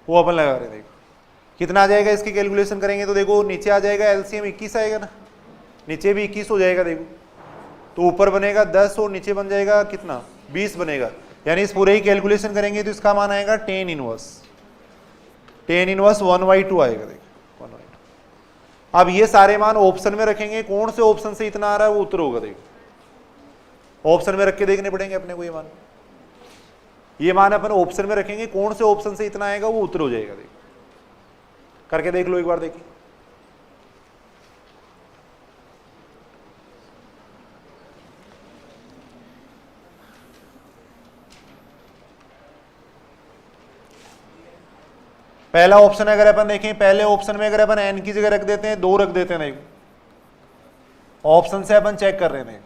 वो अपन लगा रहे। देखो कितना आ जाएगा इसकी कैलकुलेशन करेंगे तो देखो नीचे आ जाएगा एलसीएम 21 आएगा ना, नीचे भी 21 हो जाएगा देखो, तो ऊपर बनेगा 10 और नीचे बन जाएगा कितना 20 बनेगा, यानी इस पूरे ही कैलकुलेशन करेंगे तो इसका मान आएगा tan इनवर्स 1/2 आएगा देखो 1/2। अब ये सारे मान ऑप्शन में रखेंगे, कौन से ऑप्शन से इतना आ रहा है वो उत्तर होगा देखो, ऑप्शन में रख के देखने पड़ेंगे अपने को ये मान अपन ऑप्शन में रखेंगे, कौन से ऑप्शन से इतना आएगा वो उत्तर हो जाएगा देखो, करके देख लो एक बार देखिए। पहला ऑप्शन अगर अपन देखें, पहले ऑप्शन में अगर अपन एन की जगह रख देते हैं 2 रख देते हैं, देखो ऑप्शन से अपन चेक कर रहे हैं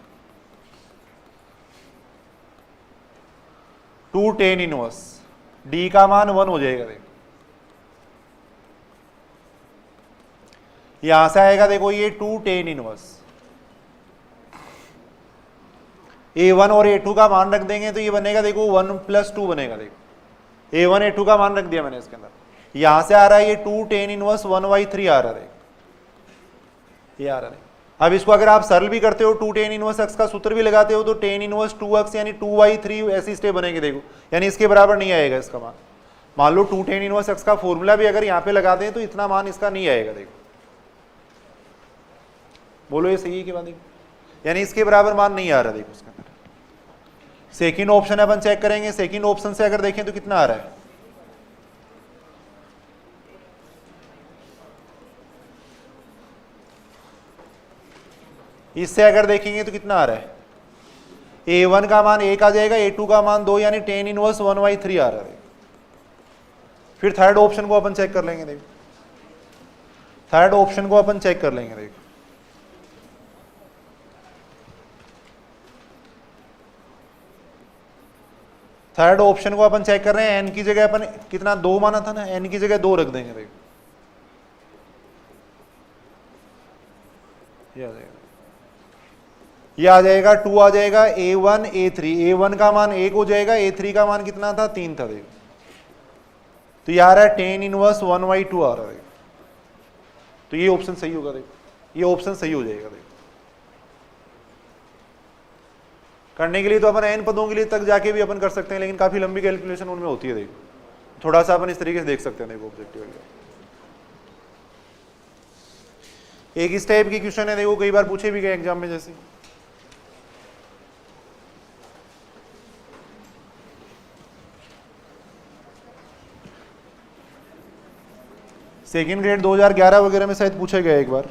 2 tan इनवर्स, डी का मान 1 हो जाएगा देखो, यहां से आएगा देखो ये 2 tan इनवर्स, A1 और A2 का मान रख देंगे तो ये बनेगा देखो 1 + 2 बनेगा देखो, A1 A2 का मान रख दिया मैंने इसके अंदर, यहां से आ रहा है ये 2 tan इनवर्स 1/3 आ रहा है, ये आ रहा है। अब इसको अगर आप सरल भी करते हो 2 tan इनवर्स x का सूत्र भी लगाते हो तो tan इनवर्स 2x यानी 2/3 ऐसी स्टेप बनेगी देखो, यानी इसके बराबर नहीं आएगा इसका मान। मान लो 2 tan इनवर्स x का फॉर्मूला भी अगर यहाँ पे लगा दें तो इतना मान इसका नहीं आएगा देखो, बोलो ये सही है कि बात, यानी इसके बराबर मान नहीं आ रहा देखो उसके अंदर। सेकंड ऑप्शन अपन चेक करेंगे, सेकंड ऑप्शन से अगर देखें तो कितना आ रहा है, इससे अगर देखेंगे तो कितना आ रहा है, A1 का मान 1 आ जाएगा, A2 का मान 2 यानी tan इनवर्स 1/3 आ रहा है। फिर थर्ड ऑप्शन को अपन चेक कर लेंगे देखो, थर्ड ऑप्शन को अपन चेक कर लेंगे देखो, थर्ड ऑप्शन को अपन चेक कर रहे हैं, n की जगह अपन कितना 2 माना था ना, n की जगह 2 रख देंगे देखो, ये आ जाएगा 2 आ जाएगा A1 A3, A1 का मान 1 हो जाएगा, A3 का मान कितना था 3 था देखो, तो ये आ रहा है tan इनवर्स 1/2 आ रहा है, तो ये ऑप्शन सही होगा देखो, ये ऑप्शन सही हो जाएगा देखो। करने के लिए तो अपन n पदों के लिए तक जाके भी अपन कर सकते हैं, लेकिन काफी लंबी कैलकुलेशन उनमें होती है देखो, थोड़ा सा अपन इस तरीके से देख सकते हैं देखो ऑब्जेक्टिव। एक इस टाइप की क्वेश्चन है देखो, कई बार पूछे भी गए एग्जाम में, जैसे सेकेंड ग्रेड 2011 वगैरह में शायद पूछा गया एक बार,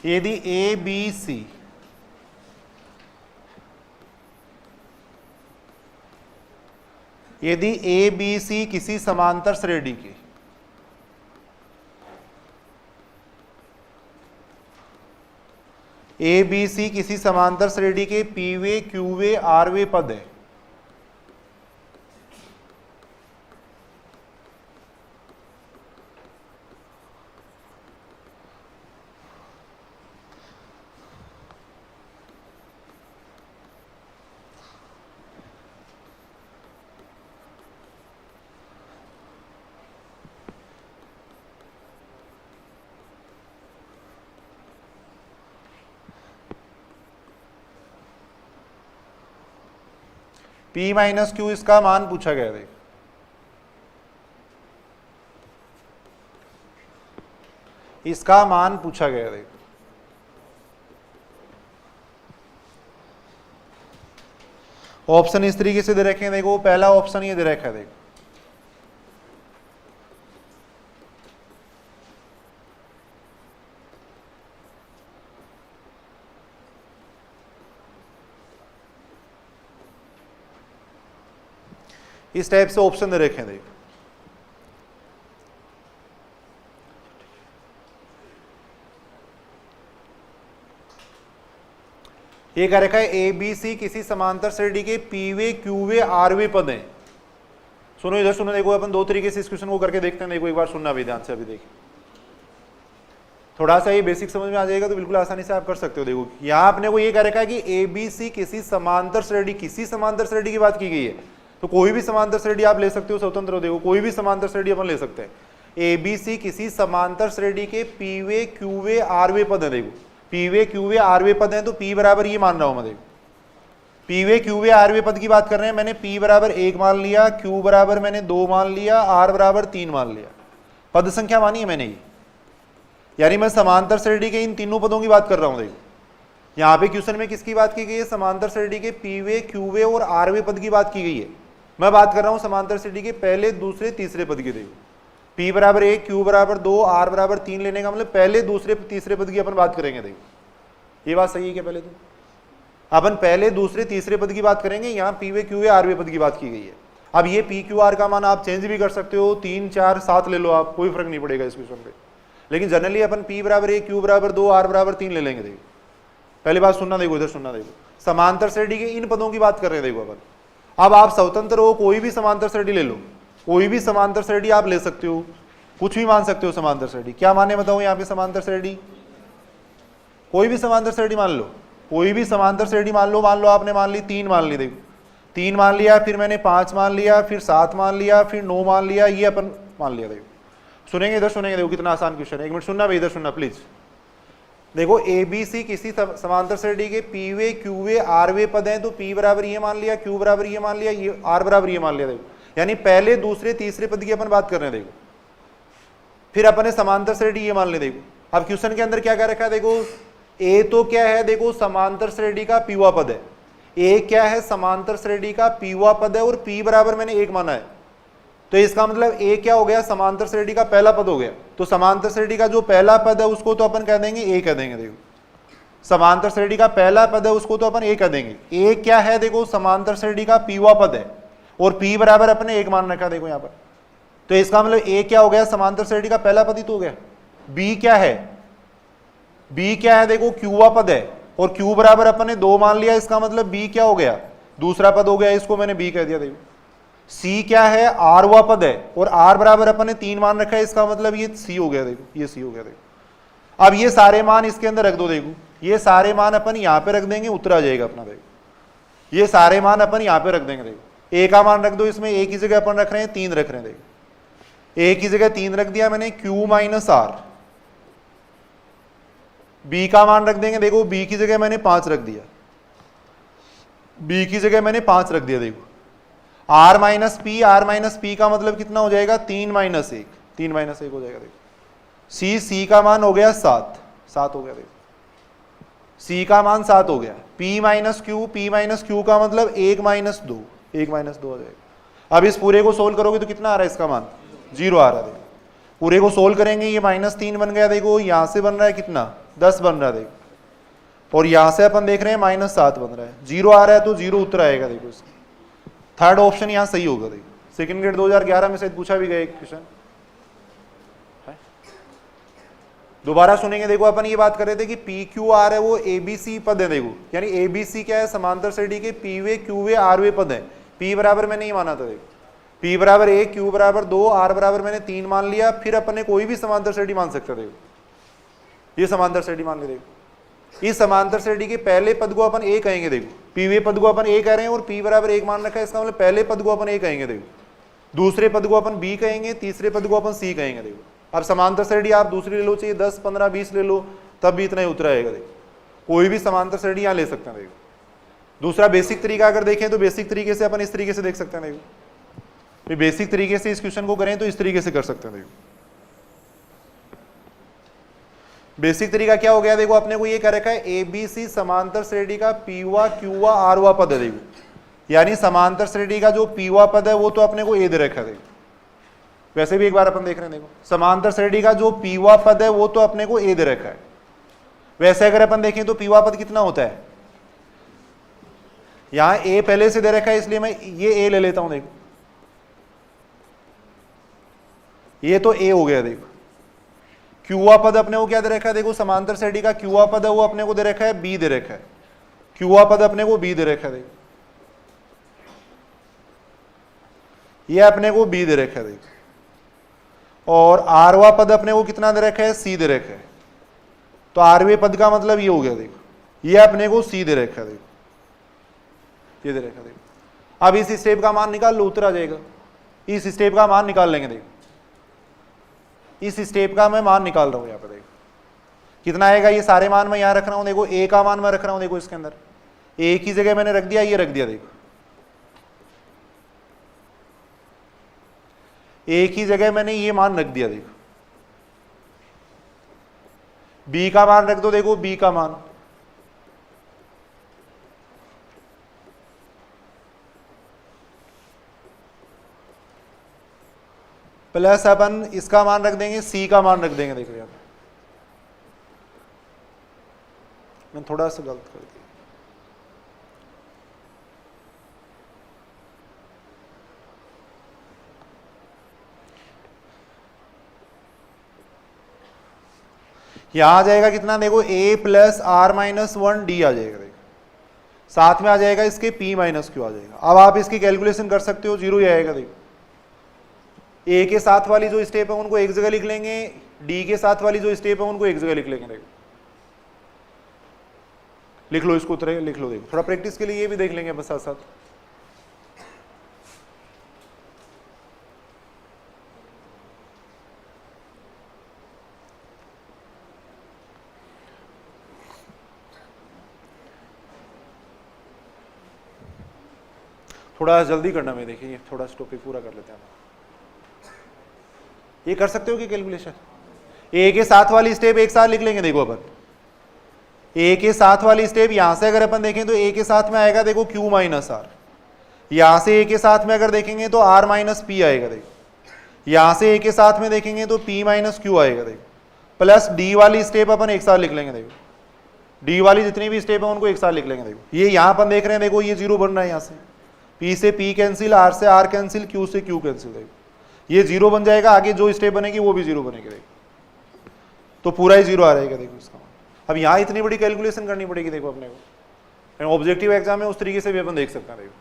यदि ए बी सी यदि ए बी सी किसी समांतर श्रेणी के ए बी सी किसी समांतर श्रेणी के पीवे क्यूवे आरवे पद है, P माइनस क्यू इसका मान पूछा गया देख, इसका मान पूछा गया देख, ऑप्शन इस तरीके से दे रखे हैं देखो, पहला ऑप्शन ये दे रखा है देखो, इस टाइप से ऑप्शन दे रखे हैं देखो, ये कह रखा है ए बी सी किसी समांतर श्रेणी के पीवे क्यूवे आरवे पद हैं। सुनो इधर सुनो देखो, अपन दो तरीके से इस क्वेश्चन को करके देखते हैं देखो, एक बार सुनना भी ध्यान से, अभी देखिए थोड़ा सा ये बेसिक समझ में आ जाएगा तो बिल्कुल आसानी से आप कर सकते हो। देखो यहाँ आपने को ये कह रखा है कि ए बी सी किसी समांतर श्रेणी, किसी समांतर श्रेणी की बात की गई है, तो कोई भी समांतर श्रेणी आप ले सकते हो स्वतंत्र हो, देखो कोई भी समांतर श्रेणी अपन ले सकते हैं। ABC किसी समांतर श्रेणी के पीवे क्यूवे आरवे पद है। देखो पीवे क्यूवे आरवे पद है तो P बराबर ये मान रहा हूं मैं। देखो पीवे क्यूवे आरवे पद की बात कर रहे हैं, मैंने P बराबर 1 मान लिया, Q बराबर मैंने 2 मान लिया, R बराबर 3 मान लिया, पद संख्या मानी है मैंने ये, यानी मैं समांतर श्रेणी के इन तीनों पदों की बात कर रहा हूं। देखो यहाँ पे क्वेश्चन में किसकी बात की गई है, समांतर श्रेणी के पीवे क्यूवे और आरवे पद की बात की गई है। मैं बात कर रहा हूं समांतर श्रेणी के पहले दूसरे तीसरे पद की। देखो P बराबर 1, Q बराबर 2, R बराबर 3 लेने का मतलब पहले दूसरे तीसरे पद की अपन बात करेंगे। देखो ये बात सही है क्या, पहले तो अपन पहले दूसरे तीसरे पद की बात करेंगे, यहाँ पीवे क्यूवे आरवे पद की बात की गई है। अब ये पी क्यू आर का मान आप चेंज भी कर सकते हो, 3 4 7 ले लो आप, कोई फर्क नहीं पड़ेगा इस क्वेश्चन पे, लेकिन जनरली अपन P बराबर 1, Q बराबर 2, R बराबर 3 ले लेंगे। देखो पहली बात सुनना, देखो इधर सुनना, देखो समांतर श्रेणी के इन पदों की बात कर रहे हैं। देखो अपन अब आप स्वतंत्र हो, कोई भी समांतर श्रेणी ले लो, कोई भी समांतर श्रेणी आप ले सकते हो, कुछ भी मान सकते हो समांतर श्रेणी। क्या माने बताओ यहाँ पे समांतर श्रेणी, कोई भी समांतर श्रेणी मान लो, कोई भी समांतर श्रेणी मान लो आपने मान ली 3 मान ली। देखो 3 मान लिया, फिर मैंने 5 मान लिया, फिर 7 मान लिया, फिर 9 मान लिया, ये अपन मान लिया। देखो सुनेंगे इधर सुनेंगे, देखो कितना आसान क्वेश्चन है। 1 मिनट सुनना भाई, इधर सुनना प्लीज। देखो ABC किसी समांतर श्रेणी के पीवे क्यूवे आरवे पद हैं तो P बराबर ये मान लिया, Q बराबर ये मान लिया, ये R बराबर ये मान लिया। देखो यानी पहले दूसरे तीसरे पद की अपन बात कर रहे हैं। देखो फिर अपन ने समांतर श्रेणी ये मान ली। देखो अब क्वेश्चन के अंदर क्या क्या रखा है, देखो A तो क्या है, देखो समांतर श्रेणी का पीवा पद है। A क्या है, समांतर श्रेणी का पीवा पद है और P बराबर मैंने 1 माना है, तो इसका मतलब A क्या हो गया, समांतर श्रेणी का पहला पद हो गया। तो समांतर श्रेणी का जो पहला पद है उसको तो अपन कह देंगे A कह देंगे। देखो समांतर श्रेणी का पहला पद है उसको तो अपन A कह देंगे। A क्या है, देखो समांतर श्रेणी का पीवा पद है और P बराबर अपने 1 मान रखा। देखो यहाँ पर, तो इसका मतलब A क्या हो गया, समांतर श्रेणी का पहला पद ही तो हो गया। B क्या है, B क्या है, देखो क्यूवा पद है और Q बराबर अपन ने 2 मान लिया, इसका मतलब B क्या हो गया, दूसरा पद हो गया, इसको मैंने B कह दिया। देखो C क्या है, R वा पद है और R बराबर अपन ने 3 मान रखा है, इसका मतलब ये C हो गया। देखो ये C हो गया। देखो अब ये सारे मान इसके अंदर रख दो। देखो ये सारे मान अपन यहाँ पे रख देंगे, उत्तर आ जाएगा अपना। देखो ये सारे मान अपन यहाँ पे रख देंगे। देखो A का मान रख दो, इसमें A की जगह अपन रख रहे हैं 3 रख रहे हैं। देखो A की जगह 3 रख दिया मैंने, Q माइनस R। B का मान रख देंगे, देखो B की जगह मैंने 5 रख दिया, B की जगह मैंने 5 रख दिया। देखो R माइनस P का मतलब कितना हो जाएगा, 3 माइनस 1, 3 माइनस 1 हो जाएगा। देखो C का मान हो गया 7 हो गया। देखो C का मान 7 हो गया। P माइनस Q का मतलब 1 माइनस 2 हो जाएगा। अब इस पूरे को सोल्व करोगे तो कितना आ रहा है, इसका मान 0 आ रहा है। देखो पूरे को सोल्व करेंगे, ये -3 बन गया। देखो यहां से बन रहा है कितना, 10 बन रहा है। देखो और यहां से अपन देख रहे हैं -7 बन रहा है, 0 आ रहा है तो 0 उत्तर आएगा। देखो इसका थर्ड ऑप्शन यहाँ सही होगा। देखो सेकंड ग्रेड 2011 में से पूछा भी गया एक क्वेश्चन, दोबारा सुनेंगे। देखो अपन ये बात कर रहे थे कि पी क्यू आर है वो ABC पद है। देखो यानी ABC क्या है, समांतर श्रेणी के पीवे क्यूवे आरवे पद है। P बराबर मैंने नहीं माना था। देखो P बराबर 1, Q बराबर 2, R बराबर मैंने 3 मान लिया, फिर अपन ने कोई भी समांतर श्रेणी मान सकते। देखो ये समांतर श्रेणी मान ली। देखो इस समांतर श्रेणी के पहले पद को अपन A कहेंगे। देखो पीवे पद को अपन A कह रहे हैं और P बराबर 1 मान रखा है, इसका मतलब पहले पद को अपन A कहेंगे। देखो दूसरे पद को अपन B कहेंगे, तीसरे पद को अपन C कहेंगे। देखो अब समांतर श्रेणी आप दूसरी ले लो, चाहिए 10 15 20 ले लो, तब भी इतना ही उत्तर आएगा। देखो कोई भी समांतर श्रेणी यहाँ ले सकते हैं। देखो दूसरा बेसिक तरीका अगर देखें तो बेसिक तरीके से अपन इस तरीके से देख सकते हैं। देखो बेसिक तरीके से इस क्वेश्चन को करें तो इस तरीके से कर सकते हैं। देखो बेसिक तरीका क्या हो गया, देखो अपने को ये कह रखा है ABC समांतर श्रेणी का पीवा क्यूवा आरवा पद है। देखो यानी समांतर श्रेणी का जो पीवा पद है वो तो अपने को A दे रखा है। देखो वैसे भी एक बार अपन देख रहे हैं। देखो समांतर श्रेणी का जो पीवा पद है वो तो अपने को A दे रखा है। वैसे अगर अपन देखें तो पीवा पद कितना होता है, यहां A पहले से दे रखा है, इसलिए मैं ये A ले लेता हूं। देखो ये तो A हो गया। देखो क्यूआ पद अपने को क्या दे रखा है, देखो समांतर श्रेणी का क्यूआ पद है वो अपने को दे रखा है B दे रखा है, क्यूआ पद अपने को B दे रखा है। देखो ये अपने को B दे रखा है। देखो और आरवा पद अपने को कितना दे रखा है, C दे रखा है, तो आरवे पद का मतलब ये हो गया। देखो ये अपने को C दे रखा है। देखो ये दे रखा है। देखो अब इस स्टेप का मान निकाल लो, उत्तर आ जाएगा। इस स्टेप का मान निकाल लेंगे। देखो इस स्टेप का मैं मान निकाल रहा हूं यहाँ पे देखो कितना आएगा, ये सारे मान मैं यहाँ रख रहा हूं, देखो ए का मान मैं रख रहा हूं, देखो इसके अंदर ए की जगह मैंने रख दिया, ये रख दिया, देखो ए की जगह मैंने ये मान रख दिया, देखो बी का मान रख दो, देखो बी का मान प्लस अपन इसका मान रख देंगे, सी का मान रख देंगे, देखो यहाँ पे मैं थोड़ा सा गलत कर दिया, यहां आ जाएगा कितना, देखो a plus R minus 1 D आ जाएगा, देखो साथ में आ जाएगा इसके p माइनस क्यू आ जाएगा। अब आप इसकी कैलकुलेशन कर सकते हो, जीरो ही आएगा, देखो a के साथ वाली जो स्टेप है उनको एक जगह लिख लेंगे, d के साथ वाली जो स्टेप है उनको एक जगह लिख लेंगे, देखो लिख लो इसको, उतरे लिख लो, देखो थोड़ा प्रैक्टिस के लिए ये भी देख लेंगे बस साथ साथ। थोड़ा जल्दी करना, मैं देखिए थोड़ा टॉपिक पूरा कर लेते हैं। ये कर सकते हो कि कैलकुलेशन, ए के साथ वाली स्टेप एक साथ लिख लेंगे, देखो अपन ए के साथ वाली स्टेप यहां से अगर अपन देखें तो ए के साथ में आएगा, देखो क्यू माइनस आर, यहां से ए के साथ में अगर देखेंगे तो आर माइनस पी आएगा, देखो यहां से ए के साथ में देखेंगे तो पी माइनस क्यू आएगा, देखो प्लस डी वाली स्टेप अपन एक साथ लिख लेंगे, देखो डी वाली जितनी भी स्टेप है उनको एक साथ लिख लेंगे, देखो ये यहां अपन देख रहे हैं, देखो ये जीरो बन रहा है, यहां से पी से पी कैंसिल, आर से आर कैंसिल, क्यू से क्यू कैंसिल, देखो ये जीरो बन जाएगा, आगे जो स्टेप बनेगी वो भी जीरो बनेगी, देखो तो पूरा ही जीरो आ रहेगा, देखो इसका। अब यहाँ इतनी बड़ी कैलकुलेशन करनी पड़ेगी, देखो अपने को ऑब्जेक्टिव एग्जाम में उस तरीके से भी अपन देख सकते हैं, देखो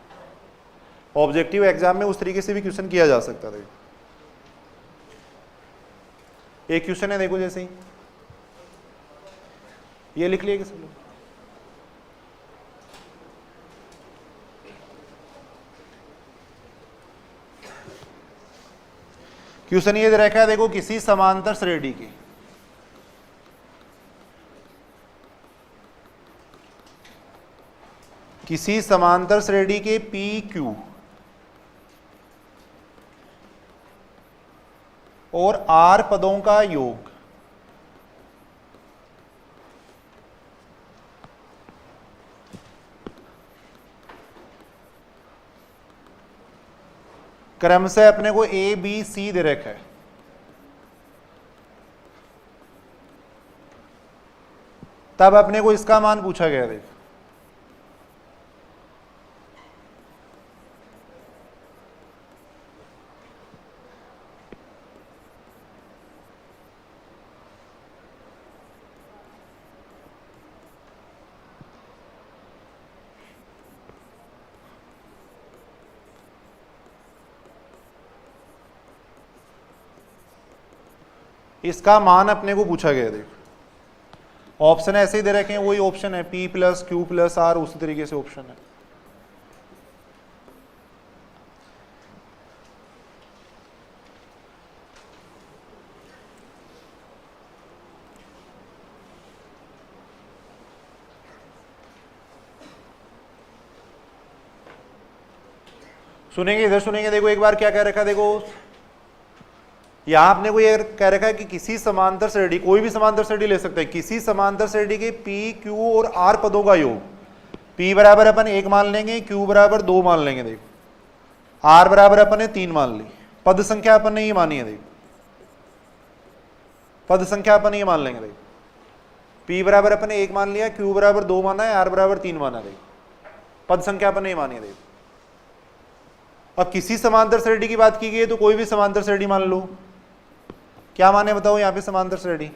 ऑब्जेक्टिव एग्जाम में उस तरीके से भी क्वेश्चन किया जा सकता है, देखो एक क्वेश्चन है, देखो जैसे ही ये लिख लिया सब लोग, क्वेश्चन ये दे रखा है, देखो किसी समांतर श्रेणी की के पी क्यू और आर पदों का योग क्रम से अपने को ए बी सी दे रखा है, तब अपने को इसका मान पूछा गया, देखो इसका मान अपने को पूछा गया, देखो ऑप्शन ऐसे ही दे रखे हैं, वही ऑप्शन है P plus Q plus R, उसी तरीके से ऑप्शन है। सुनेंगे, इधर सुनेंगे, देखो एक बार क्या कह रखा है, देखो यहां आपने को ये कह रखा है कि किसी समांतर श्रेणी, कोई भी समांतर श्रेणी ले सकते हैं, किसी समांतर श्रेणी के P, Q और R पदों का योग, P बराबर अपन 1 मान लेंगे, Q बराबर 2 मान लेंगे, देखो R बराबर अपन ने 3 मान ली, पद संख्या अपन ने ये मानी है, देखो पद संख्या अपन ये मान लेंगे, देखो P बराबर अपन ने 1 मान लिया, Q बराबर 2 माना है, R बराबर 3 माना है, देखो पद संख्या अपन ने ये मानी है, देखो। अब किसी समांतर श्रेणी की बात की गई है तो कोई भी समांतर श्रेणी मान लो, क्या माने बताओ यहाँ पे समांतर श्रेणी,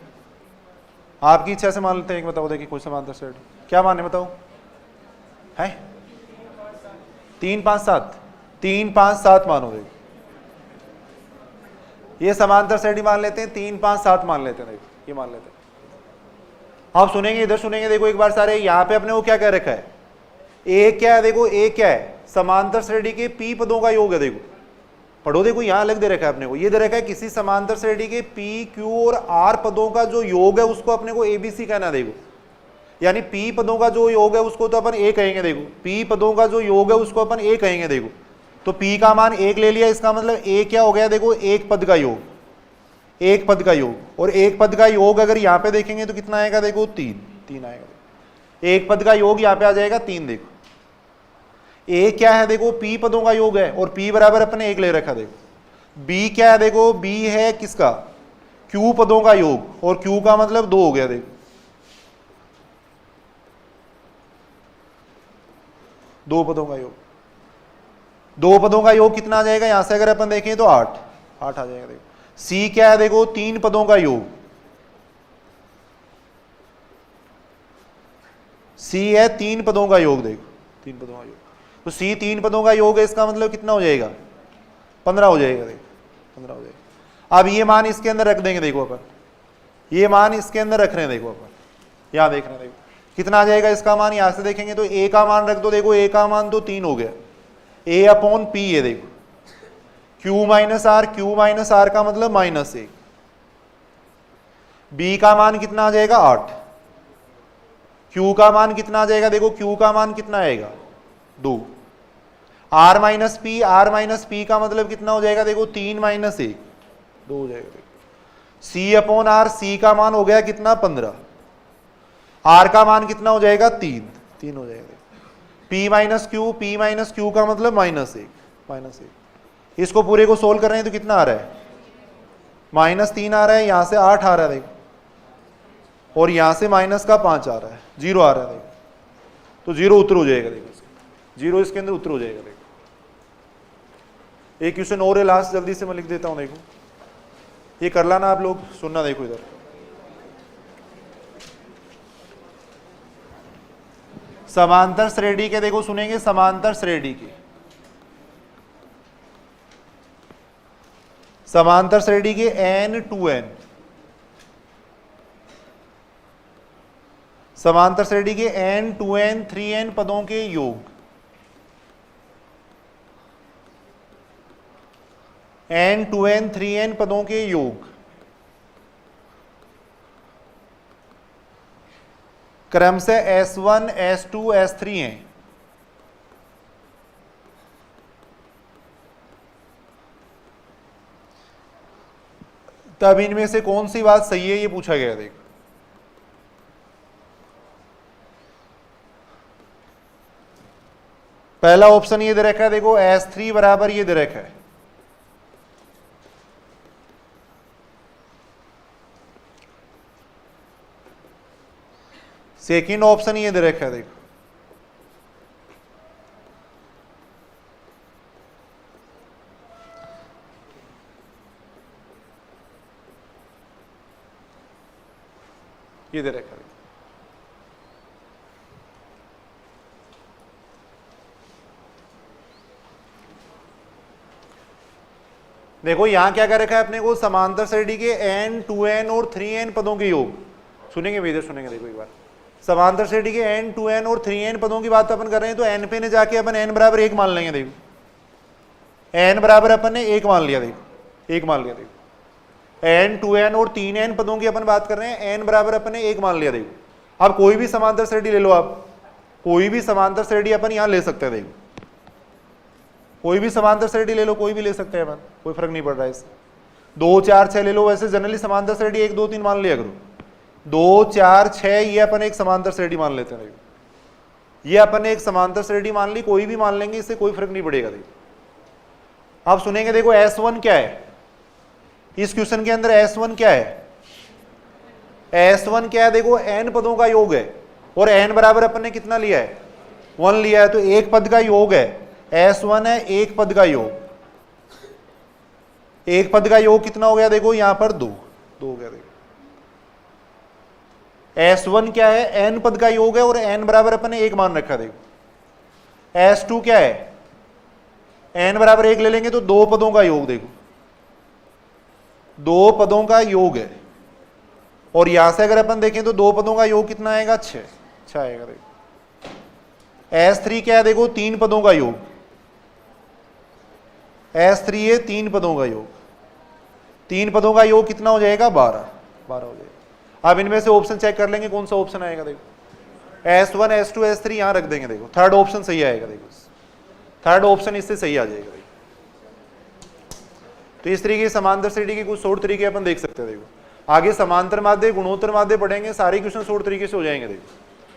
आपकी इच्छा से मान लेते हैं, बताओ देखिए कोई समांतर श्रेणी क्या माने बताओ, है 3 5 7, 3 5 7 मानो, देखो ये समांतर श्रेणी मान लेते हैं, 3 5 7 मान लेते हैं, देखो ये मान लेते हैं। आप सुनेंगे, इधर सुनेंगे, देखो एक बार सारे, यहाँ पे अपने को क्या कह रखा है, ए क्या है, देखो ए क्या है, समांतर श्रेणी के P पदों का योग है, देखो पढ़ो, देखो यहाँ अलग दे रखा है अपने को, ये दे रखा है किसी समांतर श्रेणी के पी क्यू और आर पदों का जो योग है उसको अपने को एबीसी कहना। देखो यानी पी पदों का जो योग है उसको तो अपन ए कहेंगे। देखो पी पदों का जो योग है उसको अपन ए कहेंगे। देखो तो पी का मान एक ले लिया, इसका मतलब ए क्या हो गया, देखो एक पद का योग, एक पद का योग। और एक पद का योग अगर यहाँ पे देखेंगे तो कितना आएगा, देखो तीन आएगा। एक पद का योग यहाँ पे आ जाएगा 3। देखो ए क्या है, देखो पी पदों का योग है और पी बराबर अपने एक ले रखा। देखो बी क्या है, देखो बी है किसका, क्यू पदों का योग, और क्यू का मतलब 2 हो गया। देखो 2 पदों का योग, 2 पदों का योग कितना आ जाएगा, यहां से अगर अपन देखें तो 8 आ जाएगा। देखो सी क्या है, देखो 3 पदों का योग, सी है 3 पदों का योग। देखो 3 पदों का योग, तो सी 3 पदों का योग है, इसका मतलब कितना हो जाएगा, 15 हो जाएगा। देखो 15 हो जाएगा। अब ये मान इसके अंदर रख देंगे। देखो अपन ये मान इसके अंदर रख रहे हैं। देखो अपन यहां देख रहे हैं, देखो कितना आ जाएगा इसका मान, यहां से देखेंगे तो ए का मान रख दो। देखो ए का मान तो 3 हो गया, ए अपॉन पी है। देखो क्यू माइनस आर का मतलब -1। बी का मान कितना आ जाएगा 8, क्यू का मान कितना आ जाएगा, देखो क्यू का मान कितना आएगा 2। आर माइनस पी का मतलब कितना हो जाएगा, देखो 3 - 1 2 हो जाएगा। सी अपॉन आर, सी का मान हो गया कितना 15, आर का मान कितना हो जाएगा 3 हो जाएगा। पी माइनस क्यू का मतलब -1 इसको पूरे को सोल्व कर रहे हैं तो कितना आ रहा है, -3 आ रहा है, यहां से 8 आ रहा है। देखो और यहां से -5 आ रहा है, 0 आ रहा है। देखो तो 0 उत्तर हो जाएगा। देखो 0 इसके अंदर उत्तर हो जाएगा। देखो एक क्वेश्चन और है लास्ट, जल्दी से मैं लिख देता हूं। देखो ये कर लाना आप लोग, सुनना। देखो इधर समांतर श्रेणी के, देखो सुनेंगे समांतर श्रेणी के, समांतर श्रेणी के n to n, समांतर श्रेणी के n to n 3n पदों के योग, n to n 3n पदों के योग क्रम से S1, S2, S3 हैं। तब इनमें से कौन सी बात सही है, ये पूछा गया। देखो पहला ऑप्शन ये दे रखा है, देखो S3 बराबर ये दे रखा है, सेकंड ऑप्शन ये दे रखा है। देखो ये दे रखा है। देखो यहां क्या कर रखा है अपने को, समांतर श्रेणी के n, 2n और 3n पदों के योग। सुनेंगे इधर सुनेंगे। देखो एक बार, समांतर श्रेणी के n, 2n और 3n पदों की बात अपन कर रहे हैं, तो n पे ने जाके अपन n बराबर 1 मान लेंगे। देखो n बराबर अपन ने 1 मान लिया। देखो 1 मान लिया। देखो n, 2n और 3n पदों की अपन बात कर रहे हैं, n बराबर अपन ने 1 मान लिया। देखो अब कोई भी समांतर श्रेणी ले लो, आप कोई भी समांतर श्रेणी अपन यहां ले सकते हैं। देखो कोई भी समांतर श्रेणी ले लो, कोई भी ले सकते हैं अपन, कोई फर्क नहीं पड़ रहा है इससे। 2, 4, 6 ले लो। वैसे जनरली समांतर श्रेणी 1, 2, 3 मान लिया करो। 2, 4, 6 ये अपन एक समांतर श्रेणी मान लेते हैं। ये अपन ने एक समांतर श्रेणी मान ली, कोई भी मान लेंगे, इससे कोई फर्क नहीं पड़ेगा। देखो अब सुनेंगे। देखो S1 क्या है इस क्वेश्चन के अंदर, S1 क्या है, S1 क्या है, देखो n पदों का योग है और n बराबर अपन ने कितना लिया है, 1 लिया है, तो एक पद का योग है। S1 है एक पद का योग, एक पद का योग कितना हो गया, देखो यहां पर 2 हो गया। देखो S1 क्या है, n पद का योग है और n बराबर अपन ने 1 मान रखा। देखो S2 क्या है, n बराबर 1 ले लेंगे तो 2 पदों का योग। देखो 2 पदों का योग है और यहां से अगर अपन देखें तो 2 पदों का योग कितना आएगा, 6 आएगा। देखो S3 क्या है, देखो 3 पदों का योग, S3 है 3 पदों का योग, 3 पदों का योग कितना हो जाएगा 12 हो जाएगा। अब इनमें से ऑप्शन चेक कर लेंगे कौन सा ऑप्शन आएगा। देखो S1 S2 S3 यहां रख देंगे, देखो थर्ड ऑप्शन सही आएगा। देखो थर्ड ऑप्शन इससे सही आ जाएगा। देखो तो इस तरीके समांतर श्रेणी के कुछ शॉर्ट तरीके अपन देख सकते हैं। देखो आगे समांतर माध्य गुणोत्तर माध्य पढ़ेंगे, सारे क्वेश्चन शॉर्ट तरीके से हो जाएंगे। देखो